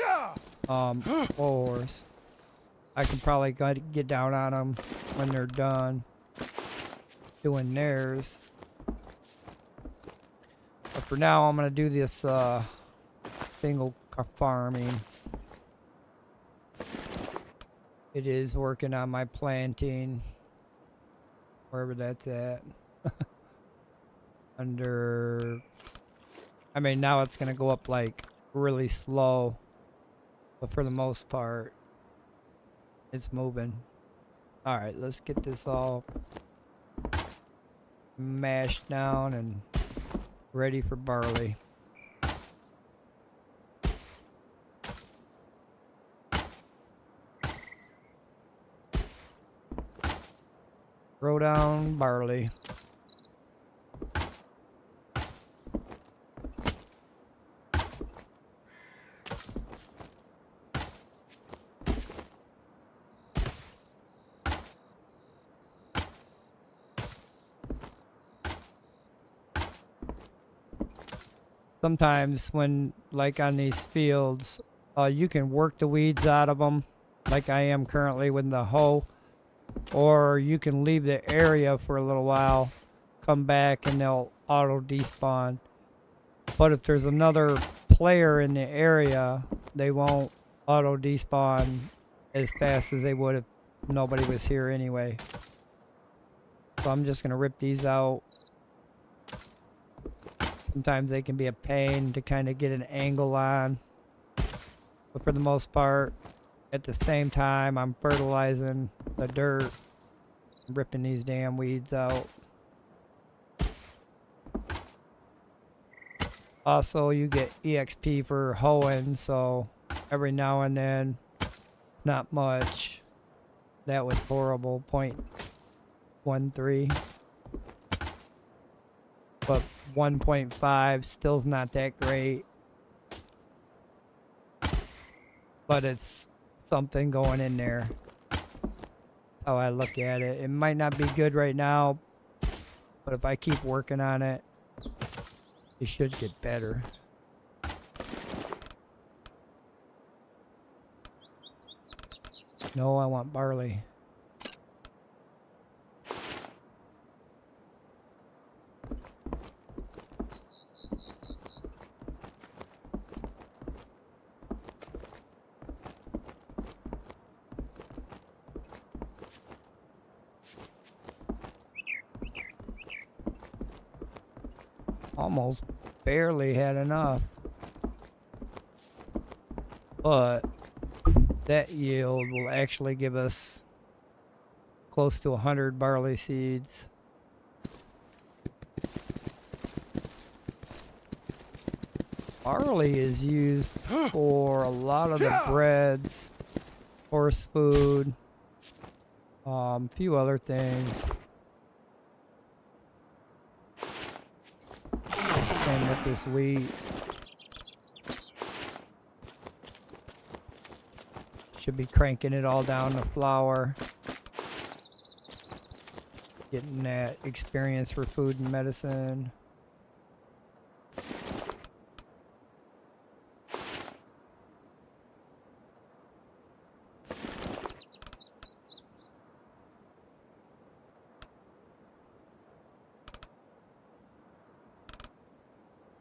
Horse. I can probably get down on them when they're done doing theirs. But for now, I'm going to do this single farming. It is working on my planting, wherever that's at. Under, I mean, now it's going to go up like really slow, but for the most part, it's moving. All right, let's get this all mashed down and ready for barley. Throw down barley. Sometimes when, like on these fields, you can work the weeds out of them, like I am currently with the hoe. Or you can leave the area for a little while, come back, and they'll auto despawn. But if there's another player in the area, they won't auto despawn as fast as they would if nobody was here anyway. So I'm just going to rip these out. Sometimes they can be a pain to kind of get an angle on. But for the most part, at the same time, I'm fertilizing the dirt, ripping these damn weeds out. Also, you get EXP for hoeing, so every now and then, it's not much. That was horrible, 0.13. But 1.5 still's not that great. But it's something going in there. How I look at it. It might not be good right now, but if I keep working on it, it should get better. No, I want barley. Almost barely had enough. But that yield will actually give us close to 100 barley seeds. Barley is used for a lot of the breads, horse food, a few other things. Same with this wheat. Should be cranking it all down to flour. Getting that experience for food and medicine.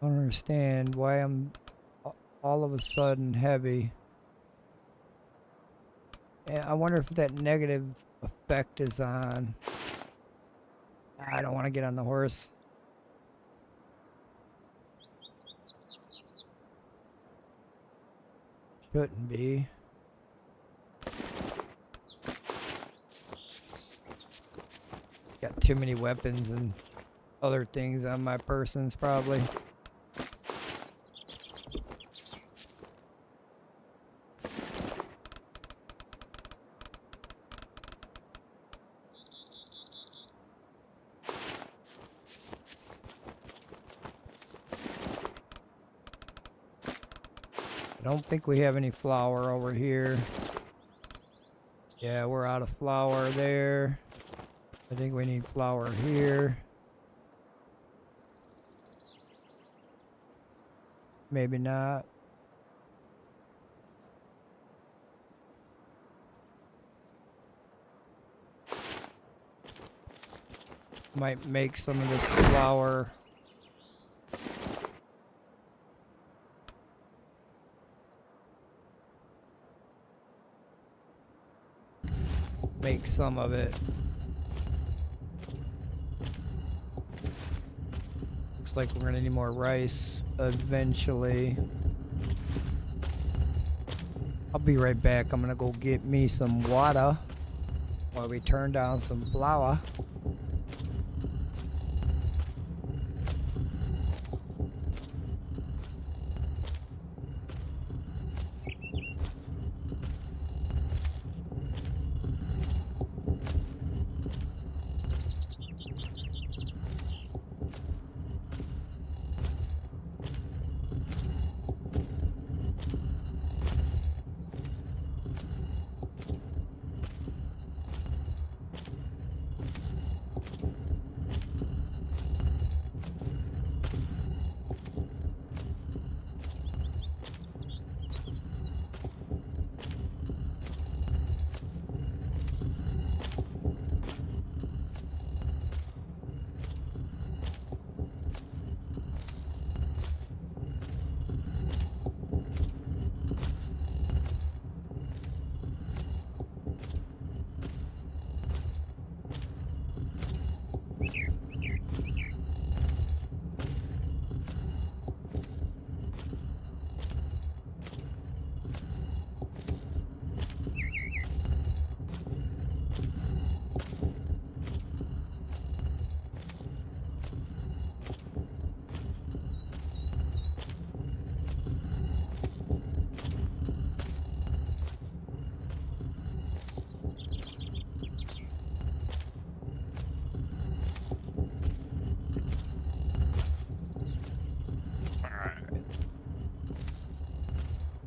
I don't understand why I'm all of a sudden heavy. And I wonder if that negative effect is on. I don't want to get on the horse. Shouldn't be. Got too many weapons and other things on my persons probably. I don't think we have any flour over here. Yeah, we're out of flour there. I think we need flour here. Maybe not. Might make some of this flour. Make some of it. Looks like we're gonna need more rice eventually. I'll be right back. I'm gonna go get me some water while we turn down some flour.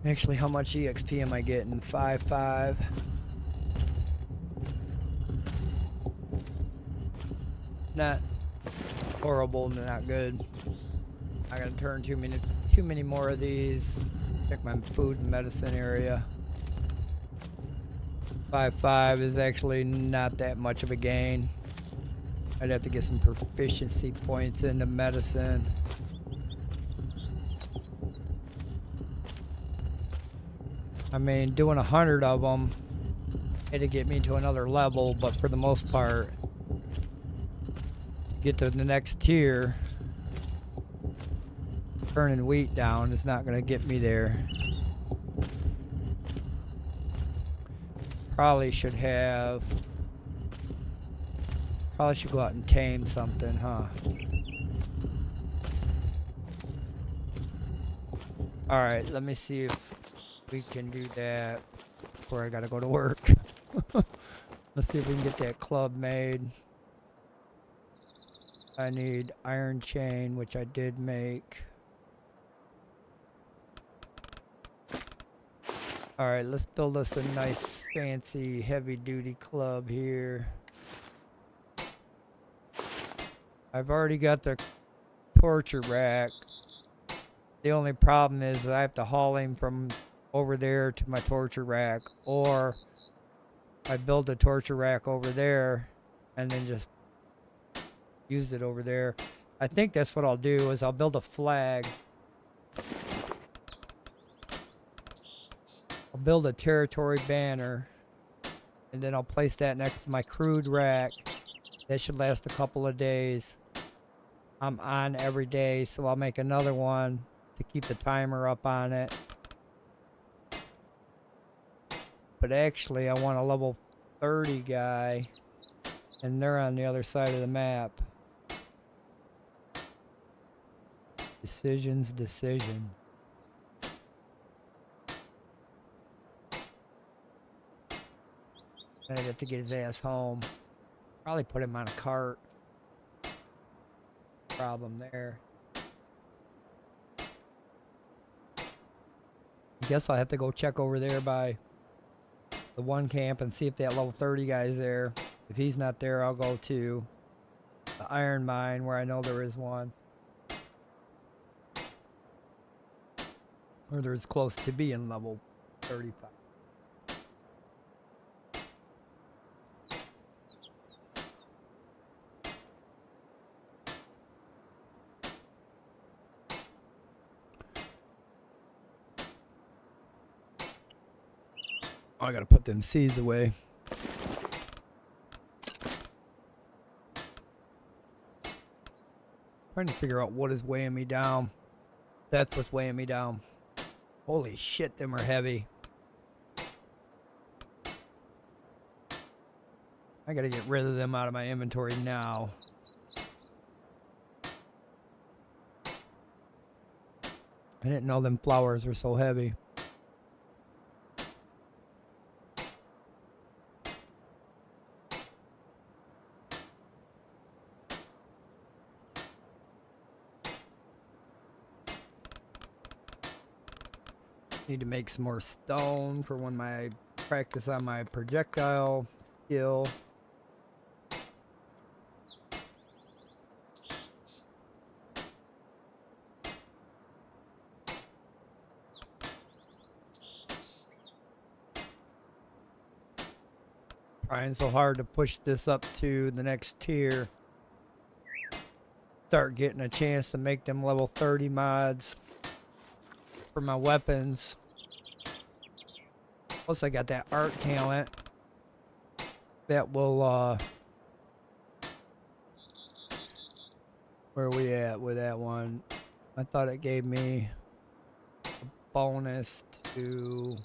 Actually, how much EXP am I getting? 5.5. Not horrible, not good. I gotta turn too many more of these. Check my food and medicine area. 5.5 is actually not that much of a gain. I'd have to get some proficiency points into medicine. I mean, doing 100 of them, it'd get me to another level, but for the most part, to get to the next tier, turning wheat down is not gonna get me there. Probably should go out and tame something, huh? Alright, let me see if we can do that before I gotta go to work. Let's see if we can get that club made. I need iron chain, which I did make. Alright, let's build us a nice, fancy, heavy-duty club here. I've already got the torture rack. The only problem is that I have to haul him from over there to my torture rack, or I build a torture rack over there and then just use it over there. I think that's what I'll do, is I'll build a flag. I'll build a territory banner, and then I'll place that next to my crude rack. That should last a couple of days. I'm on every day, so I'll make another one to keep the timer up on it. But actually, I want a level 30 guy, and they're on the other side of the map. Decision. I have to get his ass home. Probably put him on a cart. Problem there. I guess I'll have to go check over there by the one camp and see if that level 30 guy's there. If he's not there, I'll go to the iron mine where I know there is one. Or there's close to being level 35. Oh, I gotta put them seeds away. Trying to figure out what is weighing me down. That's what's weighing me down. Holy shit, them are heavy. I gotta get rid of them out of my inventory now. I didn't know them flowers were so heavy. Need to make some more stone for when I practice on my projectile skill. Trying so hard to push this up to the next tier. Start getting a chance to make them level 30 mods for my weapons. Plus I got that art talent that will where are we at with that one? I thought it gave me a bonus to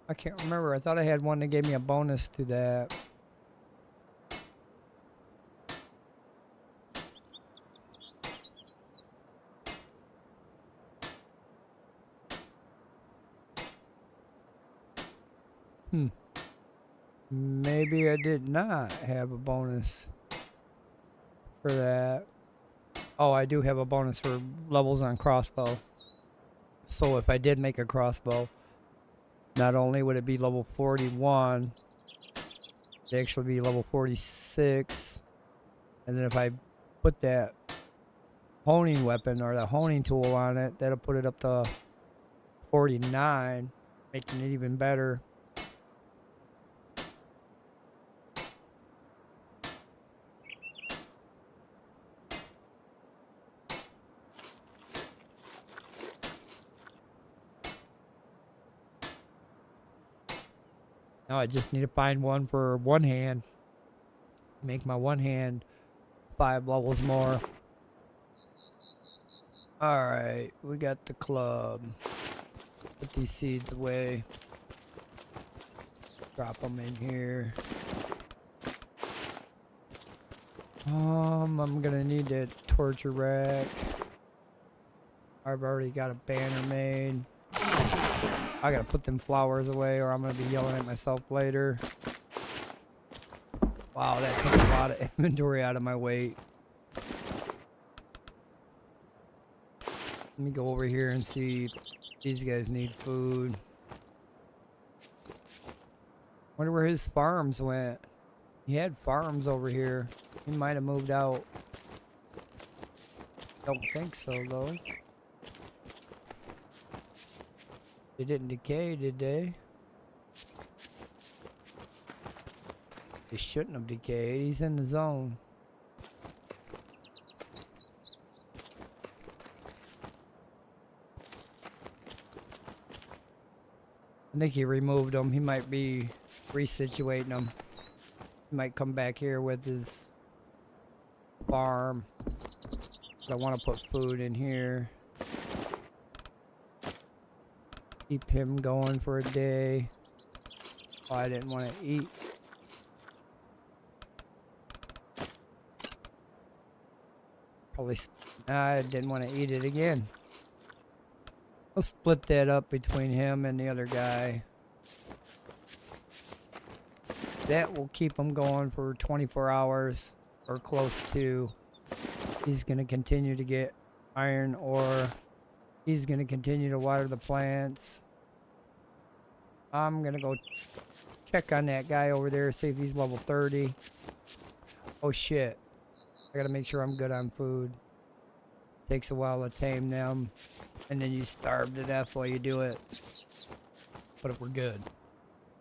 I can't remember. I thought I had one that gave me a bonus to that. Maybe I did not have a bonus for that. Oh, I do have a bonus for levels on crossbow. So if I did make a crossbow, not only would it be level 41, it'd actually be level 46. And then if I put that honing weapon or the honing tool on it, that'll put it up to 49, making it even better. Now I just need to find one for one hand. Make my one hand 5 levels more. Alright, we got the club. Put these seeds away. Drop them in here. I'm gonna need that torture rack. I've already got a banner made. I gotta put them flowers away or I'm gonna be yelling at myself later. Wow, that took a lot of inventory out of my weight. Let me go over here and see if these guys need food. Wonder where his farms went. He had farms over here. He might have moved out. Don't think so, though. They didn't decay, did they? They shouldn't have decayed. He's in the zone. I think he removed them. He might be resituating them. He might come back here with his farm. I want to put food in here. Keep him going for a day. Oh, I didn't want to eat. Probably, I didn't want to eat it again. I'll split that up between him and the other guy. That will keep him going for 24 hours or close to. He's going to continue to get iron ore. He's going to continue to water the plants. I'm going to go check on that guy over there, see if he's level 30. Oh shit. I got to make sure I'm good on food. Takes a while to tame them. And then you starve to death while you do it. But if we're good.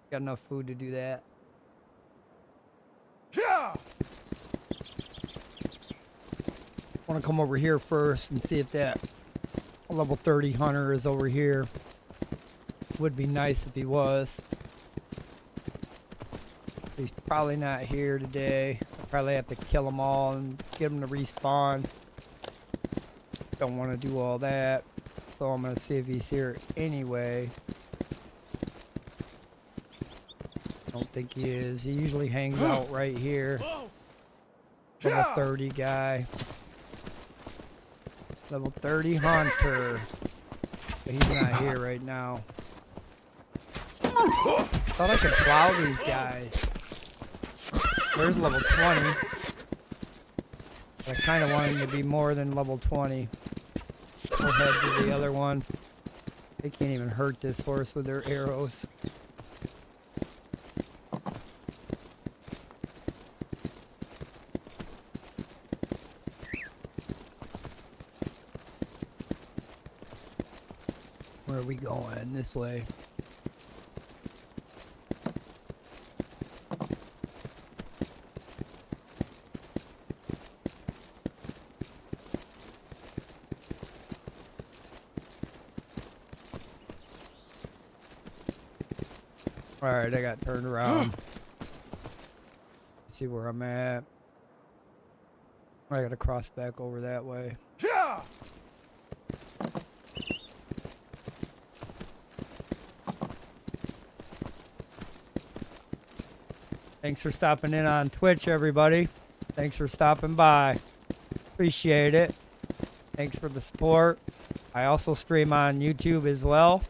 Got enough food to do that. Yeah. I want to come over here first and see if that level 30 hunter is over here. Would be nice if he was. He's probably not here today. I'll probably have to kill them all and get them to respawn. Don't want to do all that. So I'm going to see if he's here anyway. Don't think he is. He usually hangs out right here. Level 30 guy. Level 30 hunter. But he's not here right now. Thought I could plow these guys. There's level 20. I kind of want him to be more than level 20. We'll head to the other one. They can't even hurt this horse with their arrows. Where are we going? This way. Alright, I got turned around. See where I'm at. I gotta cross back over that way. Yeah. Thanks for stopping in on Twitch, everybody. Thanks for stopping by. Appreciate it. Thanks for the support. I also stream on YouTube as well.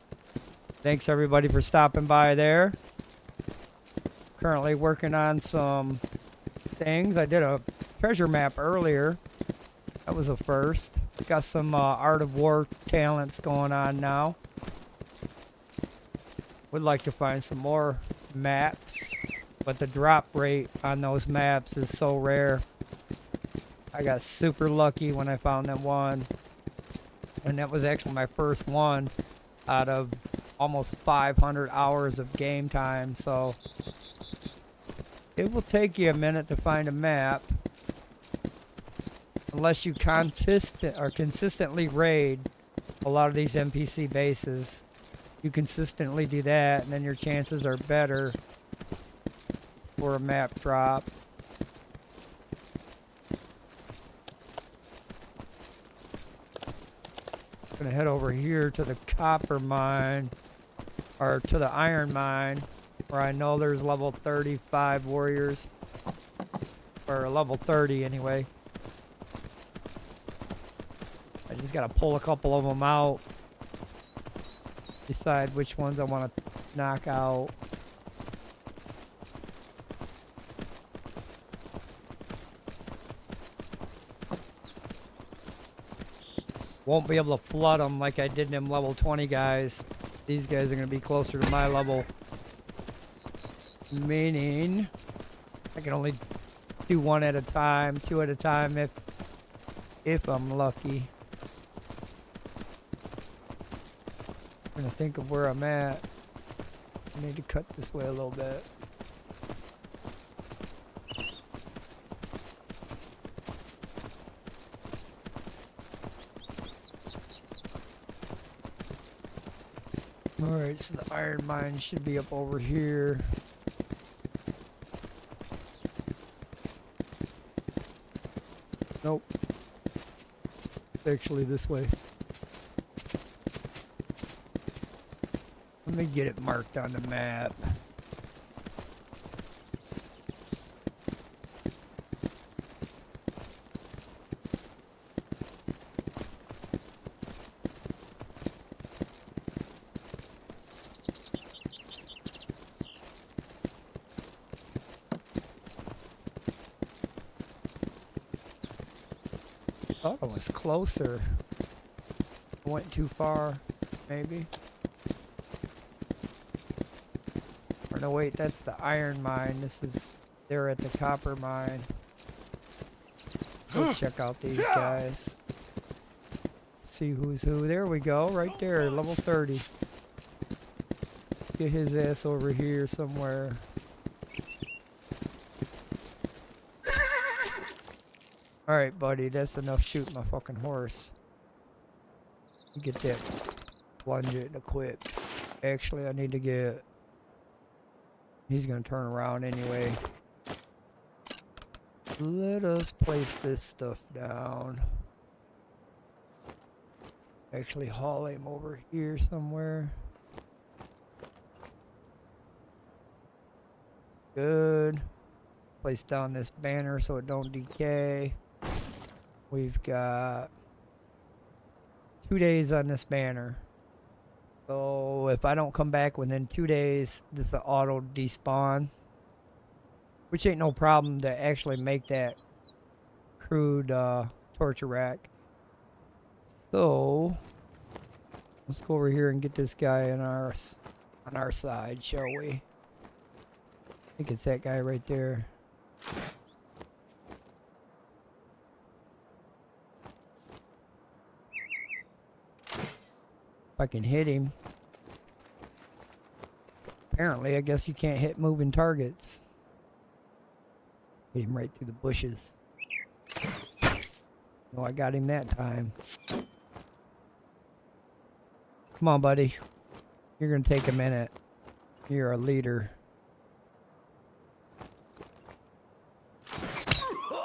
Thanks everybody for stopping by there. Currently working on some things. I did a treasure map earlier. That was a first. Got some Art of War talents going on now. Would like to find some more maps, but the drop rate on those maps is so rare. I got super lucky when I found that one. And that was actually my first one out of almost 500 hours of game time, so it will take you a minute to find a map unless you consistently raid a lot of these NPC bases. You consistently do that, and then your chances are better for a map drop. Gonna head over here to the copper mine, or to the iron mine, where I know there's level 35 warriors, or level 30 anyway. I just gotta pull a couple of them out, decide which ones I want to knock out. Won't be able to flood them like I did them level 20 guys. These guys are going to be closer to my level. Meaning, I can only do one at a time, two at a time if I'm lucky. I'm going to think of where I'm at. I need to cut this way a little bit. Alright, so the iron mine should be up over here. Nope. It's actually this way. Let me get it marked on the map. Thought I was closer. I went too far, maybe. Or no, wait, that's the iron mine. This is, they're at the copper mine. Go check out these guys. See who's who. There we go, right there, level 30. Get his ass over here somewhere. Alright, buddy, that's enough shooting my fucking horse. You get that plunge it equipped. Actually, I need to get... He's gonna turn around anyway. Let us place this stuff down. Actually haul him over here somewhere. Good. Place down this banner so it don't decay. We've got 2 days on this banner. So if I don't come back within 2 days, this will auto despawn. Which ain't no problem to actually make that crude torture rack. So let's go over here and get this guy on our side, shall we? I think it's that guy right there. If I can hit him. Apparently, I guess you can't hit moving targets. Hit him right through the bushes. No, I got him that time. Come on, buddy. You're gonna take a minute. You're a leader.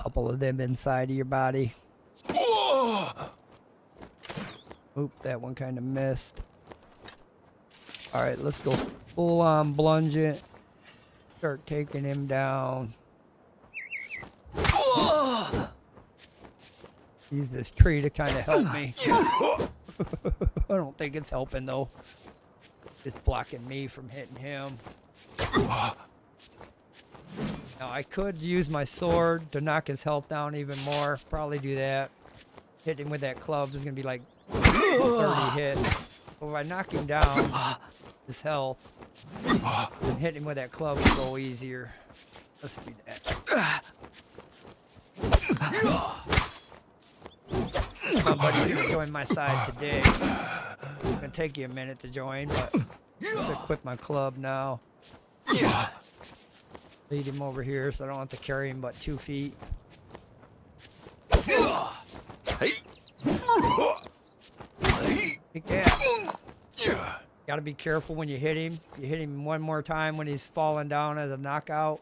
Couple of them inside of your body. Oop, that one kind of missed. Alright, let's go full on plunge it. Start taking him down. Use this tree to kind of help me. I don't think it's helping though. It's blocking me from hitting him. Now I could use my sword to knock his health down even more. Probably do that. Hit him with that club is gonna be like 30 hits. But if I knock him down, his health, and hit him with that club will go easier. Let's do that. Come on, buddy, you're gonna join my side today. It's gonna take you a minute to join, but just equip my club now. Lead him over here so I don't have to carry him but 2 feet. Kick ass. Gotta be careful when you hit him. You hit him one more time when he's falling down as a knockout,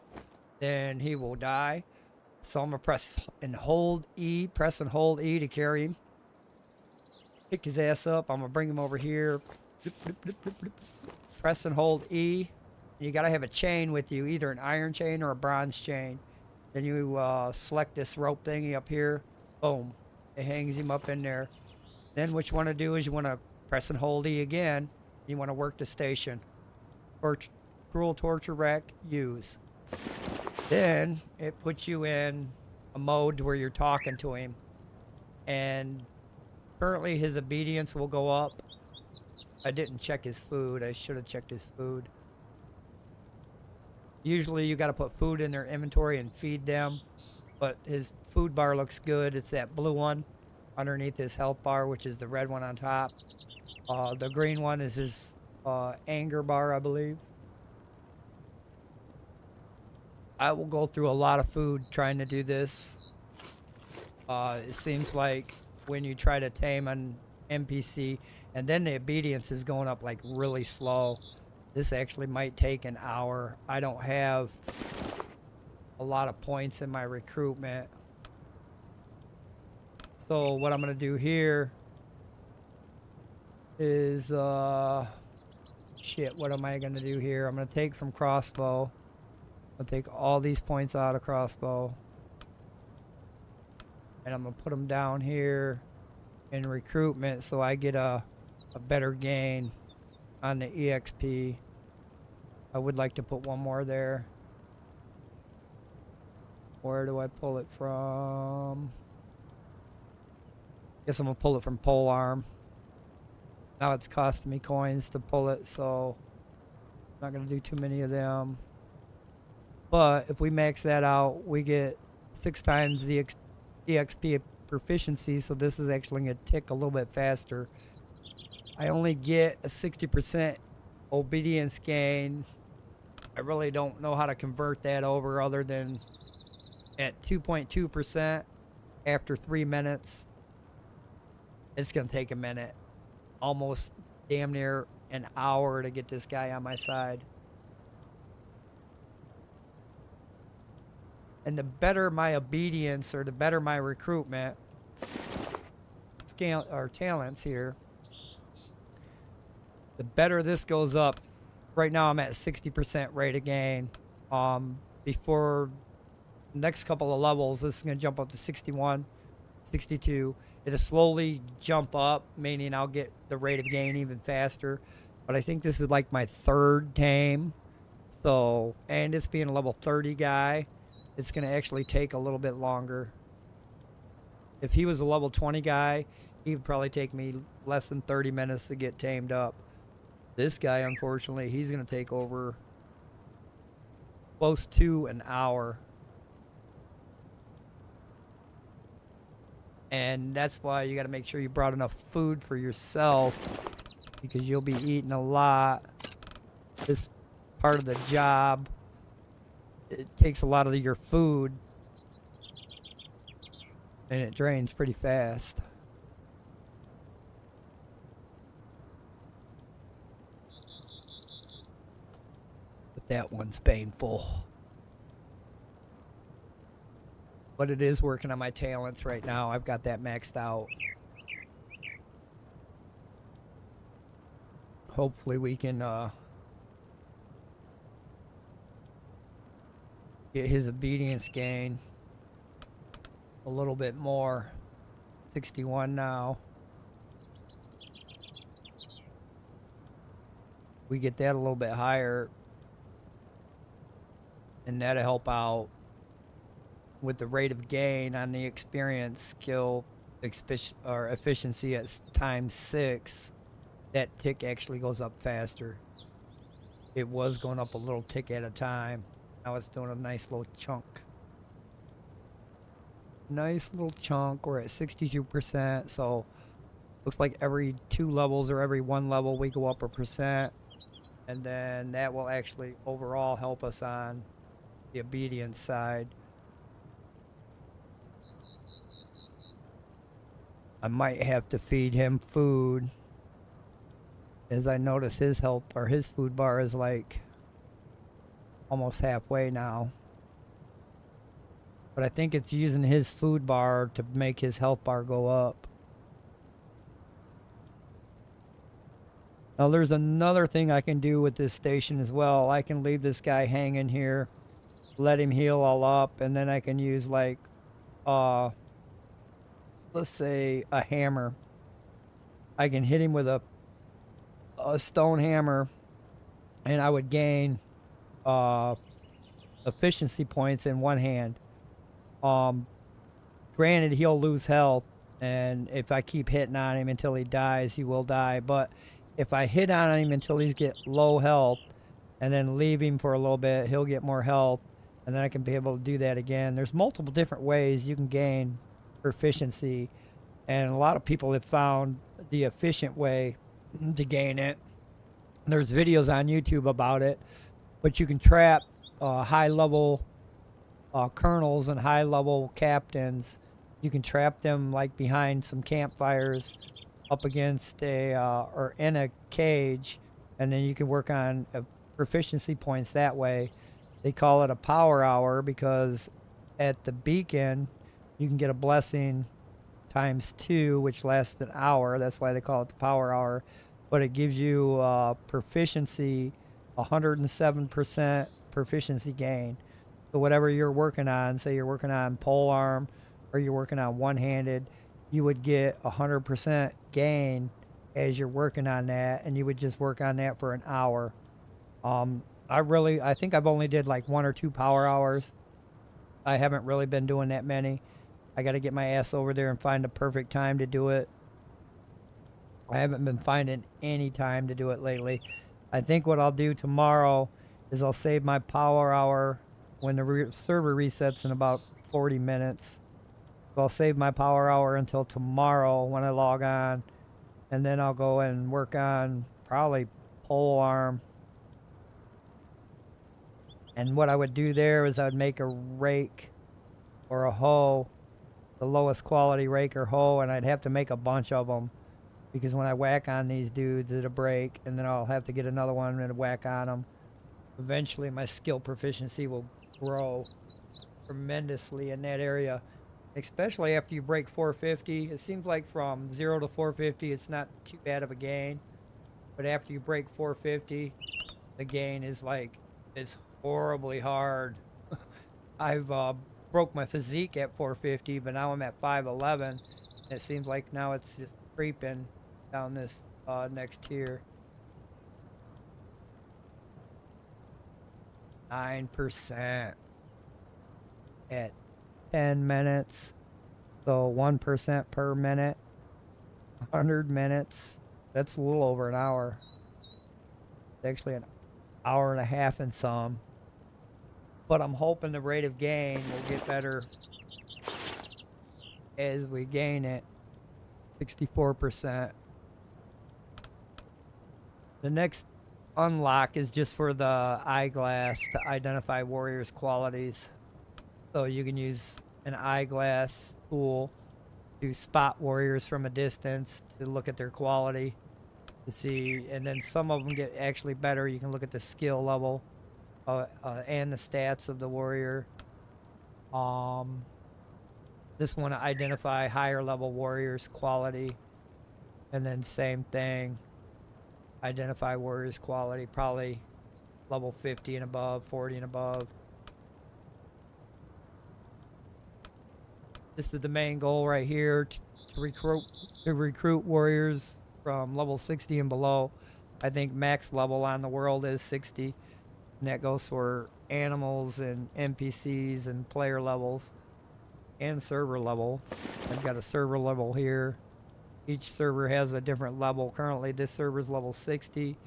then he will die. So I'm gonna press and hold E to carry him. Pick his ass up. I'm gonna bring him over here. Bloop, bloop, bloop, bloop, bloop. Press and hold E. You gotta have a chain with you, either an iron chain or a bronze chain. Then you select this rope thingy up here. Boom. It hangs him up in there. Then what you want to do is you want to press and hold E again. You want to work the station. Cruel torture rack, use. Then it puts you in a mode where you're talking to him. And currently his obedience will go up. I didn't check his food. I should have checked his food. Usually you got to put food in their inventory and feed them. But his food bar looks good. It's that blue one underneath his health bar, which is the red one on top. The green one is his anger bar, I believe. I will go through a lot of food trying to do this. It seems like when you try to tame an NPC, and then the obedience is going up like really slow. This actually might take an hour. I don't have a lot of points in my recruitment. So what I'm gonna do here is shit, what am I gonna do here? I'm gonna take from crossbow. I'll take all these points out of crossbow. And I'm gonna put them down here in recruitment so I get a better gain on the EXP. I would like to put one more there. Where do I pull it from? Guess I'm gonna pull it from polearm. Now it's costing me coins to pull it, so I'm not gonna do too many of them. But if we max that out, we get 6 times the EXP proficiency, so this is actually gonna tick a little bit faster. I only get a 60% obedience gain. I really don't know how to convert that over other than at 2.2% after 3 minutes. It's gonna take a minute, almost damn near an hour to get this guy on my side. And the better my obedience or the better my recruitment scale or talents here, the better this goes up. Right now I'm at 60% rate of gain. Before the next couple of levels, this is going to jump up to 61, 62. It'll slowly jump up, meaning I'll get the rate of gain even faster. But I think this is like my 3rd tame. So, and it's being a level 30 guy, it's going to actually take a little bit longer. If he was a level 20 guy, he would probably take me less than 30 minutes to get tamed up. This guy, unfortunately, he's going to take over close to an hour. And that's why you got to make sure you brought enough food for yourself, because you'll be eating a lot. This part of the job, it takes a lot of your food, and it drains pretty fast. But that one's painful. But it is working on my talents right now. I've got that maxed out. Hopefully we can get his obedience gain a little bit more. 61 now. We get that a little bit higher, and that'll help out with the rate of gain on the experience skill or efficiency at ×6. That tick actually goes up faster. It was going up a little tick at a time. Now it's doing a nice little chunk. Nice little chunk. We're at 62%. So looks like every 2 levels or every 1 level we go up 1%. And then that will actually overall help us on the obedience side. I might have to feed him food, as I notice his health or his food bar is like almost halfway now. But I think it's using his food bar to make his health bar go up. Now there's another thing I can do with this station as well. I can leave this guy hanging here, let him heal all up, and then I can use like, let's say a hammer. I can hit him with a stone hammer, and I would gain efficiency points in one hand. Granted, he'll lose health, and if I keep hitting on him until he dies, he will die. But if I hit on him until he's get low health, and then leave him for a little bit, he'll get more health, and then I can be able to do that again. There's multiple different ways you can gain proficiency, and a lot of people have found the efficient way to gain it. There's videos on YouTube about it, but you can trap high-level colonels and high-level captains. You can trap them like behind some campfires, up against a or in a cage, and then you can work on proficiency points that way. They call it a power hour because at the beacon you can get a blessing ×2, which lasts an hour. That's why they call it the power hour. But it gives you proficiency, 107% proficiency gain. So whatever you're working on, say you're working on pole arm or you're working on one-handed, you would get 100% gain as you're working on that, and you would just work on that for an hour. I think I've only did like 1 or 2 power hours. I haven't really been doing that many. I got to get my ass over there and find the perfect time to do it. I haven't been finding any time to do it lately. I think what I'll do tomorrow is I'll save my power hour when the server resets in about 40 minutes. So I'll save my power hour until tomorrow when I log on, and then I'll go and work on probably pole arm. And what I would do there is I would make a rake or a hoe, the lowest quality rake or hoe, and I'd have to make a bunch of them because when I whack on these dudes it'll break, and then I'll have to get another one and whack on them. Eventually my skill proficiency will grow tremendously in that area, especially after you break 450. It seems like from 0 to 450 it's not too bad of a gain, but after you break 450 the gain is like, it's horribly hard. I've broke my physique at 450, but now I'm at 5'11". It seems like now it's just creeping down this next tier. 9% at 10 minutes, so 1% per minute. 100 minutes, that's a little over an hour. It's actually an hour and a half and some, but I'm hoping the rate of gain will get better as we gain it. 64%. The next unlock is just for the eyeglass to identify warriors' qualities. So you can use an eyeglass tool to spot warriors from a distance, to look at their quality, to see, and then some of them get actually better. You can look at the skill level and the stats of the warrior. This one to identify higher level warriors' quality, and then same thing, identify warriors' quality, probably level 50 and above, 40 and above. This is the main goal right here, to recruit warriors from level 60 and below. I think max level on the world is 60, and that goes for animals and NPCs and player levels and server level. I've got a server level here. Each server has a different level. Currently this server is level 60.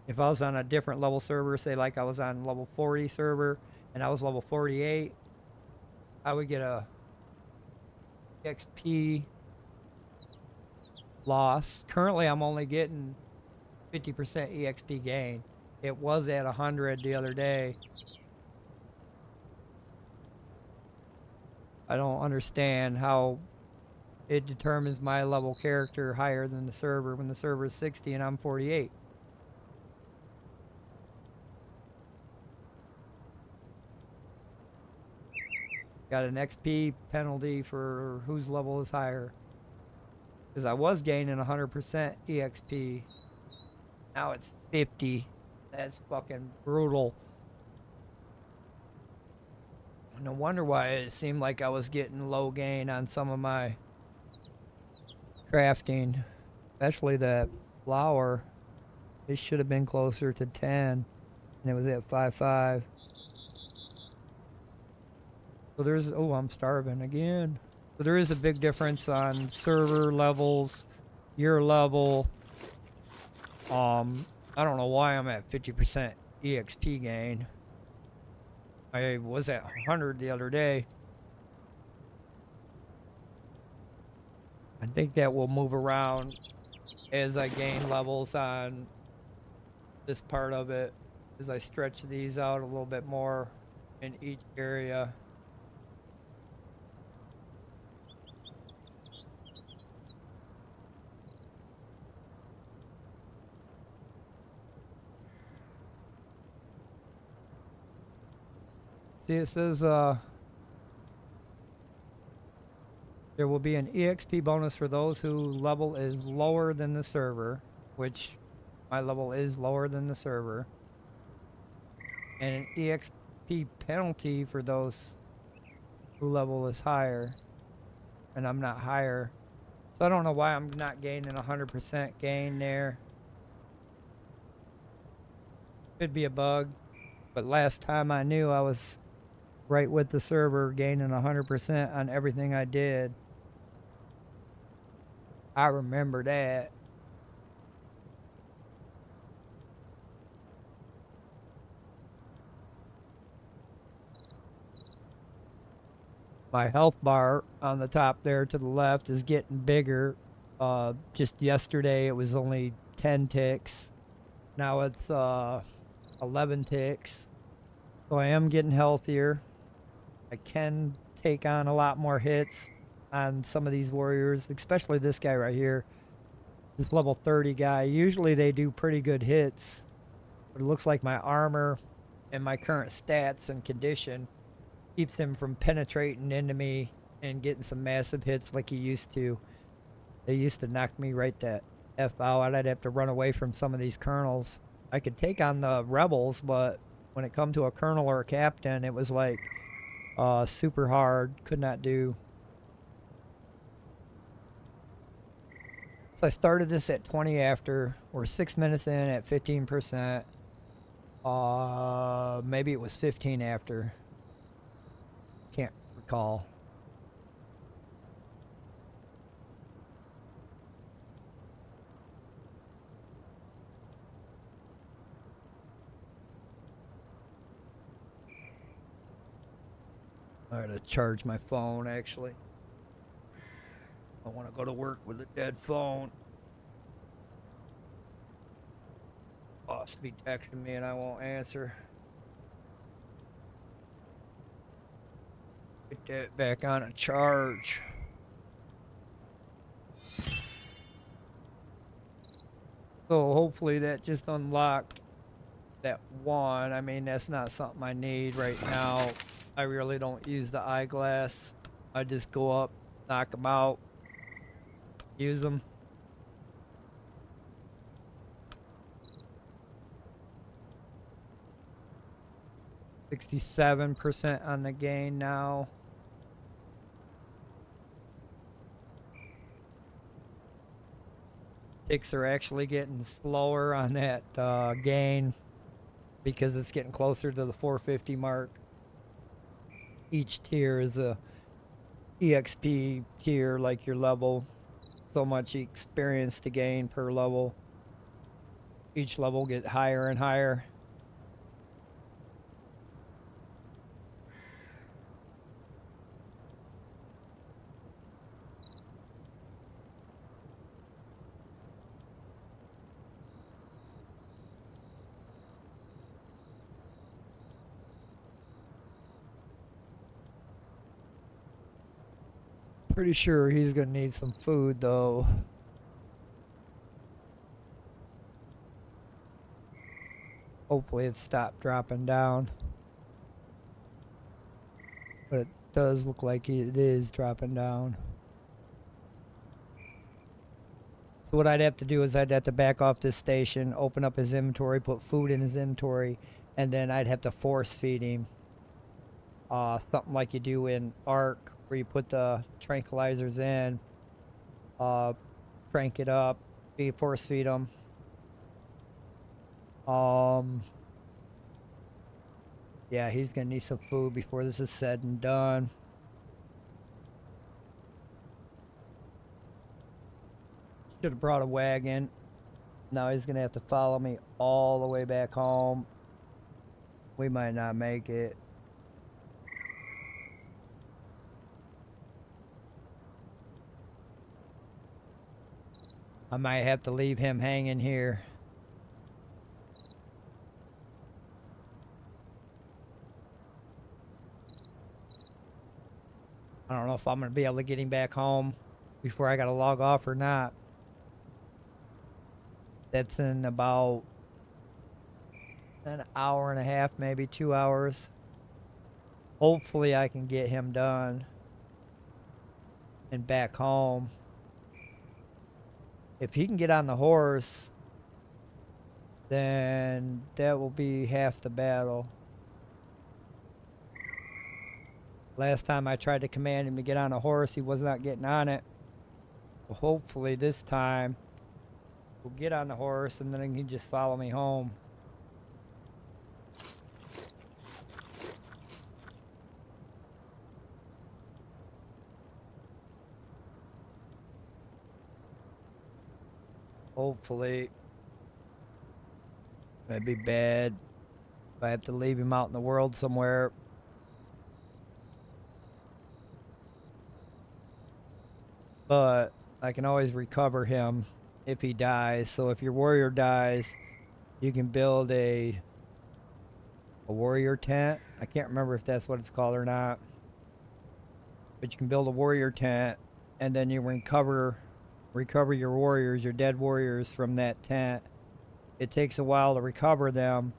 If I was on a different level server, say like I was on level 40 server and I was level 48, I would get a XP loss. Currently I'm only getting 50% EXP gain. It was at 100 the other day. I don't understand how it determines my level character higher than the server when the server is 60 and I'm 48. Got an XP penalty for whose level is higher, because I was gaining 100% EXP. Now it's 50. That's fucking brutal. No wonder why it seemed like I was getting low gain on some of my crafting. Especially that flour. It should have been closer to 10. And it was at 5.5. So there's, oh, I'm starving again. So there is a big difference on server levels, your level. I don't know why I'm at 50% EXP gain. I was at 100 the other day. I think that will move around as I gain levels on this part of it, as I stretch these out a little bit more in each area. See, it says there will be an EXP bonus for those whose level is lower than the server, which my level is lower than the server, and an EXP penalty for those whose level is higher, and I'm not higher. So I don't know why I'm not gaining 100% gain there. Could be a bug, but last time I knew I was right with the server, gaining 100% on everything I did. I remember that. My health bar on the top there to the left is getting bigger. Just yesterday it was only 10 ticks. Now it's 11 ticks. So I am getting healthier. I can take on a lot more hits on some of these warriors, especially this guy right here. This level 30 guy. Usually they do pretty good hits, but it looks like my armor and my current stats and condition keeps him from penetrating into me and getting some massive hits like he used to. They used to knock me right the F out. I'd have to run away from some of these colonels. I could take on the rebels, but when it come to a colonel or a captain, it was like super hard. Could not do. So I started this at 20 after. We're 6 minutes in at 15%. Maybe it was 15 after. Can't recall. I gotta charge my phone actually. I want to go to work with a dead phone. Boss be texting me and I won't answer. Get that back on a charge. So hopefully that just unlocked that one. I mean, that's not something I need right now. I really don't use the eyeglass. I just go up, knock them out, use them. %67 on the gain now. Ticks are actually getting slower on that gain because it's getting closer to the 450 mark. Each tier is a EXP tier, like your level. So much experience to gain per level. Each level get higher and higher. Pretty sure he's gonna need some food though. Hopefully it stopped dropping down. But it does look like it is dropping down. So what I'd have to do is I'd have to back off this station, open up his inventory, put food in his inventory, and then I'd have to force feed him. Something like you do in Ark, where you put the tranquilizers in, crank it up, force feed them. Yeah, he's gonna need some food before this is said and done. Should have brought a wagon. Now he's gonna have to follow me all the way back home. We might not make it. I might have to leave him hanging here. I don't know if I'm gonna be able to get him back home before I gotta log off or not. That's in about an hour and a half, maybe 2 hours. Hopefully I can get him done and back home. If he can get on the horse, then that will be half the battle. Last time I tried to command him to get on a horse, he was not getting on it. So hopefully this time we'll get on the horse and then he can just follow me home. Hopefully. That'd be bad if I have to leave him out in the world somewhere. But I can always recover him if he dies. So if your warrior dies, you can build a warrior tent. I can't remember if that's what it's called or not. But you can build a warrior tent and then you recover your warriors, your dead warriors from that tent. It takes a while to recover them,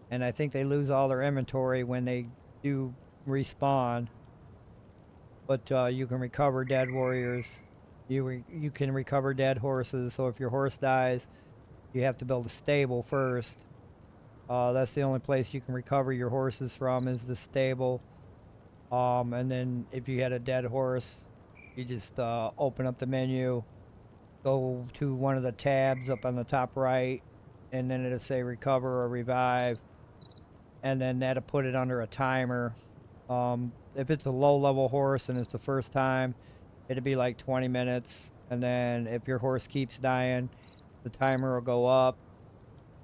and I think they lose all their inventory when they do respawn. But you can recover dead warriors. You can recover dead horses. So if your horse dies, you have to build a stable first. That's the only place you can recover your horses from is the stable. And then if you had a dead horse, you just open up the menu, go to one of the tabs up on the top right, and then it'll say recover or revive, and then that'll put it under a timer. If it's a low level horse and it's the first time, it'll be like 20 minutes, and then if your horse keeps dying, the timer will go up.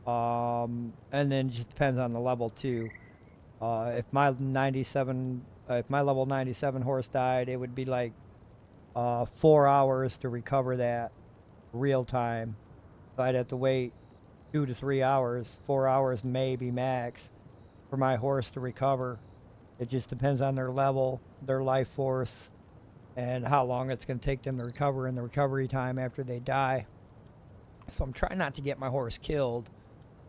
And then it just depends on the level too. If my level 97 horse died, it would be like 4 hours to recover that real time. So I'd have to wait 2 to 3 hours, 4 hours maybe max, for my horse to recover. It just depends on their level, their life force, and how long it's going to take them to recover and the recovery time after they die. So I'm trying not to get my horse killed,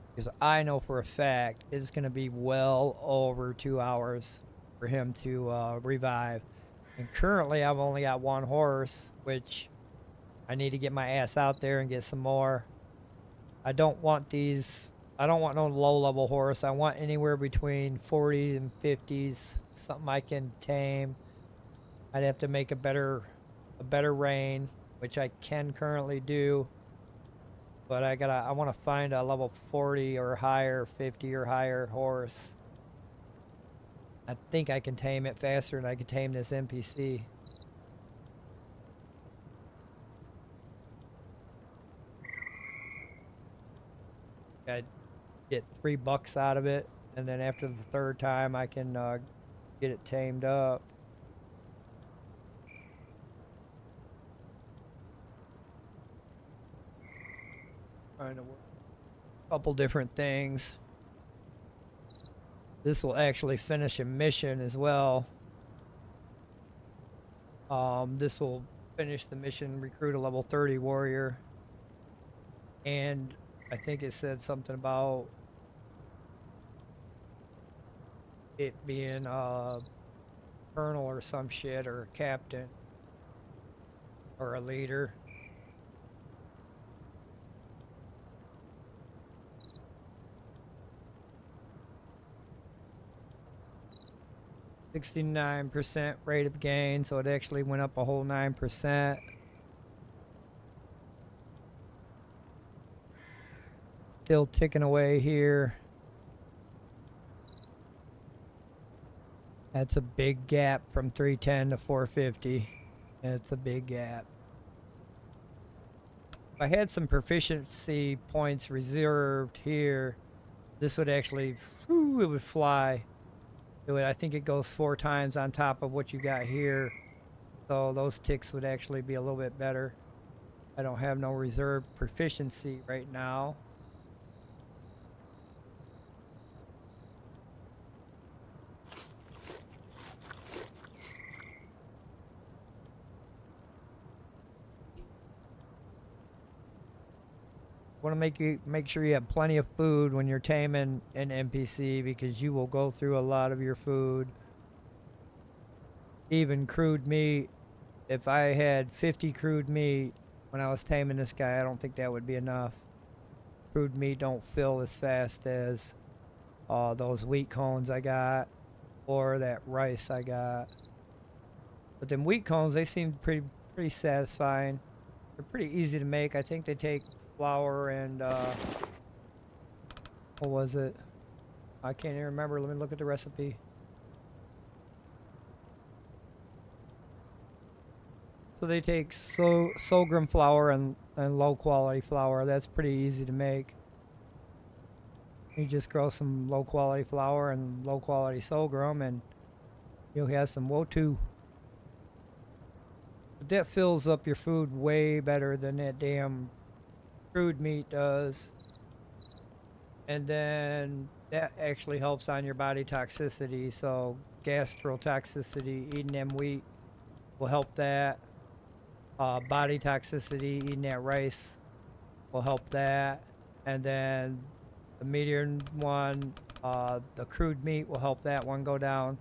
because I know for a fact it's going to be well over 2 hours for him to revive. And currently I've only got one horse, which I need to get my ass out there and get some more. I don't want no low-level horse. I want anywhere between 40s and 50s, something I can tame. I'd have to make a better rein, which I can currently do. But I want to find a level 40 or higher, 50 or higher horse. I think I can tame it faster than I can tame this NPC. I'd get $3 out of it, and then after the third time I can get it tamed up. Trying to work a couple different things. This will actually finish a mission as well. This will finish the mission, recruit a level 30 warrior, and I think it said something about it being a colonel or some shit, or a captain or a leader. 69% rate of gain, so it actually went up a whole 9%. Still ticking away here. That's a big gap from 310 to 450. It's a big gap. If I had some proficiency points reserved here, this would actually, whew, it would fly. I think it goes 4 times on top of what you got here. So those ticks would actually be a little bit better. I don't have no reserved proficiency right now. Want to make sure you have plenty of food when you're taming an NPC, because you will go through a lot of your food. Even crude meat. If I had 50 crude meat when I was taming this guy, I don't think that would be enough. Crude meat don't fill as fast as those wheat cones I got, or that rice I got. But them wheat cones, they seem pretty satisfying. They're pretty easy to make. I think they take flour and what was it? I can't even remember. Let me look at the recipe. So they take sorghum flour and low quality flour. That's pretty easy to make. You just grow some low quality flour and low quality sorghum, and you'll have some wotu. But that fills up your food way better than that damn crude meat does. And then that actually helps on your body toxicity. So gastrotoxicity, eating them wheat will help that. Body toxicity, eating that rice will help that. And then the medium one, the crude meat will help that one go down.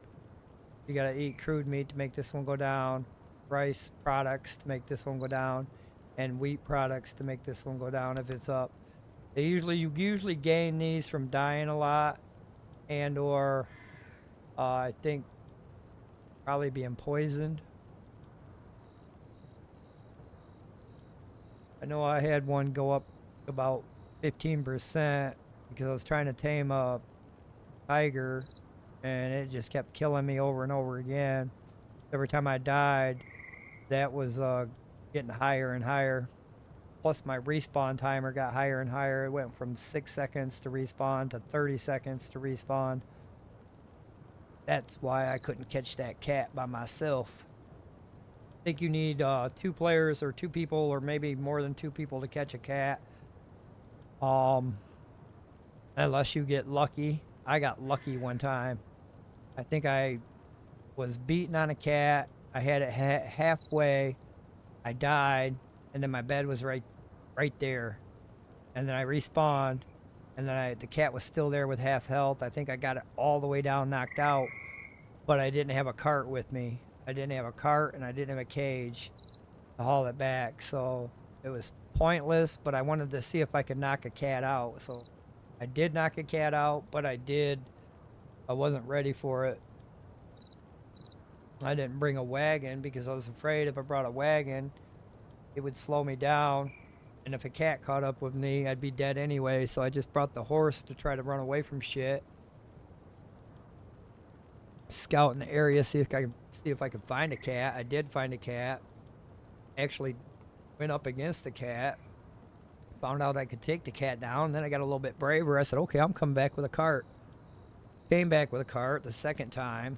You gotta eat crude meat to make this one go down. Rice products to make this one go down. And wheat products to make this one go down if it's up. You usually gain these from dying a lot, and or I think probably being poisoned. I know I had one go up about 15% because I was trying to tame a tiger, and it just kept killing me over and over again. Every time I died, that was getting higher and higher. Plus my respawn timer got higher and higher. It went from 6 seconds to respawn to 30 seconds to respawn. That's why I couldn't catch that cat by myself. I think you need 2 players or 2 people, or maybe more than 2 people to catch a cat. Unless you get lucky. I got lucky one time. I think I was beating on a cat. I had it halfway. I died, and then my bed was right there. And then I respawned, and then the cat was still there with half health. I think I got it all the way down, knocked out, but I didn't have a cart with me. I didn't have a cart, and I didn't have a cage to haul it back, so it was pointless, but I wanted to see if I could knock a cat out. So I did knock a cat out, but I wasn't ready for it. I didn't bring a wagon because I was afraid if I brought a wagon, it would slow me down. And if a cat caught up with me, I'd be dead anyway. So I just brought the horse to try to run away from shit. Scout in the area, see if I could find a cat. I did find a cat. Actually went up against the cat. Found out I could take the cat down. Then I got a little bit braver. I said, okay, I'm coming back with a cart. Came back with a cart the second time.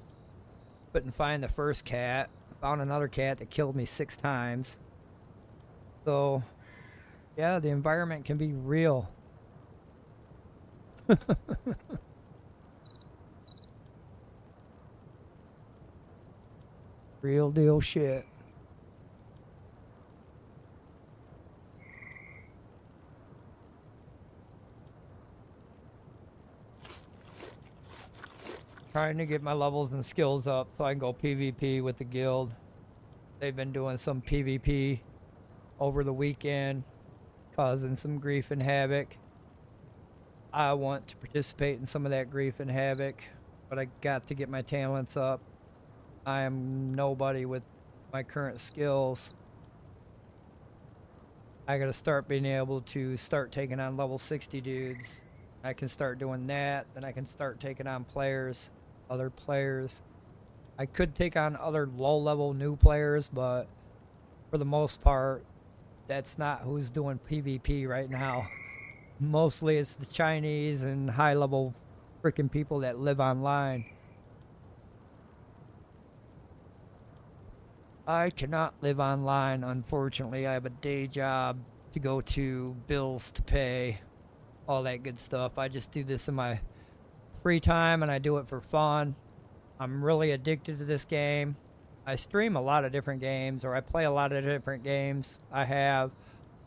Couldn't find the first cat. Found another cat that killed me 6 times. So, yeah, the environment can be real. Real deal shit. Trying to get my levels and skills up so I can go PvP with the guild. They've been doing some PvP over the weekend, causing some grief and havoc. I want to participate in some of that grief and havoc, but I got to get my talents up. I am nobody with my current skills. I gotta start being able to start taking on level 60 dudes. I can start doing that, then I can start taking on players, other players. I could take on other low-level new players, but for the most part, that's not who's doing PvP right now. Mostly it's the Chinese and high-level freaking people that live online. I cannot live online, unfortunately. I have a day job to go to, bills to pay, all that good stuff. I just do this in my free time and I do it for fun. I'm really addicted to this game. I stream a lot of different games, or I play a lot of different games. I have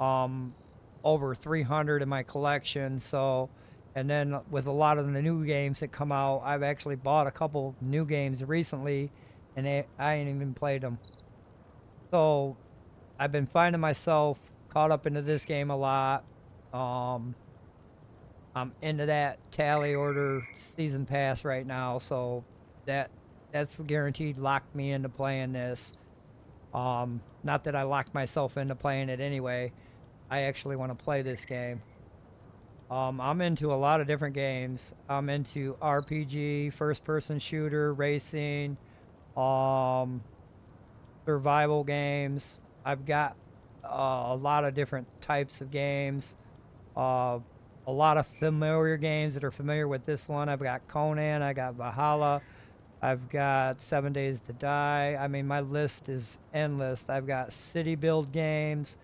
over 300 in my collection, so, and then with a lot of the new games that come out, I've actually bought a couple new games recently and I ain't even played them. So I've been finding myself caught up into this game a lot. I'm into that tally order season pass right now, so that's guaranteed locked me into playing this. Not that I locked myself into playing it anyway. I actually want to play this game. I'm into a lot of different games. I'm into RPG, first-person shooter, racing, survival games. I've got a lot of different types of games. A lot of familiar games that are familiar with this one. I've got Conan, I got Valhalla, I've got 7 Days to Die. I mean, my list is endless. I've got city build games.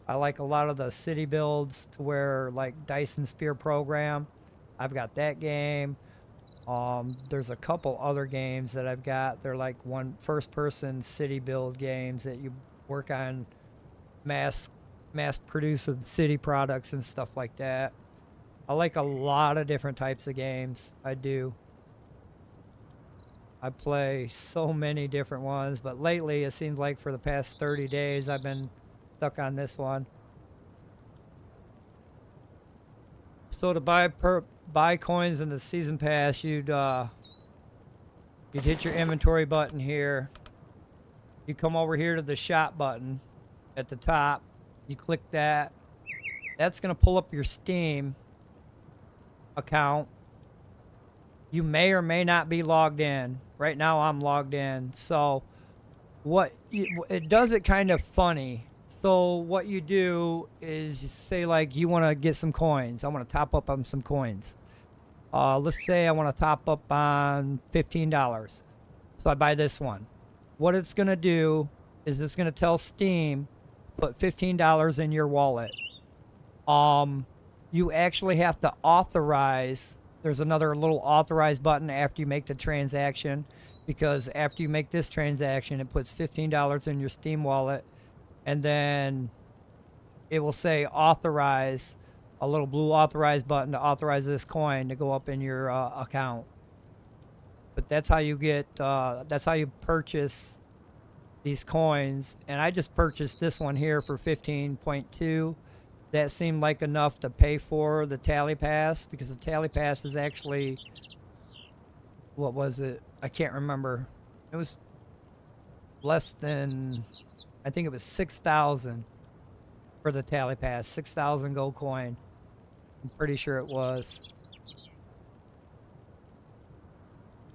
I like a lot of the city builds to where, like, Dyson Sphere Program. I've got that game. There's a couple other games that I've got. They're like first-person city build games that you work on mass produce of city products and stuff like that. I like a lot of different types of games. I do. I play so many different ones, but lately it seems like for the past 30 days I've been stuck on this one. So to buy coins in the season pass, you'd hit your inventory button here. You come over here to the shop button at the top. You click that. That's gonna pull up your Steam account. You may or may not be logged in. Right now I'm logged in. So it does it kind of funny. So what you do is you say, like, you want to get some coins. I want to top up on some coins. Let's say I want to top up on $15. So I buy this one. What it's going to do is it's going to tell Steam, put $15 in your wallet. You actually have to authorize. There's another little authorize button after you make the transaction, because after you make this transaction, it puts $15 in your Steam wallet, and then it will say authorize, a little blue authorize button to authorize this coin to go up in your account. But that's how you get, that's how you purchase these coins. And I just purchased this one here for 15.2. That seemed like enough to pay for the tally pass, because the tally pass is actually, what was it? I can't remember. It was less than, I think it was 6,000 for the tally pass. 6,000 gold coin. I'm pretty sure it was.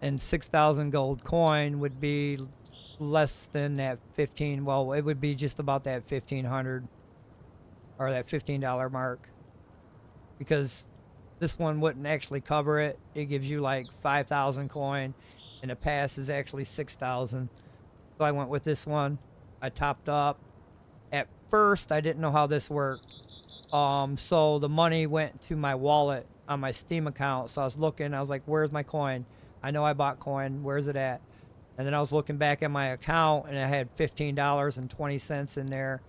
And 6,000 gold coin would be less than that 15. Well, it would be just about that 1,500 or that $15 mark, because this one wouldn't actually cover it. It gives you like 5,000 coin, and the pass is actually 6,000. So I went with this one. I topped up. At first, I didn't know how this worked. So the money went to my wallet on my Steam account. So I was looking, I was like, where's my coin? I know I bought coin. Where's it at? And then I was looking back at my account, and I had $15.20 in there.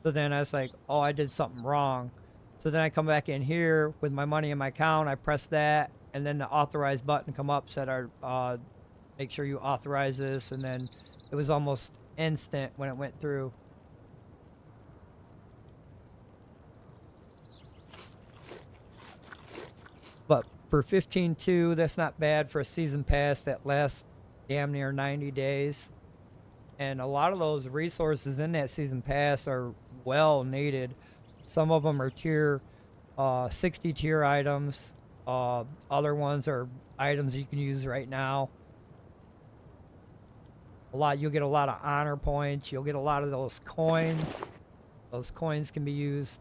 So then I was like, oh, I did something wrong. So then I come back in here with my money in my account. I press that, and then the authorize button come up, said, make sure you authorize this. And then it was almost instant when it went through. But for 15.2, that's not bad for a season pass that lasts damn near 90 days. And a lot of those resources in that season pass are well needed. Some of them are tier 60 tier items. Other ones are items you can use right now. You'll get a lot of honor points. You'll get a lot of those coins. Those coins can be used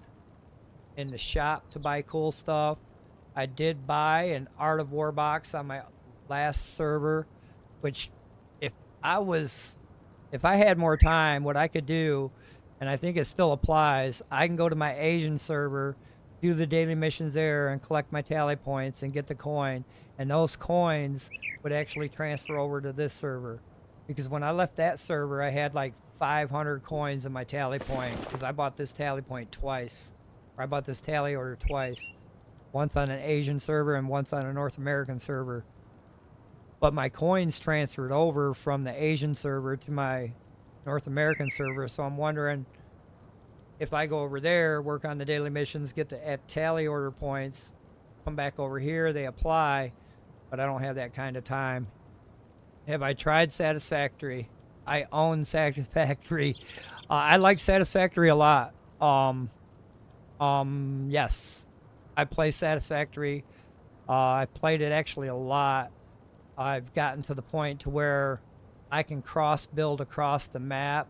in the shop to buy cool stuff. I did buy an Art of War box on my last server, which if I had more time, what I could do, and I think it still applies, I can go to my Asian server, do the daily missions there, and collect my tally points and get the coin. And those coins would actually transfer over to this server. Because when I left that server, I had like 500 coins in my tally point, because I bought this tally point twice. Or I bought this tally order twice. Once on an Asian server and once on a North American server. But my coins transferred over from the Asian server to my North American server, so I'm wondering if I go over there, work on the daily missions, get the tally order points, come back over here, they apply, but I don't have that kind of time. Have I tried Satisfactory? I own Satisfactory. I like Satisfactory a lot. Yes, I play Satisfactory. I played it actually a lot. I've gotten to the point to where I can cross build across the map,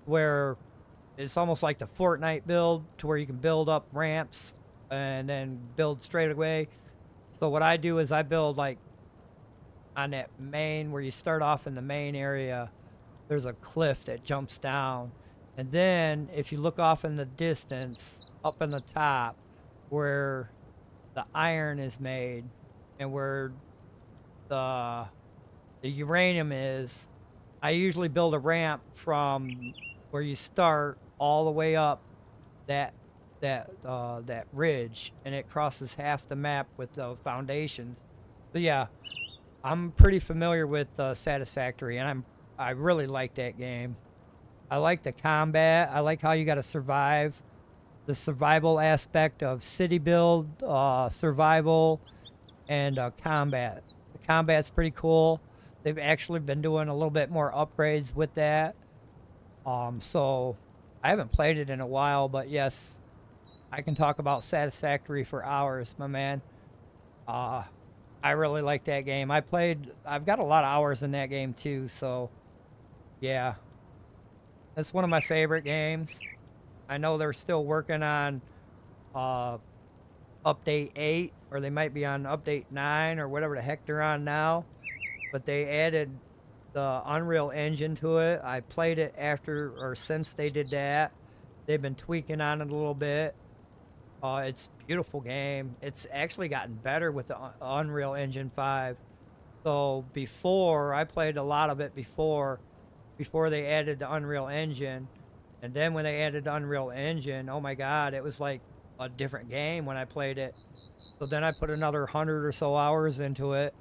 where it's almost like the Fortnite build, to where you can build up ramps and then build straight away. So what I do is I build like on that main, where you start off in the main area, there's a cliff that jumps down. And then if you look off in the distance, up in the top, where the iron is made and where the uranium is, I usually build a ramp from where you start all the way up that ridge, and it crosses half the map with the foundations. So yeah, I'm pretty familiar with Satisfactory, and I really like that game. I like the combat. I like how you got to survive. The survival aspect of city build, survival, and combat. The combat's pretty cool. They've actually been doing a little bit more upgrades with that. So I haven't played it in a while, but yes, I can talk about Satisfactory for hours, my man. I really like that game. I've got a lot of hours in that game too, so yeah. That's one of my favorite games. I know they're still working on update 8, or they might be on update 9 or whatever the heck they're on now. But they added the Unreal Engine to it. I played it after or since they did that. They've been tweaking on it a little bit. It's a beautiful game. It's actually gotten better with the Unreal Engine 5. So before, I played a lot of it before they added the Unreal Engine. And then when they added the Unreal Engine, oh my God, it was like a different game when I played it. So then I put another 100 or so hours into it.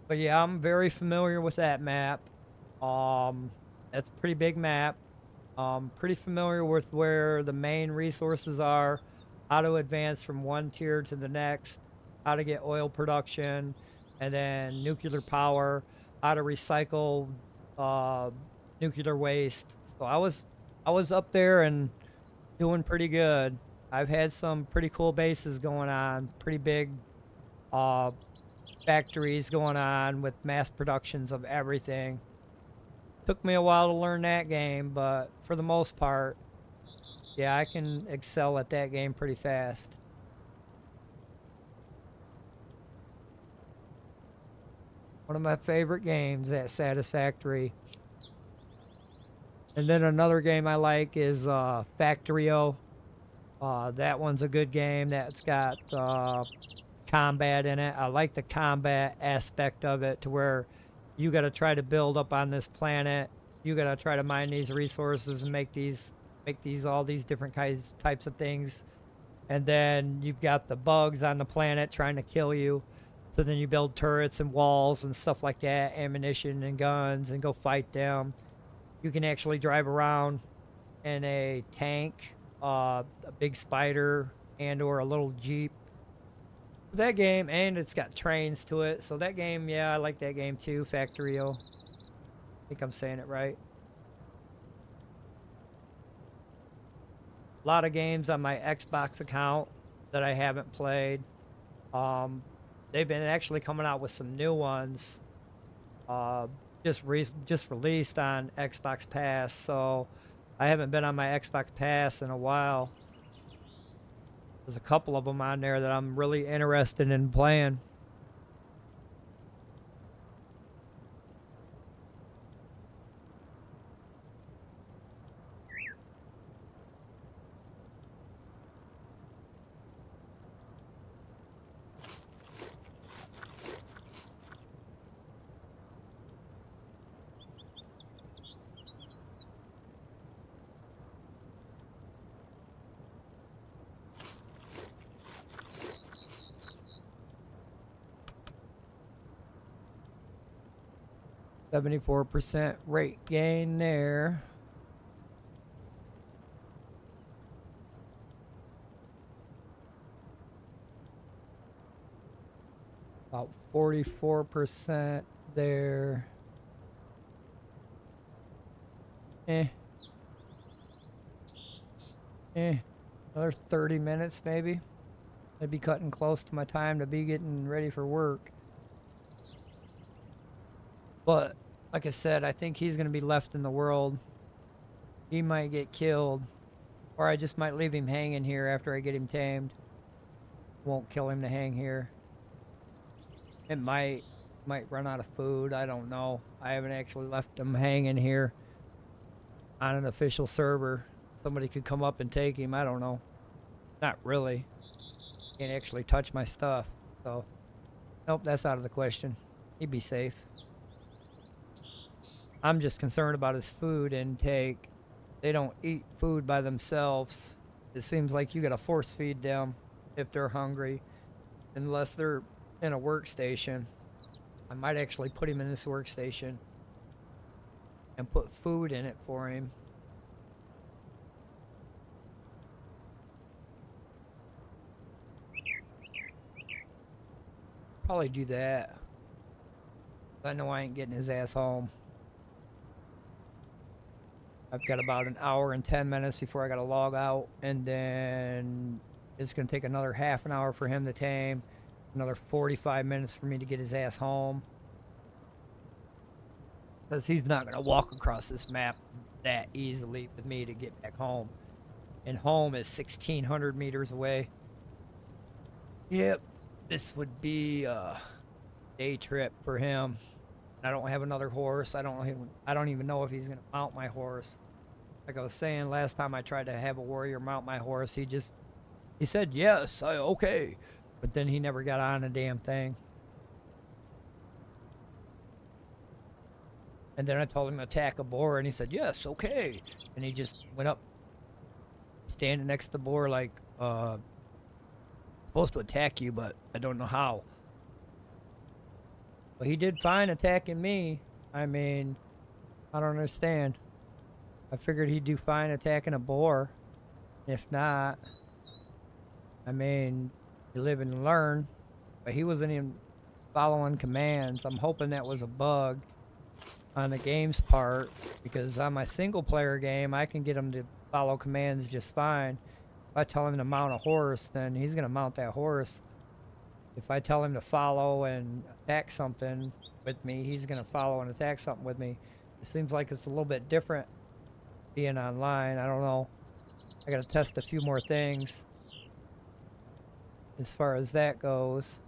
But yeah, I'm very familiar with that map. That's a pretty big map. Pretty familiar with where the main resources are, how to advance from one tier to the next, how to get oil production, and then nuclear power, how to recycle nuclear waste. So I was up there and doing pretty good. I've had some pretty cool bases going on, pretty big factories going on with mass productions of everything. Took me a while to learn that game, but for the most part, yeah, I can excel at that game pretty fast. One of my favorite games, that Satisfactory. And then another game I like is Factorio. That one's a good game. That's got combat in it. I like the combat aspect of it, to where you got to try to build up on this planet. You got to try to mine these resources and make all these different types of things. And then you've got the bugs on the planet trying to kill you. So then you build turrets and walls and stuff like that, ammunition and guns, and go fight them. You can actually drive around in a tank, a big spider, and or a little Jeep. That game, and it's got trains to it. So that game, yeah, I like that game too. Factorio. I think I'm saying it right. A lot of games on my Xbox account that I haven't played. They've been actually coming out with some new ones. Just released on Xbox Pass, so I haven't been on my Xbox Pass in a while. There's a couple of them on there that I'm really interested in playing. %74 rate gain there. About 44% there. Another 30 minutes maybe. I'd be cutting close to my time to be getting ready for work. But like I said, I think he's going to be left in the world. He might get killed, or I just might leave him hanging here after I get him tamed. Won't kill him to hang here. It might run out of food. I don't know. I haven't actually left him hanging here on an official server. Somebody could come up and take him. I don't know. Not really. Can't actually touch my stuff. So, nope, that's out of the question. He'd be safe. I'm just concerned about his food intake. They don't eat food by themselves. It seems like you gotta force feed them if they're hungry, unless they're in a workstation. I might actually put him in this workstation and put food in it for him. Probably do that. I know I ain't getting his ass home. I've got about an hour and 10 minutes before I gotta log out, and then it's gonna take another half an hour for him to tame, another 45 minutes for me to get his ass home. Because he's not gonna walk across this map that easily with me to get back home. And home is 1,600 meters away. Yep, this would be a day trip for him. I don't have another horse. I don't even know if he's gonna mount my horse. Like I was saying last time I tried to have a warrior mount my horse, he said yes, okay, but then he never got on a damn thing. And then I told him to attack a boar, and he said yes, okay, and he just went up, standing next to the boar like, supposed to attack you, but I don't know how. But he did fine attacking me. I mean, I don't understand. I figured he'd do fine attacking a boar. If not, I mean, you live and learn. But he wasn't even following commands. I'm hoping that was a bug on the game's part, because on my single player game, I can get him to follow commands just fine. If I tell him to mount a horse, then he's going to mount that horse. If I tell him to follow and attack something with me, he's going to follow and attack something with me. It seems like it's a little bit different being online. I don't know. I got to test a few more things as far as that goes.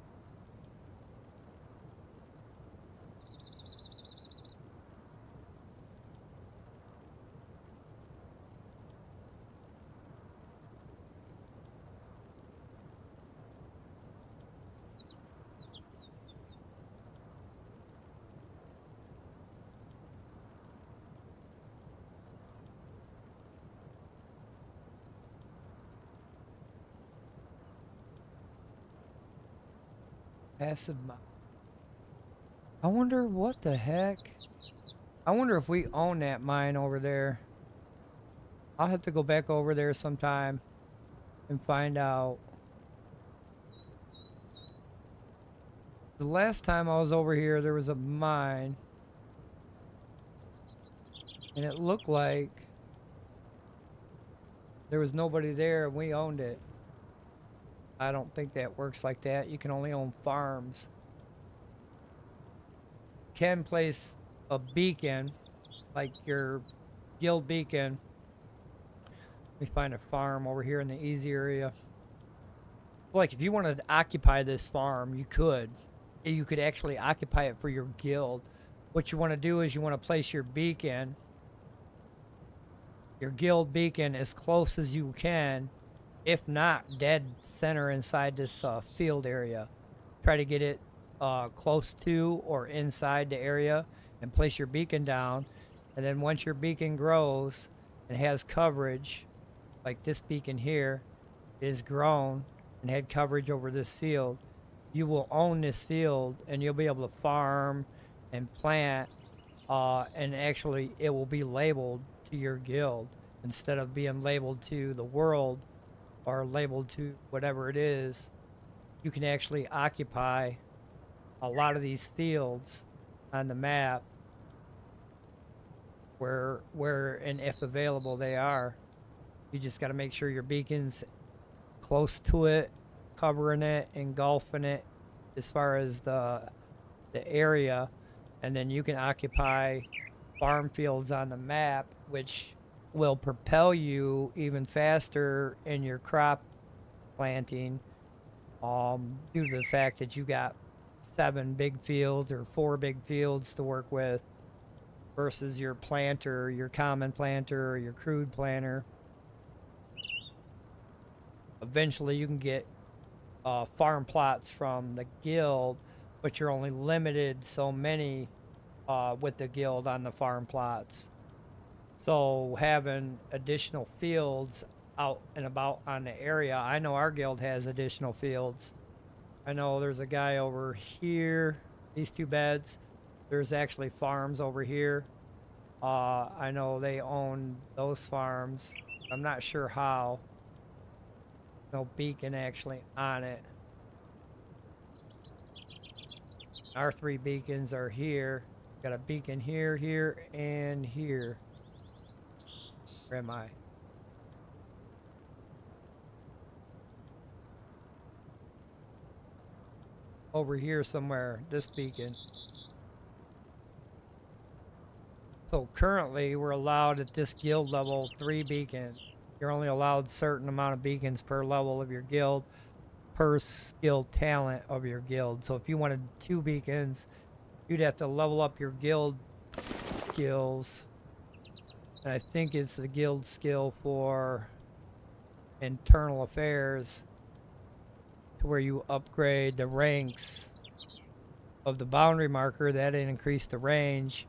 Passive mine. I wonder what the heck. I wonder if we own that mine over there. I'll have to go back over there sometime and find out. The last time I was over here, there was a mine. And it looked like there was nobody there and we owned it. I don't think that works like that. You can only own farms. You can place a beacon, like your guild beacon. Let me find a farm over here in the easy area. Like if you wanted to occupy this farm, you could. You could actually occupy it for your guild. What you want to do is you want to place your beacon, your guild beacon, as close as you can, if not dead center inside this field area. Try to get it close to or inside the area and place your beacon down. And then once your beacon grows and has coverage, like this beacon here is grown and had coverage over this field, you will own this field and you'll be able to farm and plant, and actually it will be labeled to your guild instead of being labeled to the world or labeled to whatever it is. You can actually occupy a lot of these fields on the map where and if available they are. You just got to make sure your beacon's close to it, covering it, engulfing it as far as the area, and then you can occupy farm fields on the map, which will propel you even faster in your crop planting, due to the fact that you got 7 big fields or 4 big fields to work with versus your planter, your common planter, or your crude planter. Eventually you can get farm plots from the guild, but you're only limited so many with the guild on the farm plots. So having additional fields out and about on the area, I know our guild has additional fields. I know there's a guy over here, these 2 beds. There's actually farms over here. I know they own those farms. I'm not sure how. No beacon actually on it. Our 3 beacons are here. Got a beacon here, here, and here. Where am I? Over here somewhere, this beacon. So currently we're allowed at this guild level 3 beacons. You're only allowed certain amount of beacons per level of your guild, per skill talent of your guild. So if you wanted 2 beacons, you'd have to level up your guild skills. And I think it's the guild skill for internal affairs, to where you upgrade the ranks of the boundary marker. That increase the range,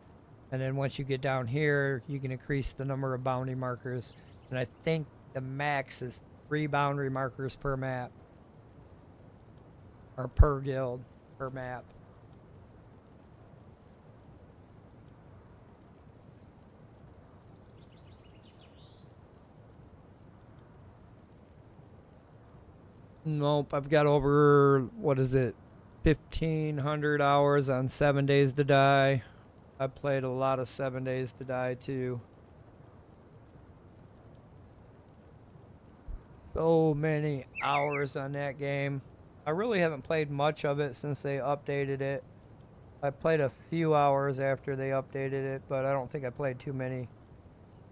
and then once you get down here you can increase the number of boundary markers, and I think the max is 3 boundary markers per map, or per guild, per map. Nope, I've got over, what is it, 1,500 hours on 7 Days to Die. I played a lot of 7 Days to Die too. So many hours on that game. I really haven't played much of it since they updated it. I played a few hours after they updated it, but I don't think I played too many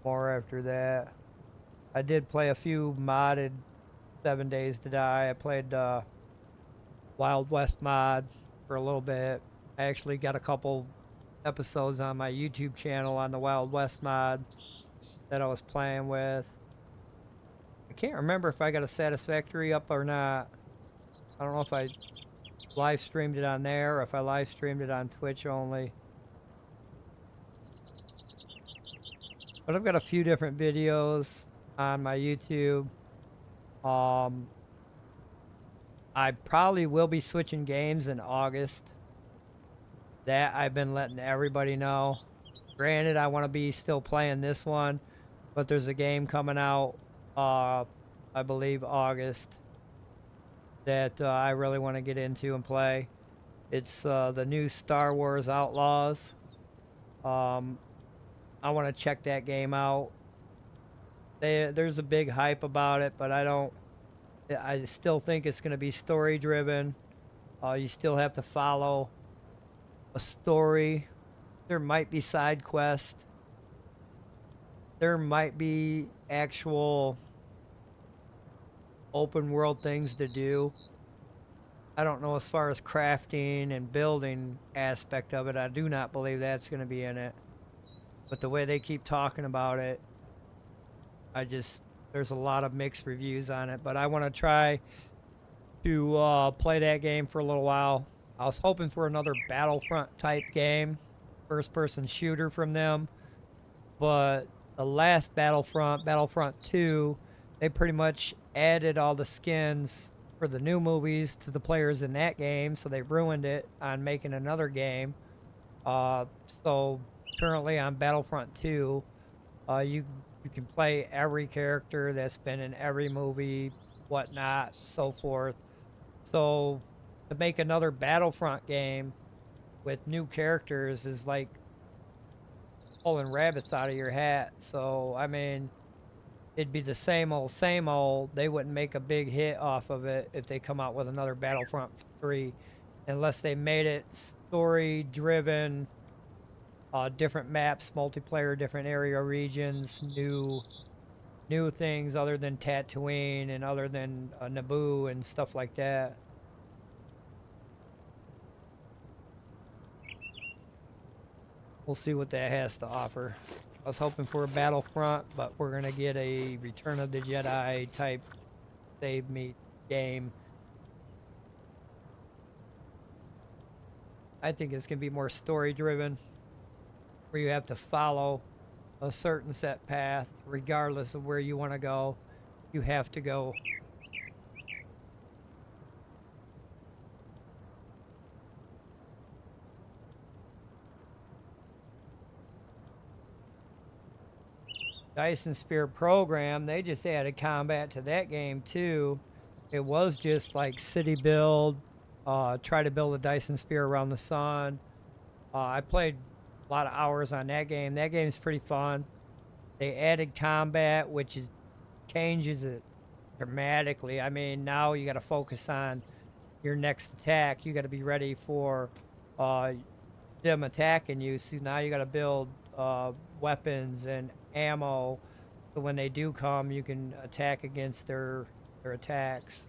more after that. I did play a few modded 7 Days to Die. I played Wild West mod for a little bit. I actually got a couple episodes on my YouTube channel on the Wild West mod that I was playing with. I can't remember if I got a satisfactory up or not. I don't know if I live streamed it on there or if I live streamed it on Twitch only. But I've got a few different videos on my YouTube. I probably will be switching games in August. That I've been letting everybody know. Granted, I want to be still playing this one, but there's a game coming out, I believe August, that I really want to get into and play. It's the new Star Wars Outlaws. I want to check that game out. There's a big hype about it, but I still think it's going to be story driven. You still have to follow a story. There might be side quests. There might be actual open world things to do. I don't know as far as crafting and building aspect of it. I do not believe that's going to be in it. But the way they keep talking about it, there's a lot of mixed reviews on it. But I want to try to play that game for a little while. I was hoping for another Battlefront type game, first person shooter from them. But the last Battlefront, Battlefront 2, they pretty much added all the skins for the new movies to the players in that game, so they ruined it on making another game. So currently on Battlefront 2, you can play every character that's been in every movie, whatnot, so forth. So to make another Battlefront game with new characters is like pulling rabbits out of your hat. So I mean, it'd be the same old, same old. They wouldn't make a big hit off of it if they come out with another Battlefront 3, unless they made it story driven, different maps, multiplayer, different area regions, new things other than Tatooine and other than Naboo and stuff like that. We'll see what that has to offer. I was hoping for a Battlefront, but we're gonna get a Return of the Jedi type save me game. I think it's gonna be more story driven, where you have to follow a certain set path, regardless of where you want to go. You have to go. Dyson Spear program, they just added combat to that game too. It was just like city build, try to build a Dyson Spear around the sun. I played a lot of hours on that game. That game's pretty fun. They added combat, which changes it dramatically. I mean, now you got to focus on your next attack. You got to be ready for them attacking you. So now you got to build weapons and ammo, so when they do come, you can attack against their attacks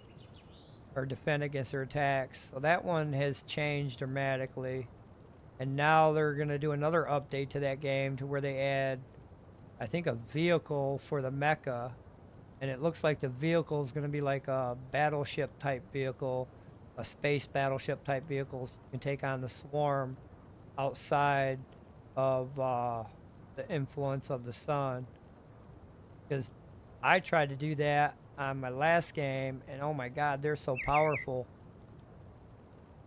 or defend against their attacks. So that one has changed dramatically, and now they're gonna do another update to that game to where they add, I think, a vehicle for the mecha, and it looks like the vehicle is gonna be like a battleship type vehicle, a space battleship type vehicles. You can take on the swarm outside of the influence of the sun, because I tried to do that on my last game, and oh my god, they're so powerful.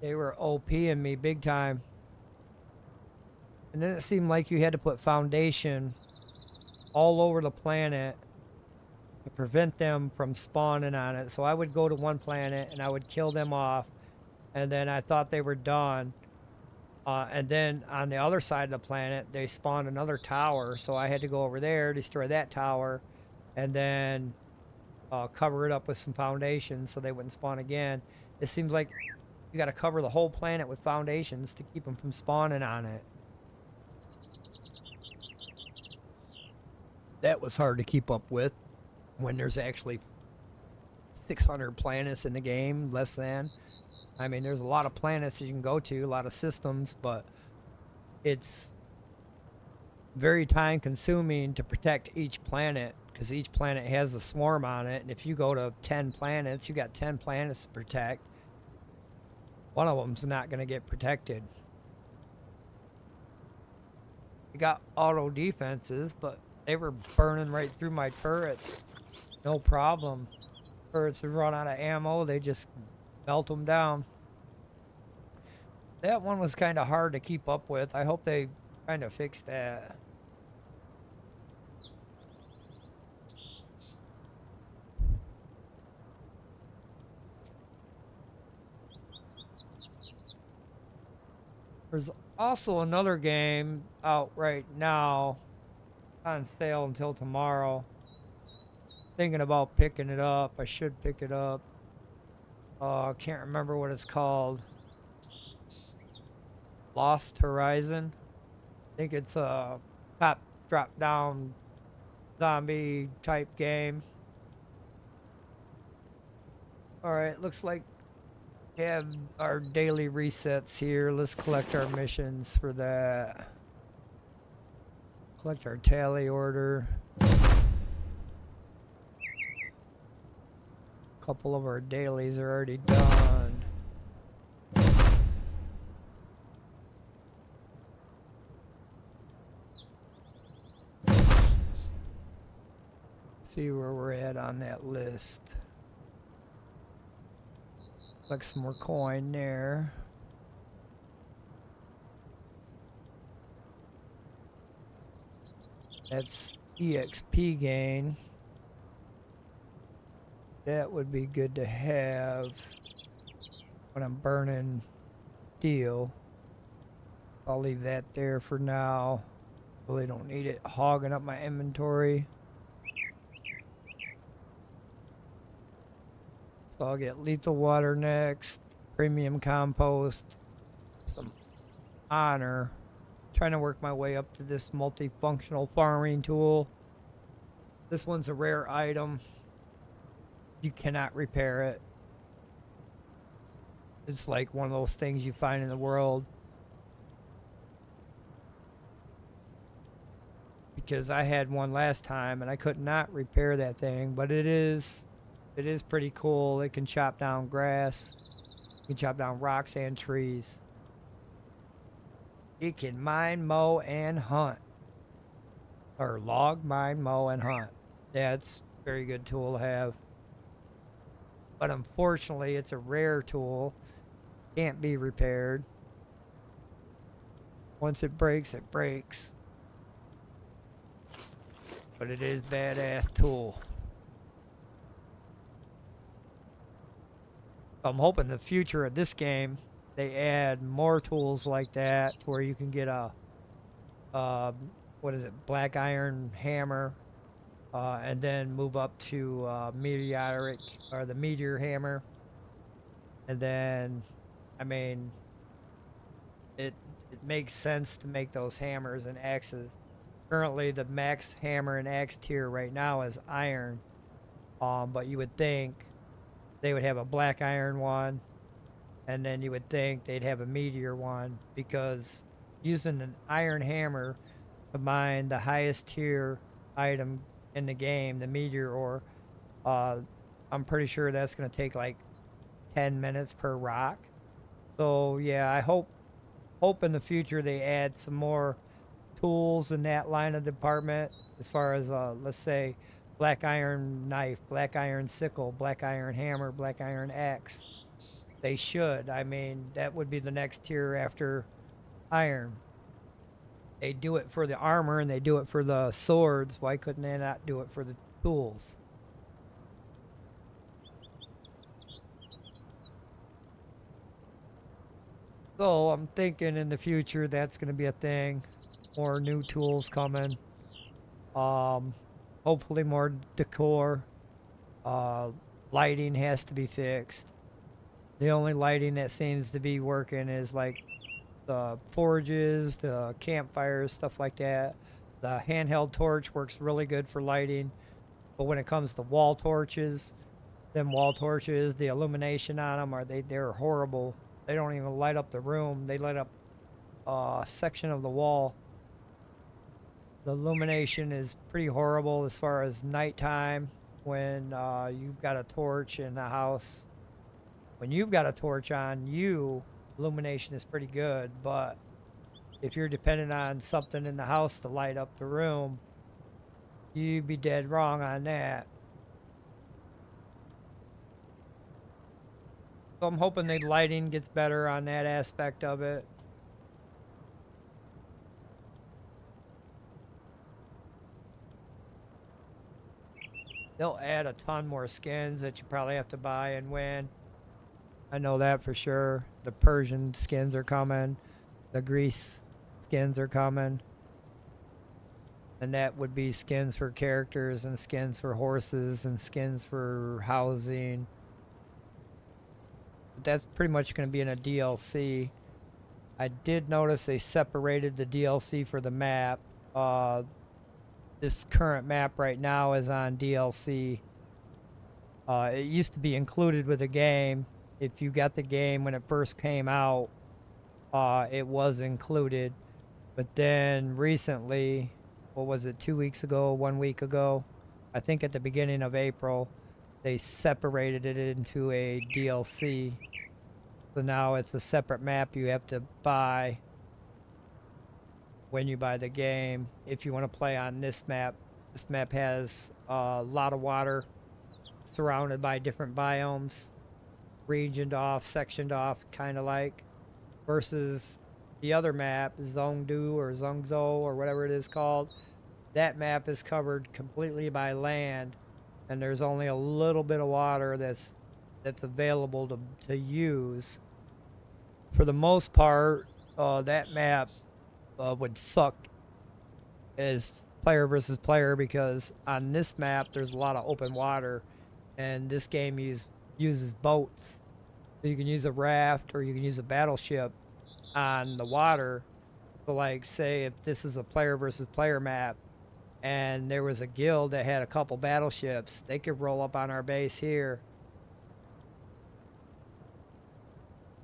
They were OPing me big time. And then it seemed like you had to put foundation all over the planet to prevent them from spawning on it. So I would go to one planet and I would kill them off, and then I thought they were done. And then on the other side of the planet, they spawned another tower, so I had to go over there, destroy that tower, and then cover it up with some foundations so they wouldn't spawn again. It seems like you got to cover the whole planet with foundations to keep them from spawning on it. That was hard to keep up with when there's actually 600 planets in the game, less than. I mean, there's a lot of planets that you can go to, a lot of systems, but it's very time consuming to protect each planet, because each planet has a swarm on it, and if you go to 10 planets, you got 10 planets to protect. One of them's not going to get protected. You got auto defenses, but they were burning right through my turrets. No problem. Turrets would run out of ammo, they just melt them down. That one was kind of hard to keep up with. I hope they kind of fix that. There's also another game out right now on sale until tomorrow. Thinking about picking it up. I should pick it up. I can't remember what it's called. Lost Horizon. I think it's a top drop down zombie type game. Alright, looks like we have our daily resets here. Let's collect our missions for that. Collect our tally order. A couple of our dailies are already done. See where we're at on that list. Like some more coin there. That's EXP gain. That would be good to have when I'm burning steel. I'll leave that there for now. Really don't need it hogging up my inventory. So I'll get lethal water next, premium compost, some honor. Trying to work my way up to this multifunctional farming tool. This one's a rare item. You cannot repair it. It's like one of those things you find in the world. Because I had one last time and I could not repair that thing, but it is pretty cool. It can chop down grass. It can chop down rocks and trees. It can mine, mow, and hunt. Or log, mine, mow, and hunt. Yeah, it's a very good tool to have. But unfortunately, it's a rare tool. Can't be repaired. Once it breaks, it breaks. But it is a badass tool. I'm hoping the future of this game, they add more tools like that where you can get a, what is it, black iron hammer, and then move up to meteoric, or the meteor hammer. And then, I mean, it makes sense to make those hammers and axes. Currently, the max hammer and axe tier right now is iron, but you would think they would have a black iron one, and then you would think they'd have a meteor one, because using an iron hammer to mine the highest tier item in the game, the meteor ore, I'm pretty sure that's going to take like 10 minutes per rock. So yeah, I hope in the future they add some more tools in that line of department, as far as let's say black iron knife, black iron sickle, black iron hammer, black iron axe. They should. I mean, that would be the next tier after iron. They do it for the armor and they do it for the swords. Why couldn't they not do it for the tools? So I'm thinking in the future that's going to be a thing. More new tools coming. Hopefully more decor. Lighting has to be fixed. The only lighting that seems to be working is like the forges, the campfires, stuff like that. The handheld torch works really good for lighting. But when it comes to wall torches, them wall torches, the illumination on them, they're horrible. They don't even light up the room. They light up a section of the wall. The illumination is pretty horrible as far as nighttime when you've got a torch in the house. When you've got a torch on you, illumination is pretty good, but if you're dependent on something in the house to light up the room, you'd be dead wrong on that. So I'm hoping the lighting gets better on that aspect of it. They'll add a ton more skins that you probably have to buy and win. I know that for sure. The Persian skins are coming. The grease skins are coming. And that would be skins for characters and skins for horses and skins for housing. But that's pretty much going to be in a DLC. I did notice they separated the DLC for the map. This current map right now is on DLC. It used to be included with the game. If you got the game when it first came out, it was included. But then recently, what was it, 2 weeks ago, 1 week ago? I think at the beginning of April, they separated it into a DLC. So now it's a separate map you have to buy when you buy the game. If you want to play on this map has a lot of water surrounded by different biomes, regioned off, sectioned off, kind of like, versus the other map, Zongdu or Zongzhou or whatever it is called. That map is covered completely by land, and there's only a little bit of water that's available to use. For the most part, that map would suck as player versus player, because on this map there's a lot of open water, and this game uses boats. So you can use a raft or you can use a battleship on the water. So like, say if this is a player versus player map and there was a guild that had a couple battleships, they could roll up on our base here.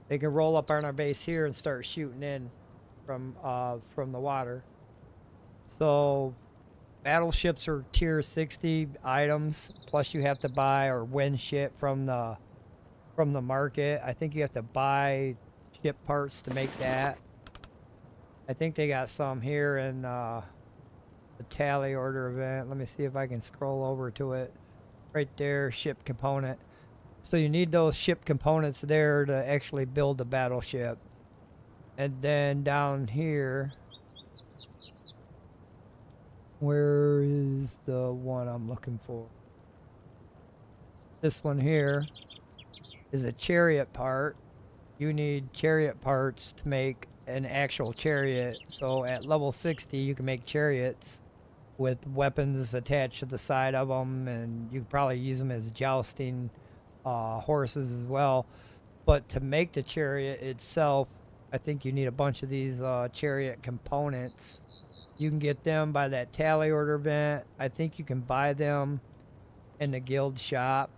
They can roll up on our base here and start shooting in from the water. So battleships are tier 60 items, plus you have to buy or win shit from the market. I think you have to buy ship parts to make that. I think they got some here in the tally order event. Let me see if I can scroll over to it. Right there, ship component. So you need those ship components there to actually build the battleship. And then down here, where is the one I'm looking for? This one here is a chariot part. You need chariot parts to make an actual chariot. So at level 60, you can make chariots with weapons attached to the side of them, and you can probably use them as jousting horses as well. But to make the chariot itself, I think you need a bunch of these chariot components. You can get them by that tally order event. I think you can buy them in the guild shop,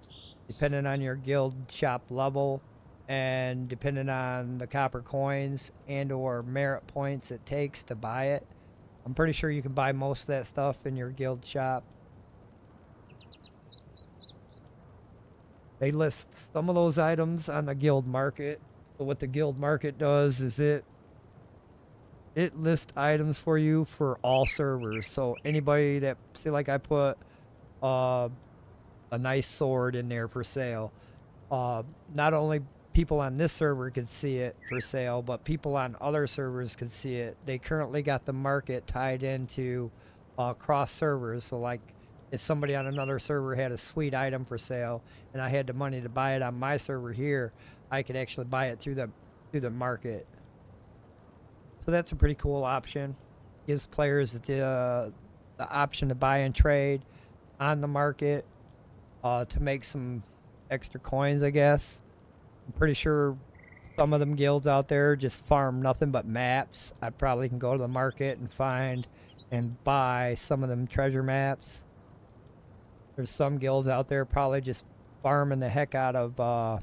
depending on your guild shop level and depending on the copper coins and or merit points it takes to buy it. I'm pretty sure you can buy most of that stuff in your guild shop. They list some of those items on the guild market. So what the guild market does is it lists items for you for all servers. So anybody that, see, like I put a nice sword in there for sale. Not only people on this server could see it for sale, but people on other servers could see it. They currently got the market tied into cross servers. So like, if somebody on another server had a sweet item for sale and I had the money to buy it on my server here, I could actually buy it through the market. So that's a pretty cool option. Gives players the option to buy and trade on the market to make some extra coins, I guess. I'm pretty sure some of them guilds out there just farm nothing but maps. I probably can go to the market and find and buy some of them treasure maps. There's some guilds out there probably just farming the heck out of a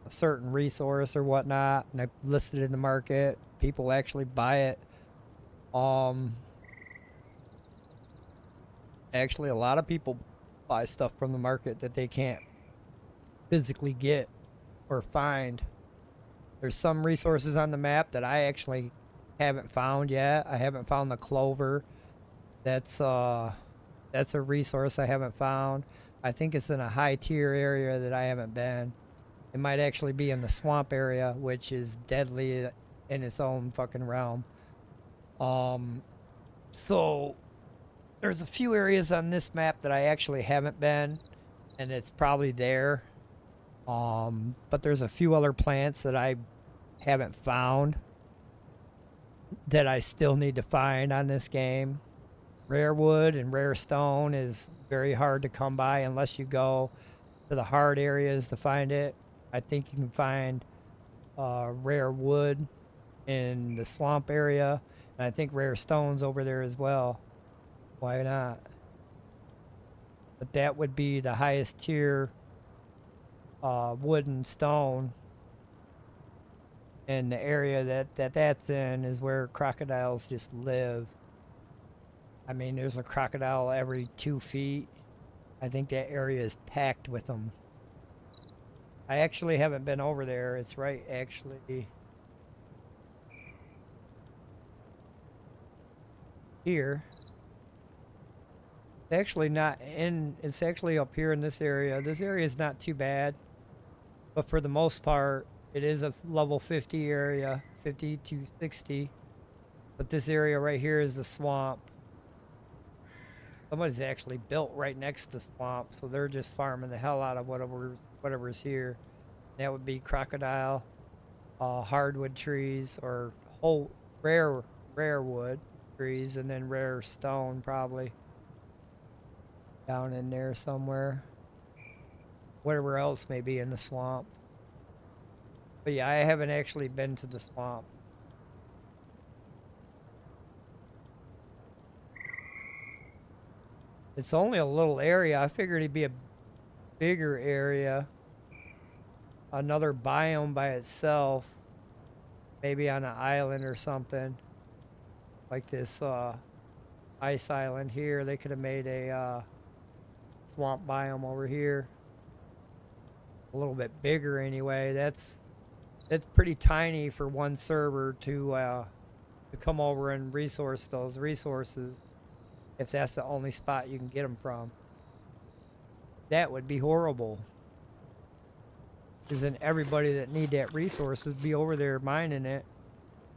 certain resource or whatnot, and I've listed it in the market. People actually buy it. Actually, a lot of people buy stuff from the market that they can't physically get or find. There's some resources on the map that I actually haven't found yet. I haven't found the clover. That's a resource I haven't found. I think it's in a high tier area that I haven't been. It might actually be in the swamp area, which is deadly in its own fucking realm. So there's a few areas on this map that I actually haven't been, and it's probably there. But there's a few other plants that I haven't found. that I still need to find on this game. Rare wood and rare stone is very hard to come by unless you go to the hard areas to find it. I think you can find rare wood in the swamp area, and I think rare stones over there as well. Why not? But that would be the highest tier wood and stone, and the area that's in is where crocodiles just live. I mean, there's a crocodile every 2 feet. I think that area is packed with them. I actually haven't been over there. It's right actually here. It's actually not in, it's actually up here in this area. This area is not too bad, but for the most part, it is a level 50 area, 50 to 60. But this area right here is the swamp. Somebody's actually built right next to the swamp, so they're just farming the hell out of whatever's here. That would be crocodile, hardwood trees, or whole rare wood trees, and then rare stone probably down in there somewhere. Whatever else may be in the swamp. But yeah, I haven't actually been to the swamp. It's only a little area. I figured it'd be a bigger area. Another biome by itself. Maybe on an island or something. Like this ice island here. They could have made a swamp biome over here. A little bit bigger anyway. That's pretty tiny for one server to come over and resource those resources. If that's the only spot you can get them from. That would be horrible. Because then everybody that need that resources be over there mining it.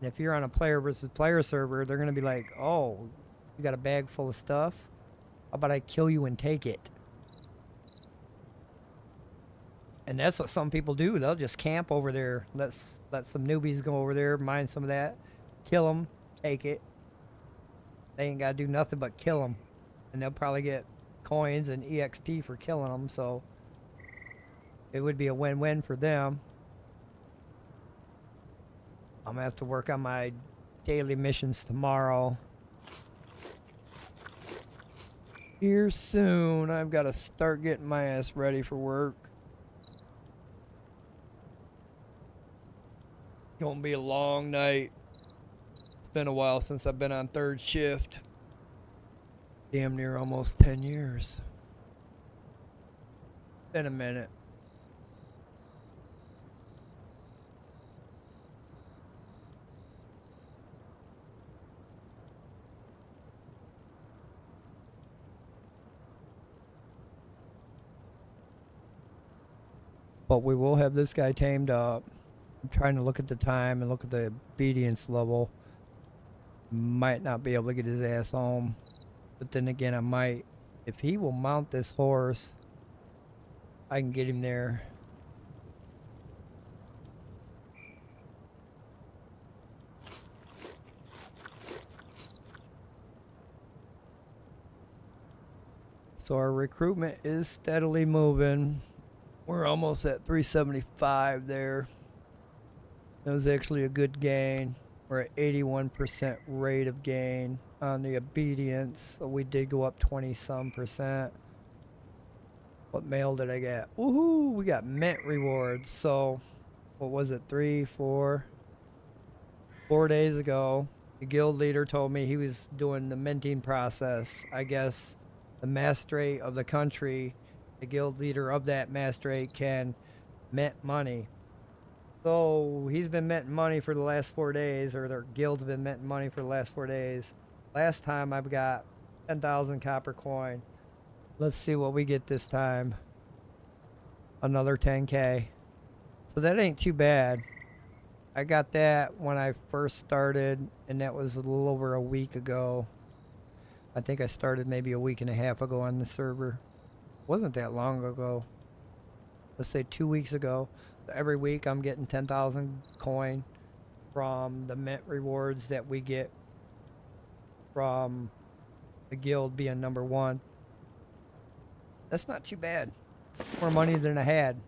And if you're on a player versus player server, they're going to be like, oh, you got a bag full of stuff? How about I kill you and take it? And that's what some people do. They'll just camp over there. Let some newbies go over there, mine some of that, kill them, take it. They ain't got to do nothing but kill them. And they'll probably get coins and EXP for killing them, so it would be a win-win for them. I'm going to have to work on my daily missions tomorrow. Here soon. I've got to start getting my ass ready for work. Gonna be a long night. It's been a while since I've been on third shift. Damn near almost 10 years. Been a minute. But we will have this guy tamed up. I'm trying to look at the time and look at the obedience level. Might not be able to get his ass home. But then again, I might. If he will mount this horse, I can get him there. So our recruitment is steadily moving. We're almost at 375 there. That was actually a good gain. We're at 81% rate of gain on the obedience. So we did go up 20-some%. What mail did I get? Woohoo! We got mint rewards. So, what was it? 4 days ago, the guild leader told me he was doing the minting process. I guess the mastrate of the country, the guild leader of that mastrate can mint money. So he's been minting money for the last 4 days, or their guild's been minting money for the last 4 days. Last time I've got 10,000 copper coin. Let's see what we get this time. Another 10k. So that ain't too bad. I got that when I first started, and that was a little over a week ago. I think I started maybe a week and a half ago on the server. Wasn't that long ago. Let's say 2 weeks ago. Every week I'm getting 10,000 coin. from the mint rewards that we get from the guild being number 1. That's not too bad. More money than I had.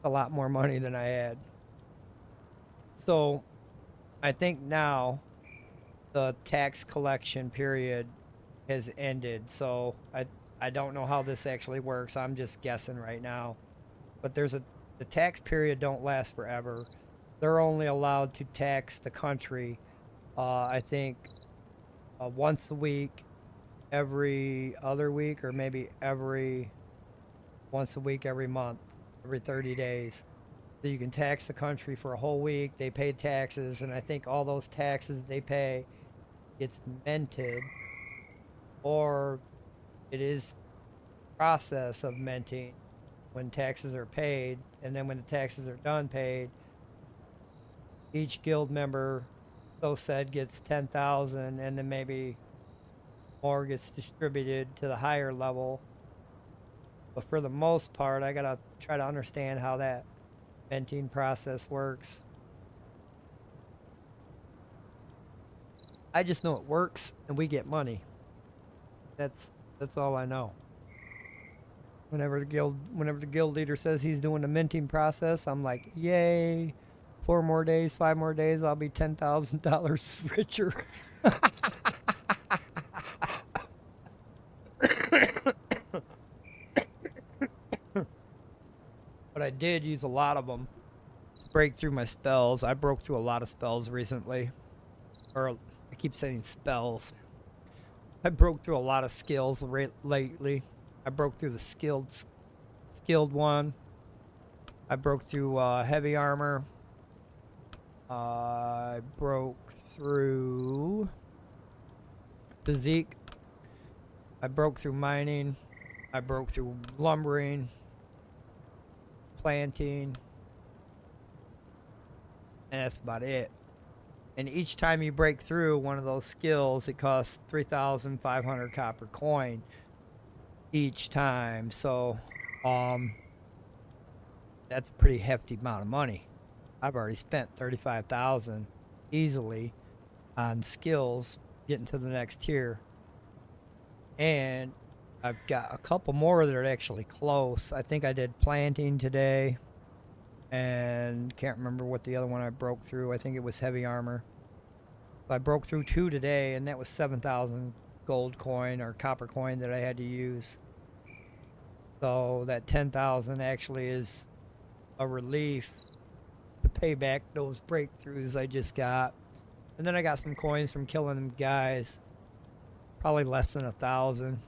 A lot more money than I had. So I think now the tax collection period has ended. So I don't know how this actually works. I'm just guessing right now. But the tax period don't last forever. They're only allowed to tax the country, I think, once a week, every other week, or maybe once a week, every month, every 30 days. So you can tax the country for a whole week. They pay taxes, and I think all those taxes they pay gets minted, or it is process of minting when taxes are paid, and then when the taxes are done paid, each guild member, so said, gets 10,000, and then maybe more gets distributed to the higher level. But for the most part, I gotta try to understand how that minting process works. I just know it works and we get money. That's all I know. Whenever the guild leader says he's doing the minting process, I'm like, yay! 4 more days, 5 more days, I'll be $10,000 richer. But I did use a lot of them to break through my spells. I broke through a lot of spells recently. Or I keep saying spells. I broke through a lot of skills lately. I broke through the skilled one. I broke through heavy armor. I broke through physique. I broke through mining. I broke through lumbering, planting, and that's about it. And each time you break through one of those skills, it costs 3,500 copper coin each time. So, that's a pretty hefty amount of money. I've already spent 35,000 easily on skills getting to the next tier. And I've got a couple more that are actually close. I think I did planting today. And can't remember what the other one I broke through. I think it was heavy armor. I broke through 2 today, and that was 7,000 gold coin or copper coin that I had to use. So that 10,000 actually is a relief to pay back those breakthroughs I just got. And then I got some coins from killing them guys. Probably less than 1,000.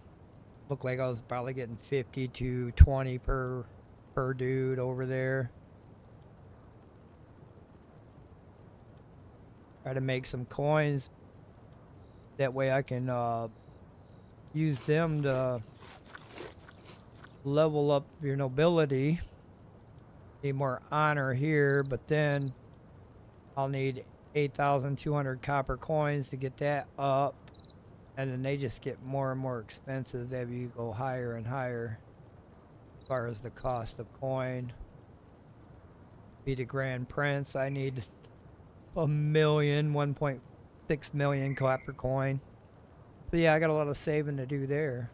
Looked like I was probably getting 50 to 20 per dude over there. Try to make some coins. That way I can use them to level up your nobility. Need more honor here, but then I'll need 8,200 copper coins to get that up. And then they just get more and more expensive as you go higher and higher as far as the cost of coin. Be the Grand Prince, I need 1.6 million copper coin. So yeah, I got a lot of saving to do there.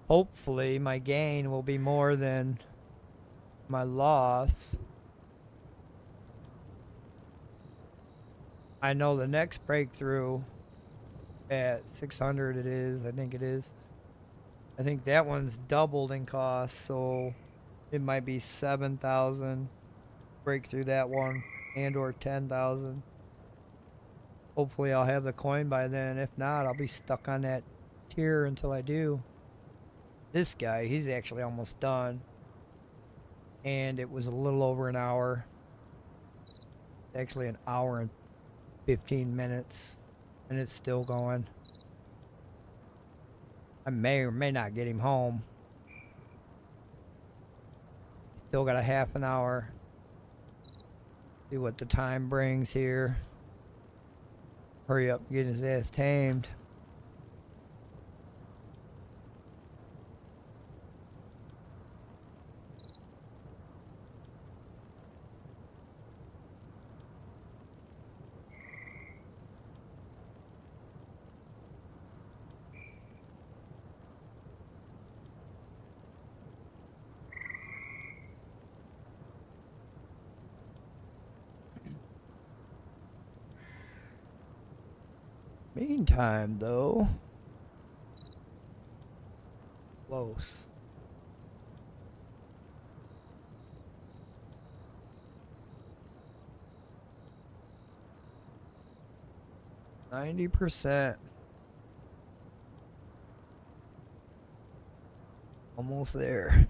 Hopefully my gain will be more than my loss. I know the next breakthrough at 600 it is, I think it is. I think that one's doubled in cost, so it might be 7,000 break through that one, and or 10,000. Hopefully I'll have the coin by then. If not, I'll be stuck on that tier until I do. This guy, he's actually almost done. And it was a little over an hour. Actually an hour and 15 minutes. And it's still going. I may or may not get him home. Still got a half an hour. See what the time brings here. Hurry up and get his ass tamed. Meantime, though, close. %90. Almost there.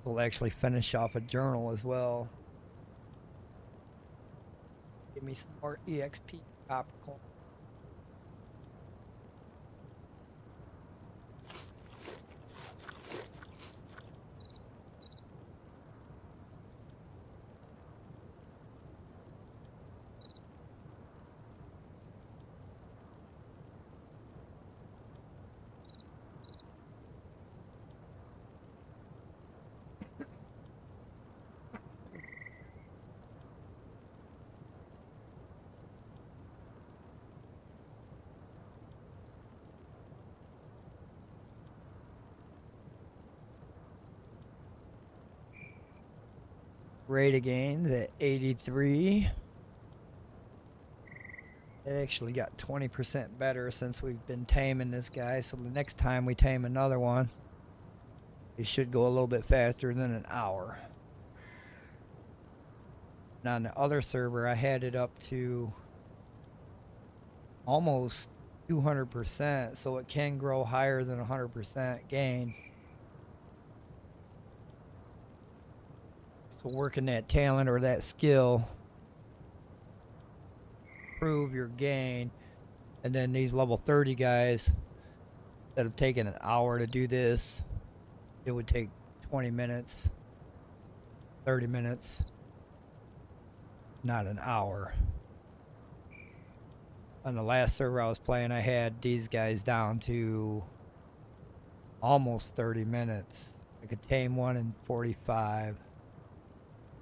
We'll actually finish off a journal as well. Give me some more EXP popcorn. Rate of gains at 83. It actually got 20% better since we've been taming this guy, so the next time we tame another one, it should go a little bit faster than an hour. Now on the other server, I had it up to almost 200%, so it can grow higher than 100% gain. So working that talent or that skill, improve your gain. And then these level 30 guys that have taken an hour to do this, it would take 20 minutes, 30 minutes, not an hour. On the last server I was playing, I had these guys down to almost 30 minutes. I could tame one in 45.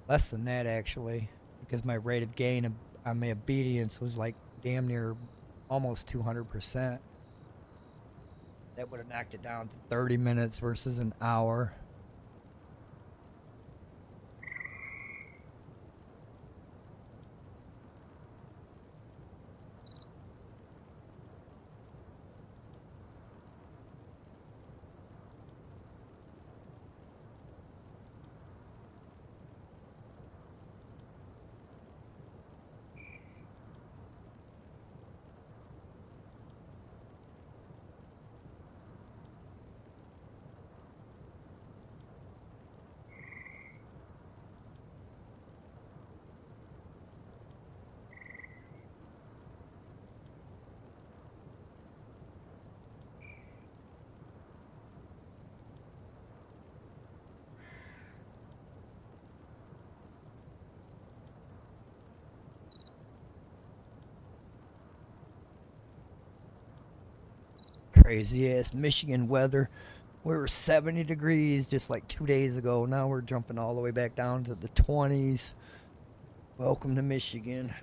Less than that, actually, because my rate of gain on my obedience was like damn near almost 200%. That would have knocked it down to 30 minutes versus an hour. Crazy ass Michigan weather. We were 70 degrees just like 2 days ago. Now we're jumping all the way back down to the 20s. Welcome to Michigan.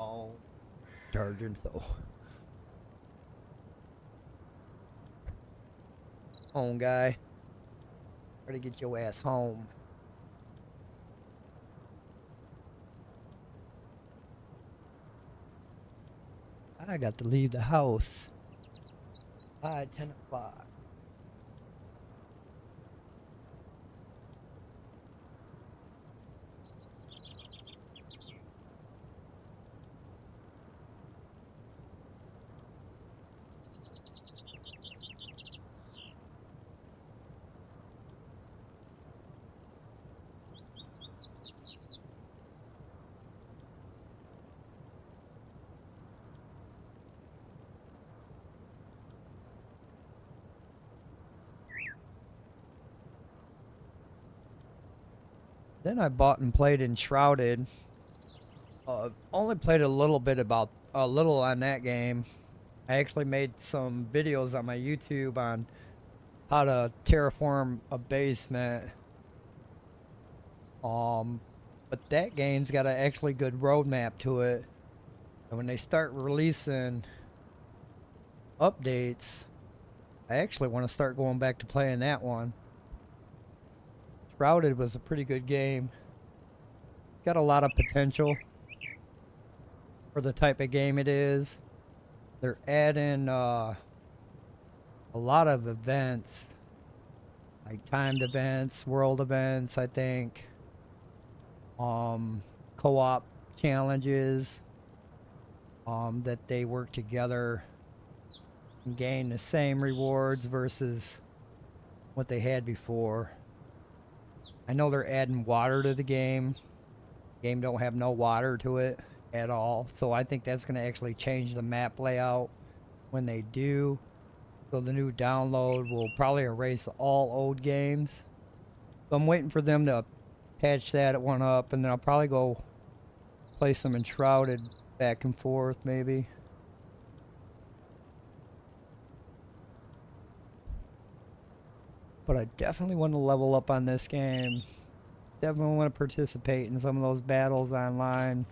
Oh, charging so. Home guy. Try to get your ass home. I got to leave the house by 10 o'clock. Then I bought and played Enshrouded. Only played a little on that game. I actually made some videos on my YouTube on how to terraform a basement. But that game's got an actually good roadmap to it. And when they start releasing updates, I actually want to start going back to playing that one. Shrouded was a pretty good game. Got a lot of potential for the type of game it is. They're adding a lot of events, like timed events, world events, I think. Co-op challenges that they work together and gain the same rewards versus what they had before. I know they're adding water to the game. The game don't have no water to it at all, so I think that's going to actually change the map layout when they do. So the new download will probably erase all old games. So I'm waiting for them to patch that one up, and then I'll probably go play some Enshrouded back and forth, maybe. But I definitely want to level up on this game. Definitely want to participate in some of those battles online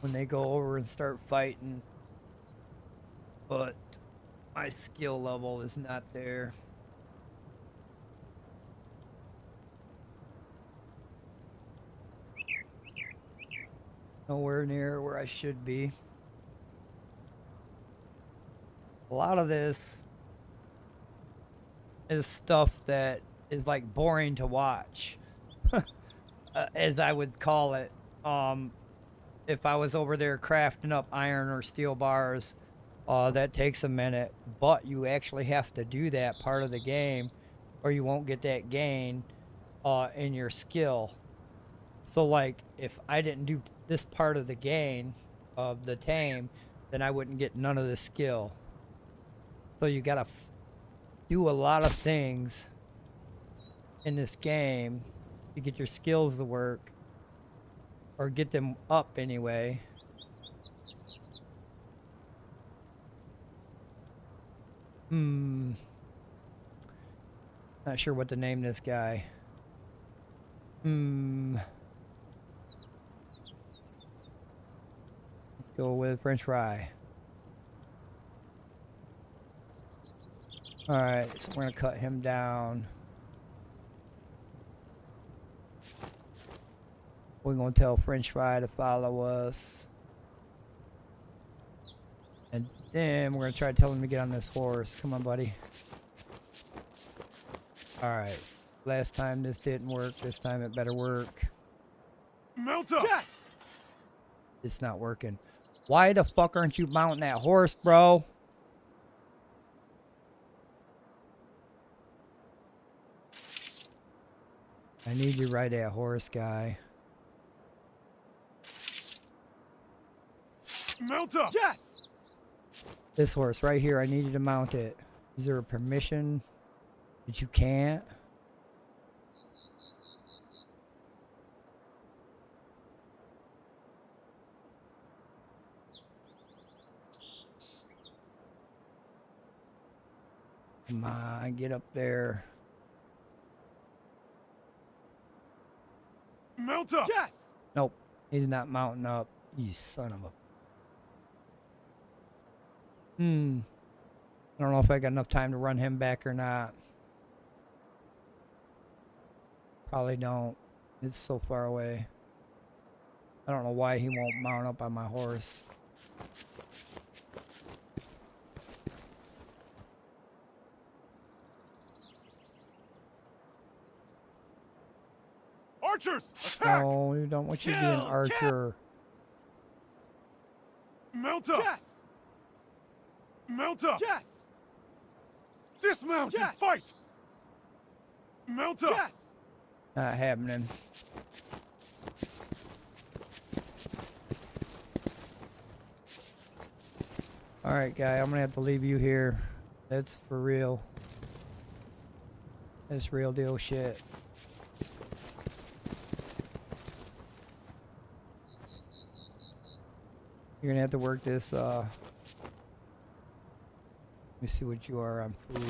when they go over and start fighting. But my skill level is not there. Nowhere near where I should be. A lot of this is stuff that is like boring to watch, as I would call it. If I was over there crafting up iron or steel bars, that takes a minute, but you actually have to do that part of the game or you won't get that gain in your skill. So like if I didn't do this part of the gain of the tame, then I wouldn't get none of the skill. So you gotta do a lot of things in this game to get your skills to work, or get them up anyway. Not sure what to name this guy. Let's go with French fry. Alright, so we're gonna cut him down. We're gonna tell French fry to follow us. And then we're gonna try to tell him to get on this horse. Come on, buddy. Alright. Last time this didn't work. This time it better work. Mount up! Yes! It's not working. Why the fuck aren't you mounting that horse, bro? I need you to ride that horse, guy. Mount up! Yes! This horse right here, I need you to mount it. Is there a permission that you can't? Come on, get up there. Mount up! Yes! Nope, he's not mounting up. You son of a... I don't know if I got enough time to run him back or not. Probably don't. It's so far away. I don't know why he won't mount up on my horse. Archers! Attack! No, we don't want you to be an archer. Mount up! Yes! Mount up! Yes! Dismount and fight! Mount up! Yes! Not happening. Alright, guy, I'm gonna have to leave you here. That's for real. That's real deal shit. You're gonna have to work this, let me see what you are on food.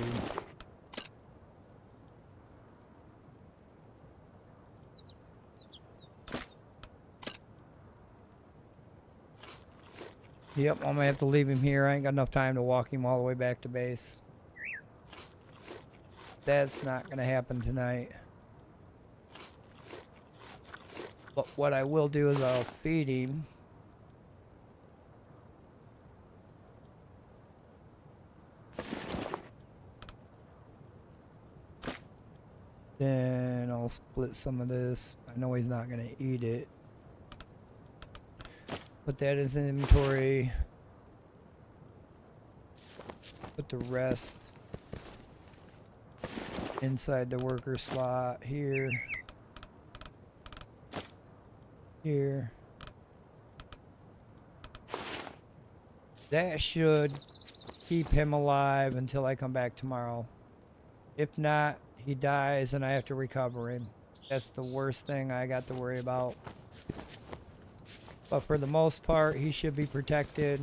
Yep, I'm gonna have to leave him here. I ain't got enough time to walk him all the way back to base. That's not gonna happen tonight. But what I will do is I'll feed him. Then I'll split some of this. I know he's not gonna eat it. Put that as an inventory. Put the rest inside the worker slot here. Here. That should keep him alive until I come back tomorrow. If not, he dies and I have to recover him. That's the worst thing I got to worry about. But for the most part, he should be protected.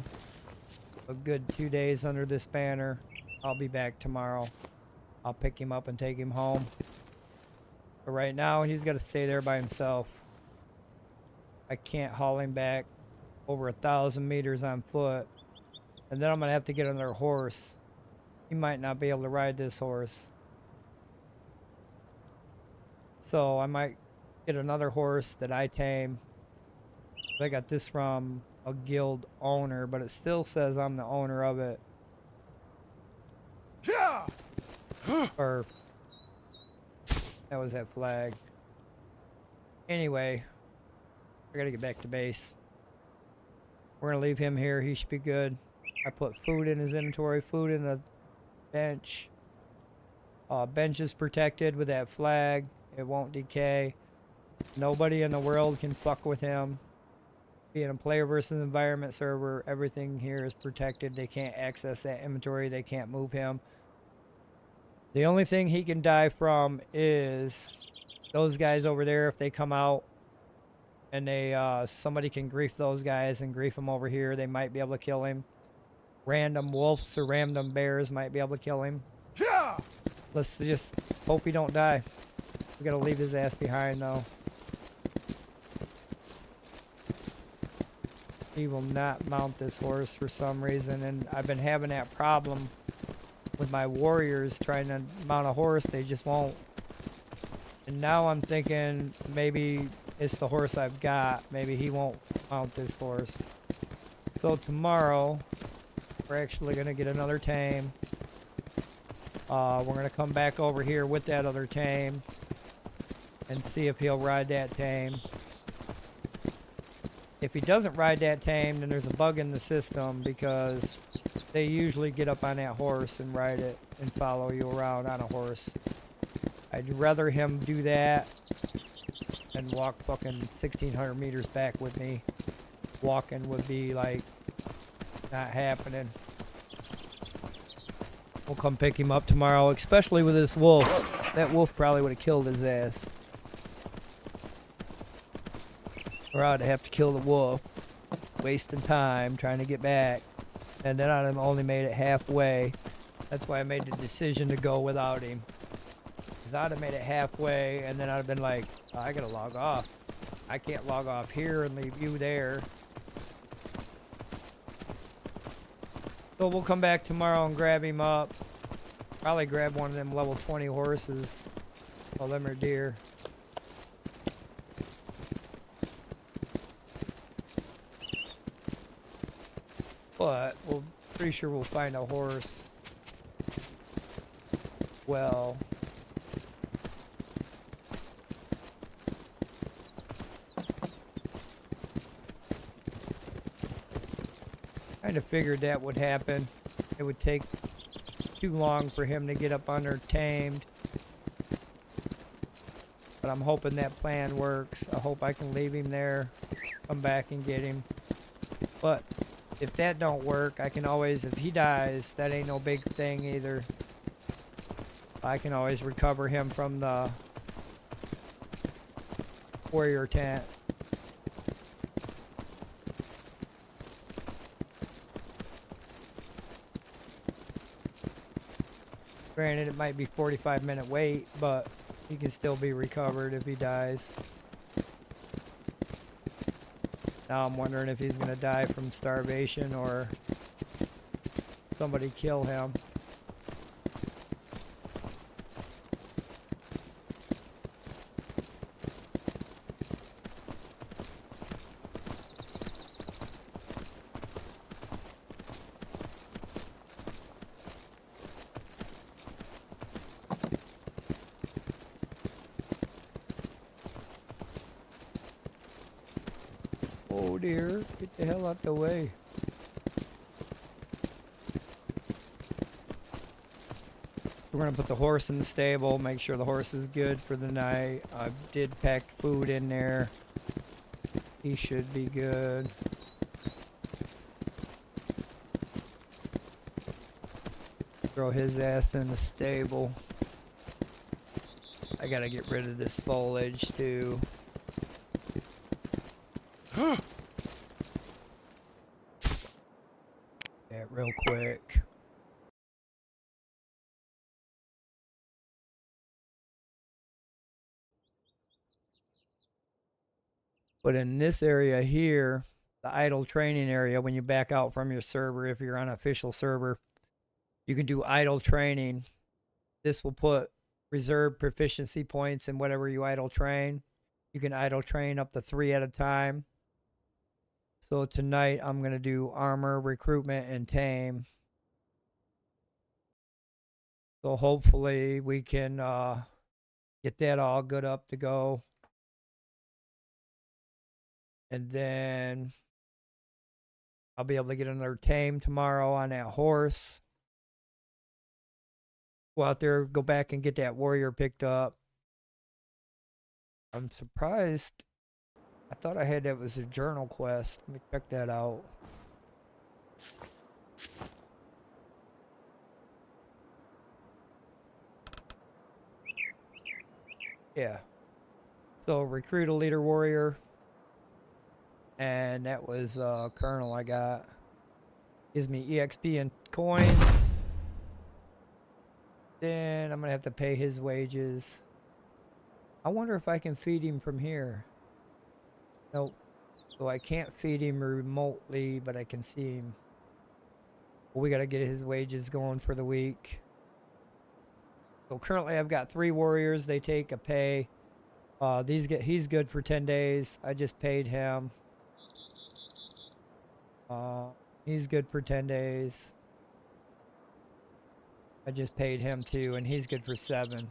A good 2 days under this banner. I'll be back tomorrow. I'll pick him up and take him home. But right now, he's got to stay there by himself. I can't haul him back over 1,000 meters on foot. And then I'm going to have to get another horse. He might not be able to ride this horse. So I might get another horse that I tame. I got this from a guild owner, but it still says I'm the owner of it. Or that was that flag. Anyway, I gotta get back to base. We're gonna leave him here. He should be good. I put food in his inventory, food in the bench. Bench is protected with that flag. It won't decay. Nobody in the world can fuck with him. Being a player versus environment server, everything here is protected. They can't access that inventory. They can't move him. The only thing he can die from is those guys over there. If they come out and they somebody can grief those guys and grief them over here, they might be able to kill him. Random wolves or random bears might be able to kill him. Let's just hope he don't die. We gotta leave his ass behind though. He will not mount this horse for some reason, and I've been having that problem with my warriors trying to mount a horse. They just won't. And now I'm thinking maybe it's the horse I've got. Maybe he won't mount this horse. So tomorrow we're actually gonna get another tame. We're gonna come back over here with that other tame and see if he'll ride that tame. If he doesn't ride that tame, then there's a bug in the system, because they usually get up on that horse and ride it and follow you around on a horse. I'd rather him do that than walk fucking 1,600 meters back with me. Walking would be like not happening. We'll come pick him up tomorrow, especially with this wolf. That wolf probably would have killed his ass. Or I'd have to kill the wolf, wasting time trying to get back, and then I'd have only made it halfway. That's why I made the decision to go without him. Because I'd have made it halfway, and then I'd have been like, oh, I gotta log off. I can't log off here and leave you there. So we'll come back tomorrow and grab him up. Probably grab one of them level 20 horses. Well, them are deer. But we're pretty sure we'll find a horse. Well, kind of figured that would happen. It would take too long for him to get up under tamed. But I'm hoping that plan works. I hope I can leave him there, come back and get him. But if that don't work, I can always, if he dies, that ain't no big thing either. I can always recover him from the warrior tent. Granted, it might be 45-minute wait, but he can still be recovered if he dies. Now I'm wondering if he's gonna die from starvation or somebody kill him. Oh dear, get the hell out the way. We're gonna put the horse in the stable, make sure the horse is good for the night. I did pack food in there. He should be good. Throw his ass in the stable. I gotta get rid of this foliage too. Yeah, real quick. But in this area here, the idle training area, when you back out from your server, if you're on an official server, you can do idle training. This will put reserve proficiency points in whatever you idle train. You can idle train up to 3 at a time. So tonight I'm going to do armor, recruitment, and tame. So hopefully we can get that all good up to go. And then I'll be able to get another tame tomorrow on that horse. Go out there, go back and get that warrior picked up. I'm surprised. I thought I had that was a journal quest. Let me check that out. Yeah. So recruit a leader warrior. And that was Colonel I got. Gives me EXP and coins. Then I'm going to have to pay his wages. I wonder if I can feed him from here. Nope. So I can't feed him remotely, but I can see him. Well, we got to get his wages going for the week. So currently I've got 3 warriors. They take a pay. He's good for 10 days. I just paid him. He's good for 10 days. I just paid him too, and he's good for 7.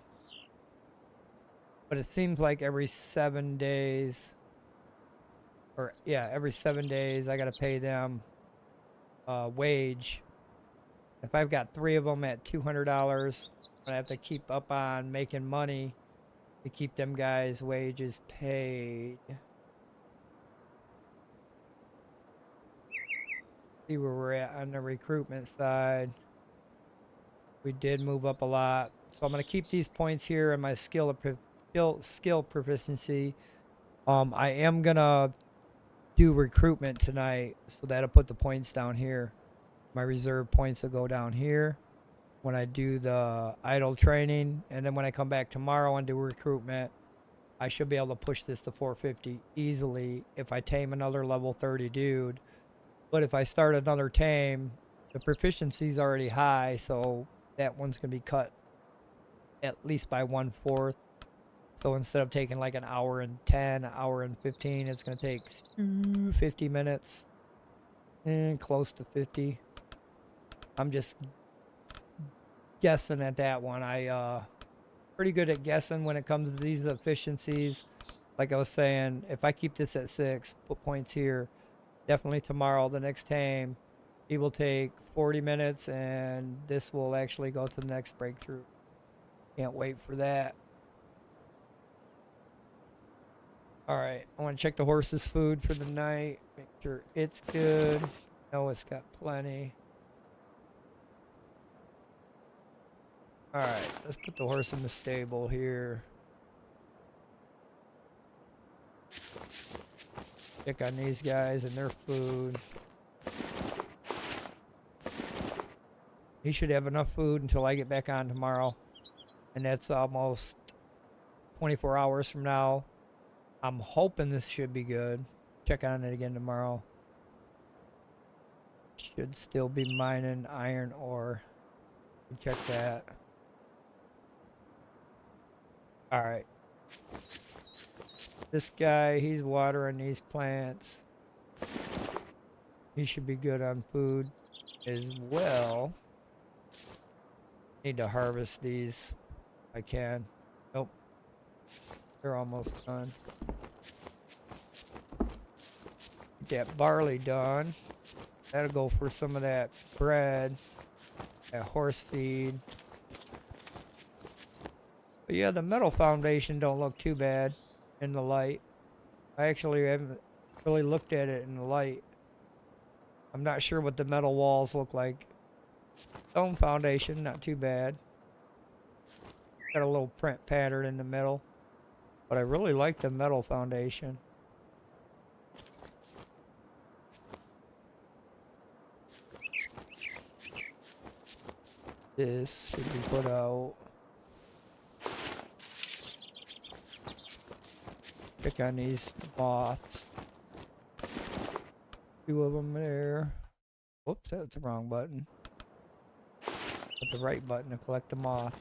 But it seems like every 7 days, or yeah, every 7 days I gotta pay them wage. If I've got 3 of them at $200, I have to keep up on making money to keep them guys' wages paid. See where we're at on the recruitment side. We did move up a lot, so I'm gonna keep these points here in my skill proficiency. I am gonna do recruitment tonight, so that'll put the points down here. My reserve points will go down here when I do the idle training, and then when I come back tomorrow and do recruitment, I should be able to push this to 450 easily if I tame another level 30 dude. But if I start another tame, the proficiency's already high, so that one's gonna be cut at least by 1/4. So instead of taking like an hour and 10, an hour and 15, it's gonna take 50 minutes. And close to 50. I'm just guessing at that one. I pretty good at guessing when it comes to these efficiencies. Like I was saying, if I keep this at 6, put points here, definitely tomorrow, the next tame, he will take 40 minutes, and this will actually go to the next breakthrough. Can't wait for that. Alright, I want to check the horse's food for the night. Make sure it's good. No, it's got plenty. Alright, let's put the horse in the stable here. Check on these guys and their food. He should have enough food until I get back on tomorrow. And that's almost 24 hours from now. I'm hoping this should be good. Check on it again tomorrow. Should still be mining iron ore. Check that. Alright. This guy, he's watering these plants. He should be good on food as well. Need to harvest these if I can. Nope. They're almost done. Get that barley done. That'll go for some of that bread, that horse feed. But yeah, the metal foundation don't look too bad in the light. I actually haven't really looked at it in the light. I'm not sure what the metal walls look like. Stone foundation, not too bad. Got a little print pattern in the middle. But I really like the metal foundation. This should be put out. Pick on these moths. 2 of them there. Whoops, that's the wrong button. Put the right button to collect the moth.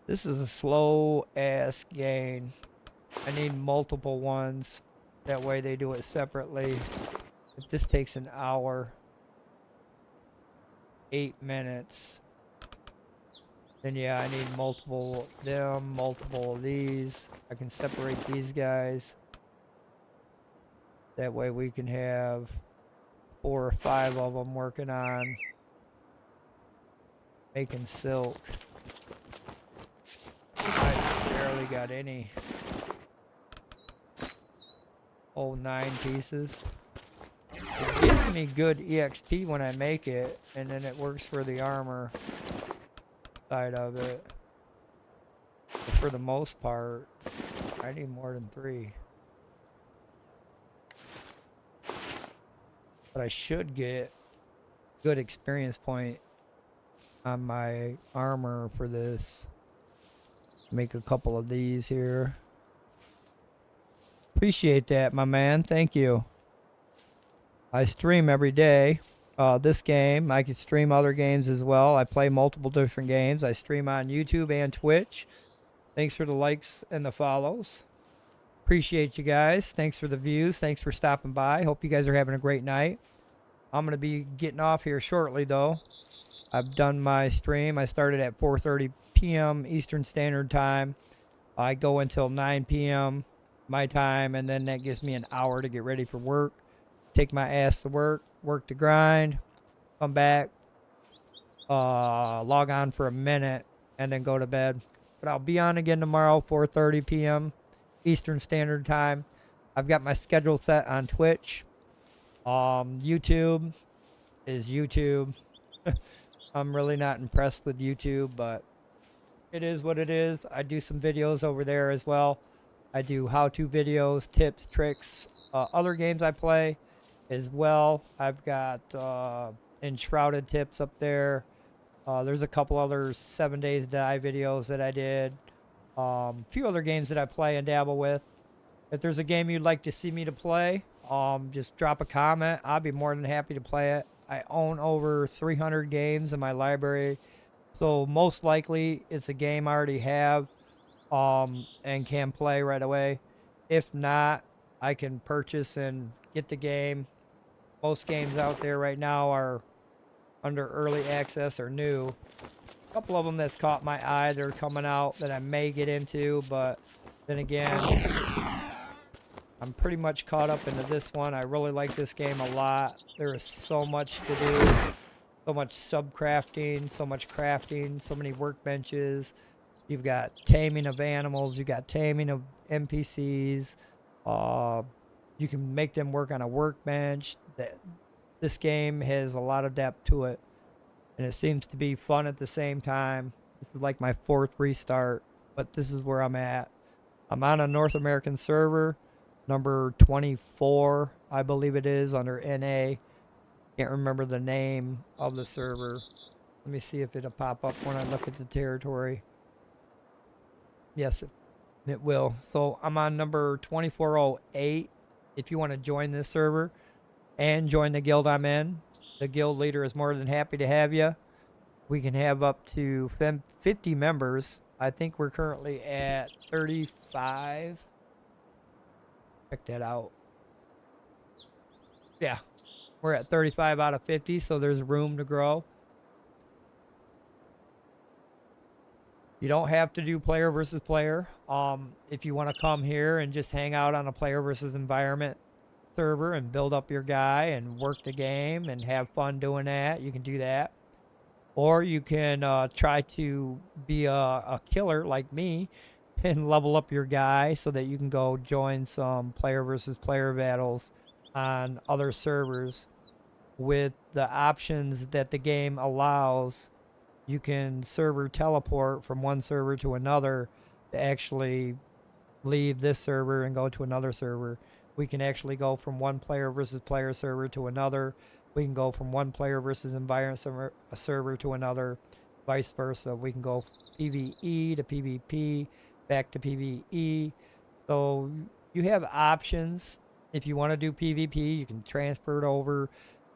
This is a slow ass gain. I need multiple ones. That way they do it separately. If this takes an hour, 8 minutes, then yeah, I need multiple of them, multiple of these. I can separate these guys. That way we can have 4 or 5 of them working on making silk. I barely got any. Oh, 9 pieces. It gives me good EXP when I make it, and then it works for the armor side of it. But for the most part, I need more than 3. But I should get good experience point on my armor for this. Make a couple of these here. Appreciate that, my man. Thank you. I stream every day. This game, I can stream other games as well. I play multiple different games. I stream on YouTube and Twitch. Thanks for the likes and the follows. Appreciate you guys. Thanks for the views. Thanks for stopping by. Hope you guys are having a great night. I'm going to be getting off here shortly, though. I've done my stream. I started at 4:30 p.m. Eastern Standard Time. I go until 9 p.m. my time, and then that gives me an hour to get ready for work. Take my ass to work, work the grind, come back, log on for a minute, and then go to bed. But I'll be on again tomorrow, 4:30 p.m. Eastern Standard Time. I've got my schedule set on Twitch. YouTube is YouTube. I'm really not impressed with YouTube, but it is what it is. I do some videos over there as well. I do how-to videos, tips, tricks, other games I play as well. I've got Enshrouded tips up there. There's a couple other 7 Days Die videos that I did. A few other games that I play and dabble with. If there's a game you'd like to see me to play, just drop a comment. I'll be more than happy to play it. I own over 300 games in my library, so most likely it's a game I already have and can play right away. If not, I can purchase and get the game. Most games out there right now are under early access or new. A couple of them that's caught my eye, they're coming out that I may get into, but then again, I'm pretty much caught up into this one. I really like this game a lot. There is so much to do. So much subcrafting, so much crafting, so many workbenches. You've got taming of animals. You've got taming of NPCs. You can make them work on a workbench. This game has a lot of depth to it. And it seems to be fun at the same time. This is like my 4th restart. But this is where I'm at. I'm on a North American server. Number 24, I believe it is, under NA. Can't remember the name of the server. Let me see if it'll pop up when I look at the territory. Yes, it will. So I'm on number 2408. If you want to join this server and join the guild I'm in, the guild leader is more than happy to have you. We can have up to 50 members. I think we're currently at 35. Check that out. Yeah, we're at 35 out of 50, so there's room to grow. You don't have to do player versus player. If you want to come here and just hang out on a player versus environment server and build up your guy and work the game and have fun doing that, you can do that. Or you can try to be a killer like me and level up your guy so that you can go join some player versus player battles on other servers. With the options that the game allows, you can server teleport from one server to another to actually leave this server and go to another server. We can actually go from one player versus player server to another. We can go from one player versus environment server to another, vice versa. We can go PVE to PVP, back to PVE. So you have options. If you want to do PvP, you can transfer it over,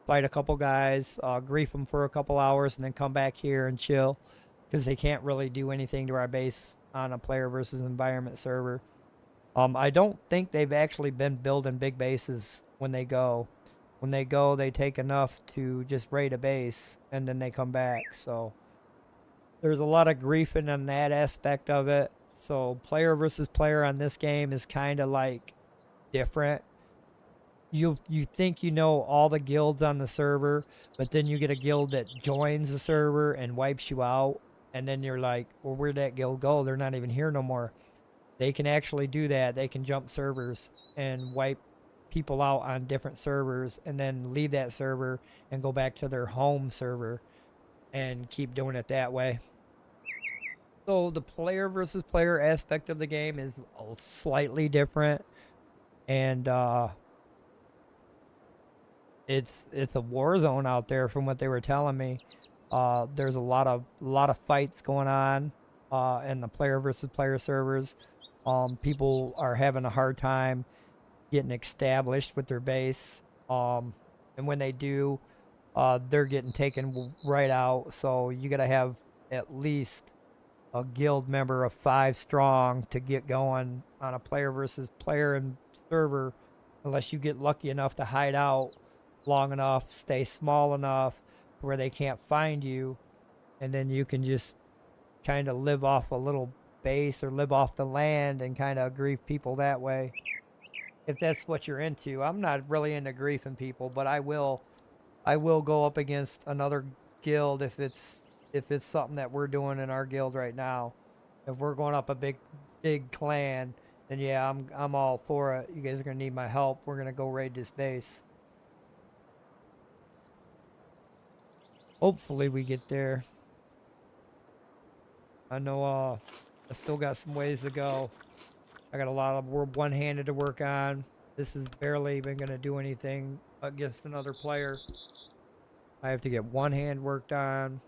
fight a couple guys, grief them for a couple hours, and then come back here and chill, because they can't really do anything to our base on a player versus environment server. I don't think they've actually been building big bases when they go. When they go, they take enough to just raid a base, and then they come back. So there's a lot of griefing on that aspect of it. So player versus player on this game is kind of like different. You think you know all the guilds on the server, but then you get a guild that joins the server and wipes you out, and then you're like, well, where'd that guild go? They're not even here no more. They can actually do that. They can jump servers and wipe people out on different servers and then leave that server and go back to their home server and keep doing it that way. So the player versus player aspect of the game is slightly different, and it's a war zone out there from what they were telling me. There's a lot of fights going on in the player versus player servers. People are having a hard time getting established with their base, and when they do, they're getting taken right out. So you gotta have at least a guild member of 5 strong to get going on a player versus player and server, unless you get lucky enough to hide out long enough, stay small enough where they can't find you, and then you can just kind of live off a little base or live off the land and kind of grief people that way, if that's what you're into. I'm not really into griefing people, but I will go up against another guild if it's something that we're doing in our guild right now. If we're going up a big clan, then yeah, I'm all for it. You guys are gonna need my help. We're gonna go raid this base. Hopefully we get there. I know I still got some ways to go. I got a lot of one-handed to work on. This is barely even gonna do anything against another player. I have to get one hand worked on,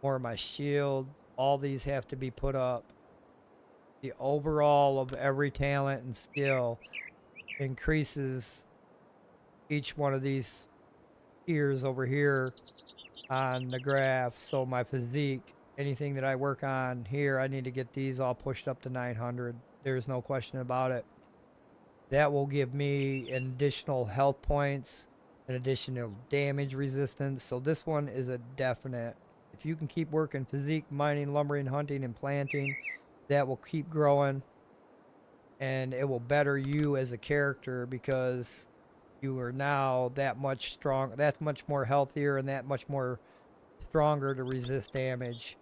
more of my shield. All these have to be put up. The overall of every talent and skill increases each one of these tiers over here on the graph. So my physique, anything that I work on here, I need to get these all pushed up to 900. There's no question about it. That will give me an additional health points, an additional damage resistance. So this one is a definite. If you can keep working physique, mining, lumbering, hunting, and planting, that will keep growing, and it will better you as a character, because you are now that much strong, that's much more healthier, and that much more stronger to resist damage.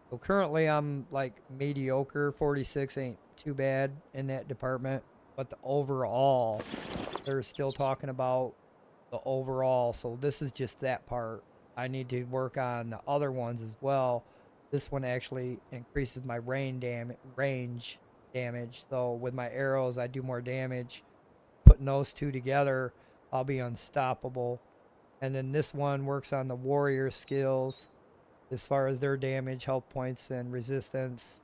So currently I'm like mediocre. 46 ain't too bad in that department, but the overall, they're still talking about the overall. So this is just that part. I need to work on the other ones as well. This one actually increases my range damage. So with my arrows, I do more damage. Putting those two together, I'll be unstoppable. And then this one works on the warrior skills as far as their damage, health points, and resistance.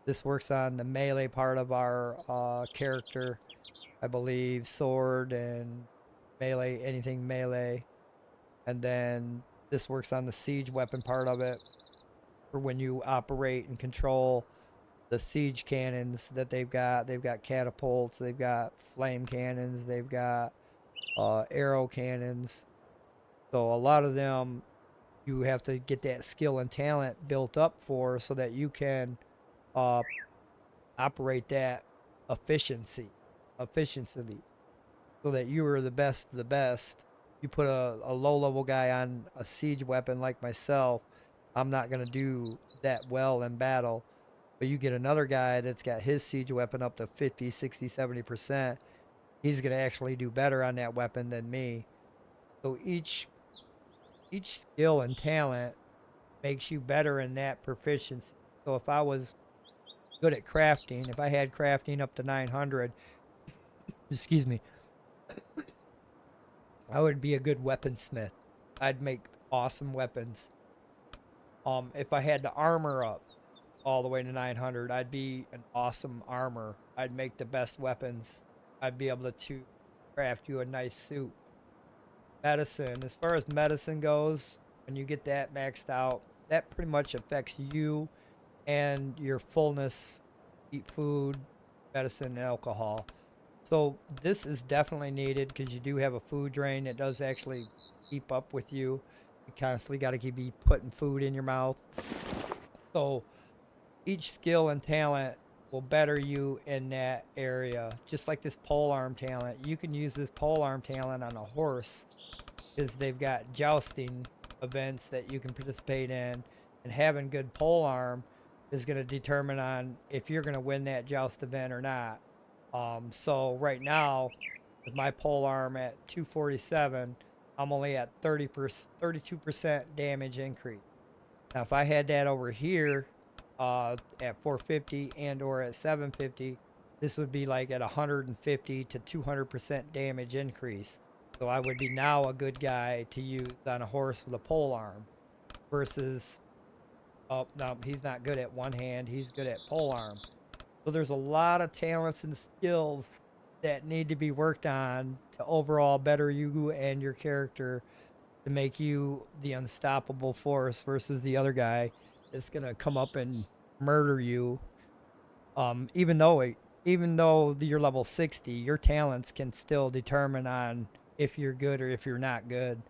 This works on the melee part of our character. I believe sword and melee, anything melee. And then this works on the siege weapon part of it for when you operate and control the siege cannons that they've got. They've got catapults, they've got flame cannons, they've got arrow cannons. So a lot of them you have to get that skill and talent built up for so that you can operate that efficiency so that you are the best of the best. You put a low level guy on a siege weapon like myself, I'm not going to do that well in battle. But you get another guy that's got his siege weapon up to 50, 60, 70%, he's going to actually do better on that weapon than me. So each skill and talent makes you better in that proficiency. So if I was good at crafting, if I had crafting up to 900, excuse me, I would be a good weaponsmith. I'd make awesome weapons. If I had the armor up all the way to 900, I'd be an awesome armor. I'd make the best weapons. I'd be able to craft you a nice suit. Medicine, as far as medicine goes, when you get that maxed out, that pretty much affects you and your fullness, eat food, medicine, and alcohol. So this is definitely needed because you do have a food drain. It does actually keep up with you. You constantly got to keep putting food in your mouth. So each skill and talent will better you in that area. Just like this polearm talent. You can use this polearm talent on a horse because they've got jousting events that you can participate in. And having good polearm is going to determine on if you're going to win that joust event or not. So right now, with my polearm at 247, I'm only at 32% damage increase. Now, if I had that over here at 450 and or at 750, this would be like at 150 to 200% damage increase. So I would be now a good guy to use on a horse with a polearm versus, oh, no, he's not good at one hand. He's good at polearm. So there's a lot of talents and skills that need to be worked on to overall better you and your character to make you the unstoppable force versus the other guy that's going to come up and murder you. Even though you're level 60, your talents can still determine on if you're good or if you're not good.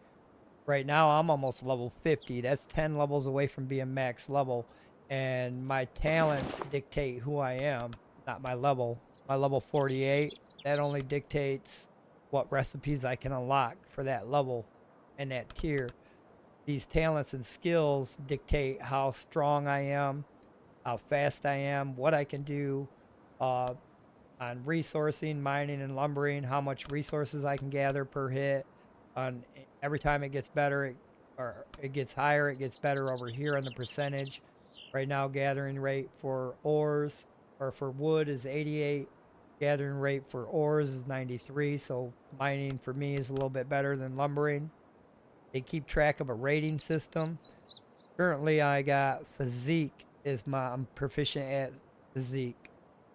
Right now, I'm almost level 50. That's 10 levels away from being max level. And my talents dictate who I am, not my level. My level 48, that only dictates what recipes I can unlock for that level and that tier. These talents and skills dictate how strong I am, how fast I am, what I can do on resourcing, mining, and lumbering, how much resources I can gather per hit. On every time it gets better, it gets higher, it gets better over here on the percentage. Right now, gathering rate for ores or for wood is 88. Gathering rate for ores is 93. So mining for me is a little bit better than lumbering. They keep track of a rating system. Currently, I got physique I'm proficient at physique.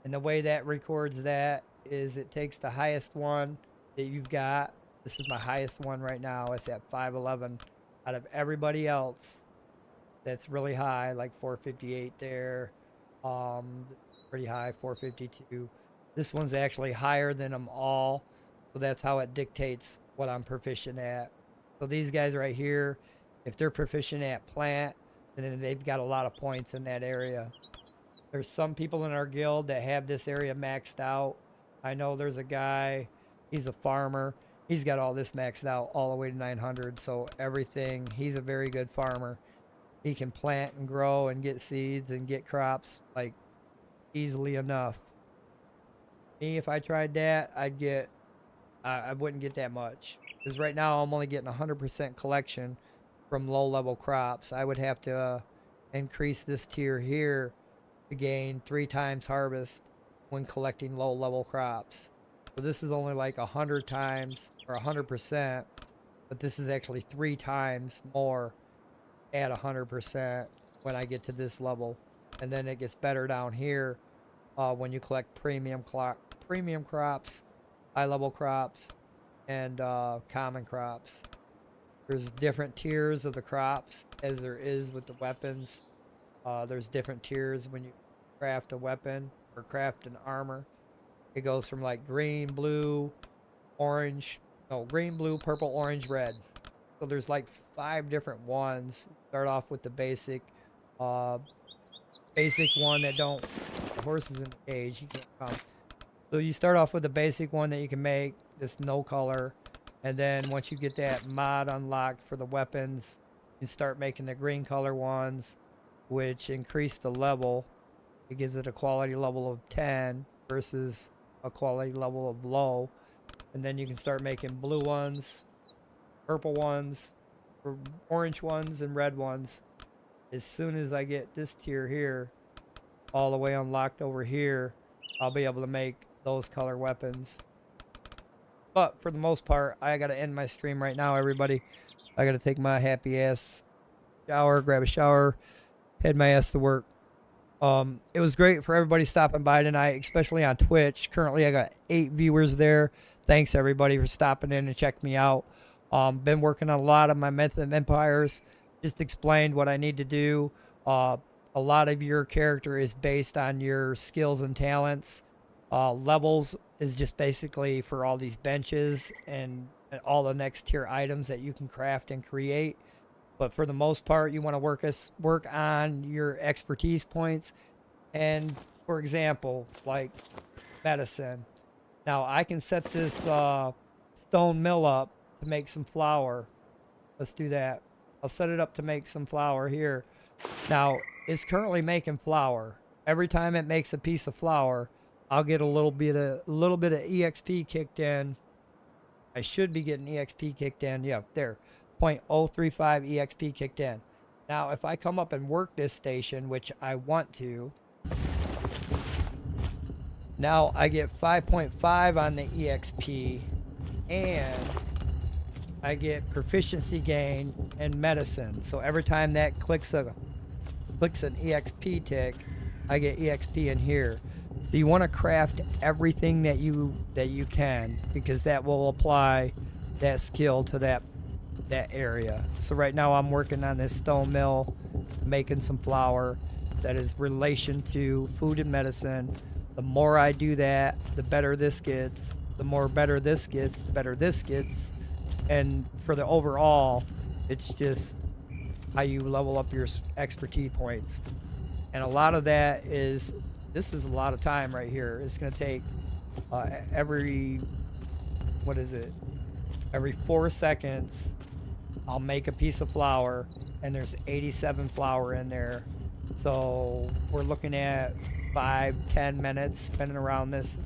And the way that records that is it takes the highest one that you've got. This is my highest one right now. It's at 511. Out of everybody else, that's really high, like 458 there. Pretty high, 452. This one's actually higher than them all. So that's how it dictates what I'm proficient at. So these guys right here, if they're proficient at plant, then they've got a lot of points in that area. There's some people in our guild that have this area maxed out. I know there's a guy, he's a farmer. He's got all this maxed out all the way to 900. So everything, he's a very good farmer. He can plant and grow and get seeds and get crops like easily enough. Me, if I tried that, I wouldn't get that much. Because right now I'm only getting 100% collection from low level crops. I would have to increase this tier here to gain 3 times harvest when collecting low level crops. So this is only like 100 times or 100%. but this is actually 3 times more at 100% when I get to this level. And then it gets better down here when you collect premium crops, high level crops, and common crops. There's different tiers of the crops as there is with the weapons. There's different tiers when you craft a weapon or craft an armor. It goes from like green, blue, orange, no, green, blue, purple, orange, red. So there's like 5 different ones. Start off with the basic one that don't, the horse is in the cage, he can't come. So you start off with the basic one that you can make, this no color. And then once you get that mod unlocked for the weapons, you start making the green color ones, which increase the level. It gives it a quality level of 10 versus a quality level of low. And then you can start making blue ones, purple ones, orange ones, and red ones. As soon as I get this tier here all the way unlocked over here, I'll be able to make those color weapons. But for the most part, I gotta end my stream right now, everybody. I gotta take my happy ass shower, grab a shower, head my ass to work. It was great for everybody stopping by tonight, especially on Twitch. Currently, I got 8 viewers there. Thanks everybody for stopping in and checking me out. Been working on a lot of my Myth and Empires. Just explained what I need to do. A lot of your character is based on your skills and talents. Levels is just basically for all these benches and all the next tier items that you can craft and create. But for the most part, you want to work on your expertise points. And for example, like medicine. Now I can set this stone mill up to make some flour. Let's do that. I'll set it up to make some flour here. Now it's currently making flour. Every time it makes a piece of flour, I'll get a little bit of EXP kicked in. I should be getting EXP kicked in. Yeah, there. 0.035 EXP kicked in. Now, if I come up and work this station, which I want to, now I get 5.5 on the EXP, and I get proficiency gain and medicine. So every time that clicks an EXP tick, I get EXP in here. So you want to craft everything that you can, because that will apply that skill to that area. So right now I'm working on this stone mill, making some flour that is relation to food and medicine. The more I do that, the better this gets. The more better this gets, the better this gets. And for the overall, it's just how you level up your expertise points. And a lot of that is, this is a lot of time right here. It's going to take every 4 seconds, I'll make a piece of flour, and there's 87 flour in there. So we're looking at 5-10 minutes spinning around this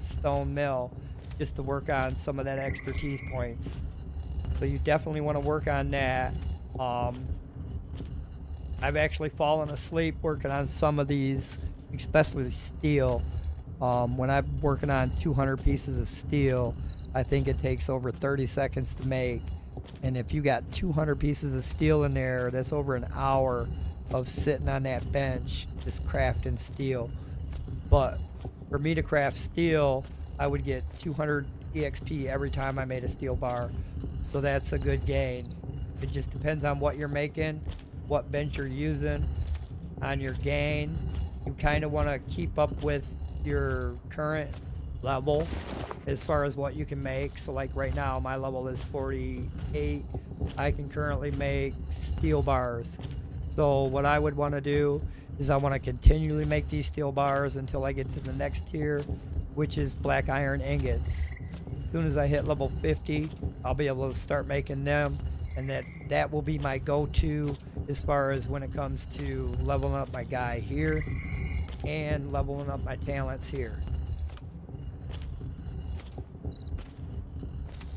stone mill just to work on some of that expertise points. So you definitely want to work on that. I've actually fallen asleep working on some of these, especially steel. When I'm working on 200 pieces of steel, I think it takes over 30 seconds to make. And if you got 200 pieces of steel in there, that's over an hour of sitting on that bench just crafting steel. But for me to craft steel, I would get 200 EXP every time I made a steel bar. So that's a good gain. It just depends on what you're making, what bench you're using, on your gain. You kind of want to keep up with your current level as far as what you can make. So like right now my level is 48. I can currently make steel bars. So what I would want to do is I want to continually make these steel bars until I get to the next tier, which is black iron ingots. As soon as I hit level 50, I'll be able to start making them, and that will be my go-to as far as when it comes to leveling up my guy here and leveling up my talents here.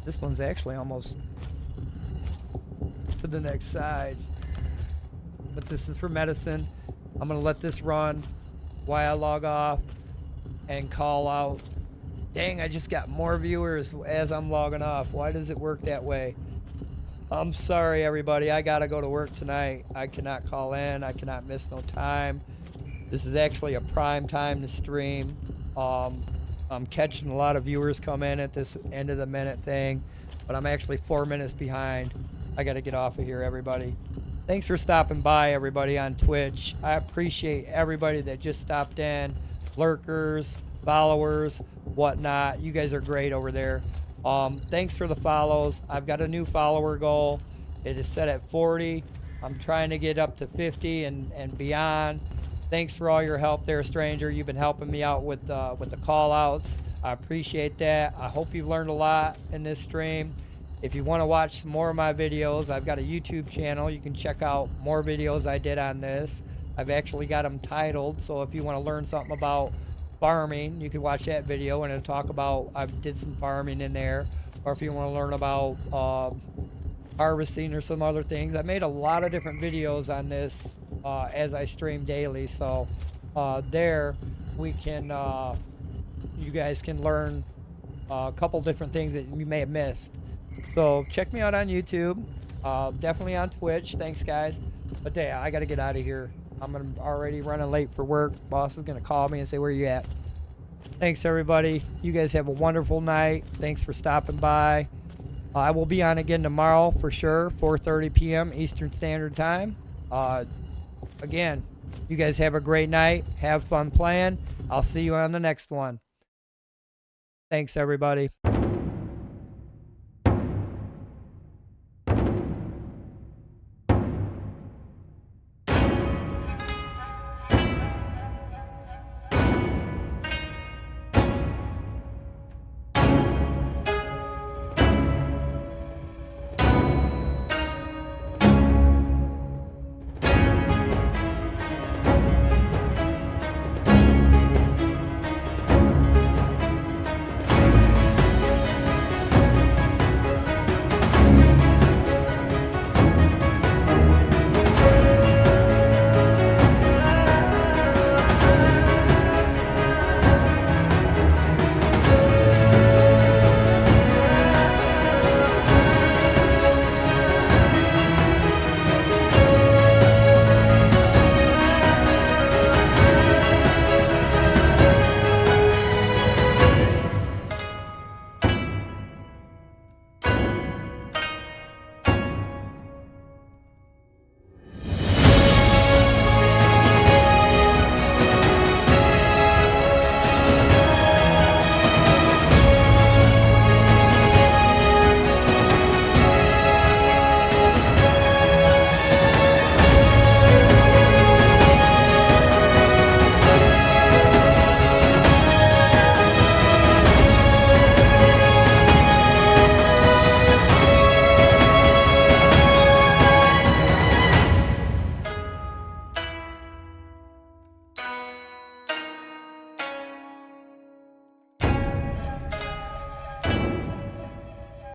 This one's actually almost to the next side. But this is for medicine. I'm going to let this run while I log off and call out. Dang, I just got more viewers as I'm logging off. Why does it work that way? I'm sorry, everybody. I gotta go to work tonight. I cannot call in. I cannot miss no time. This is actually a prime time to stream. I'm catching a lot of viewers come in at this end of the minute thing, but I'm actually 4 minutes behind. I gotta get off of here, everybody. Thanks for stopping by, everybody, on Twitch. I appreciate everybody that just stopped in. Lurkers, followers, whatnot. You guys are great over there. Thanks for the follows. I've got a new follower goal. It is set at 40. I'm trying to get up to 50 and beyond. Thanks for all your help there, stranger. You've been helping me out with the call outs. I appreciate that. I hope you've learned a lot in this stream. If you want to watch some more of my videos, I've got a YouTube channel. You can check out more videos I did on this. I've actually got them titled, so if you want to learn something about farming, you can watch that video and it'll talk about, I did some farming in there. Or if you want to learn about harvesting or some other things. I made a lot of different videos on this as I stream daily, so there we can, you guys can learn a couple different things that you may have missed. So check me out on YouTube, definitely on Twitch. Thanks, guys. But yeah, I got to get out of here. I'm already running late for work. Boss is going to call me and say, where you at? Thanks, everybody. You guys have a wonderful night. Thanks for stopping by. I will be on again tomorrow for sure, 4:30 p.m. Eastern Standard Time. Again, you guys have a great night. Have fun playing. I'll see you on the next one. Thanks, everybody.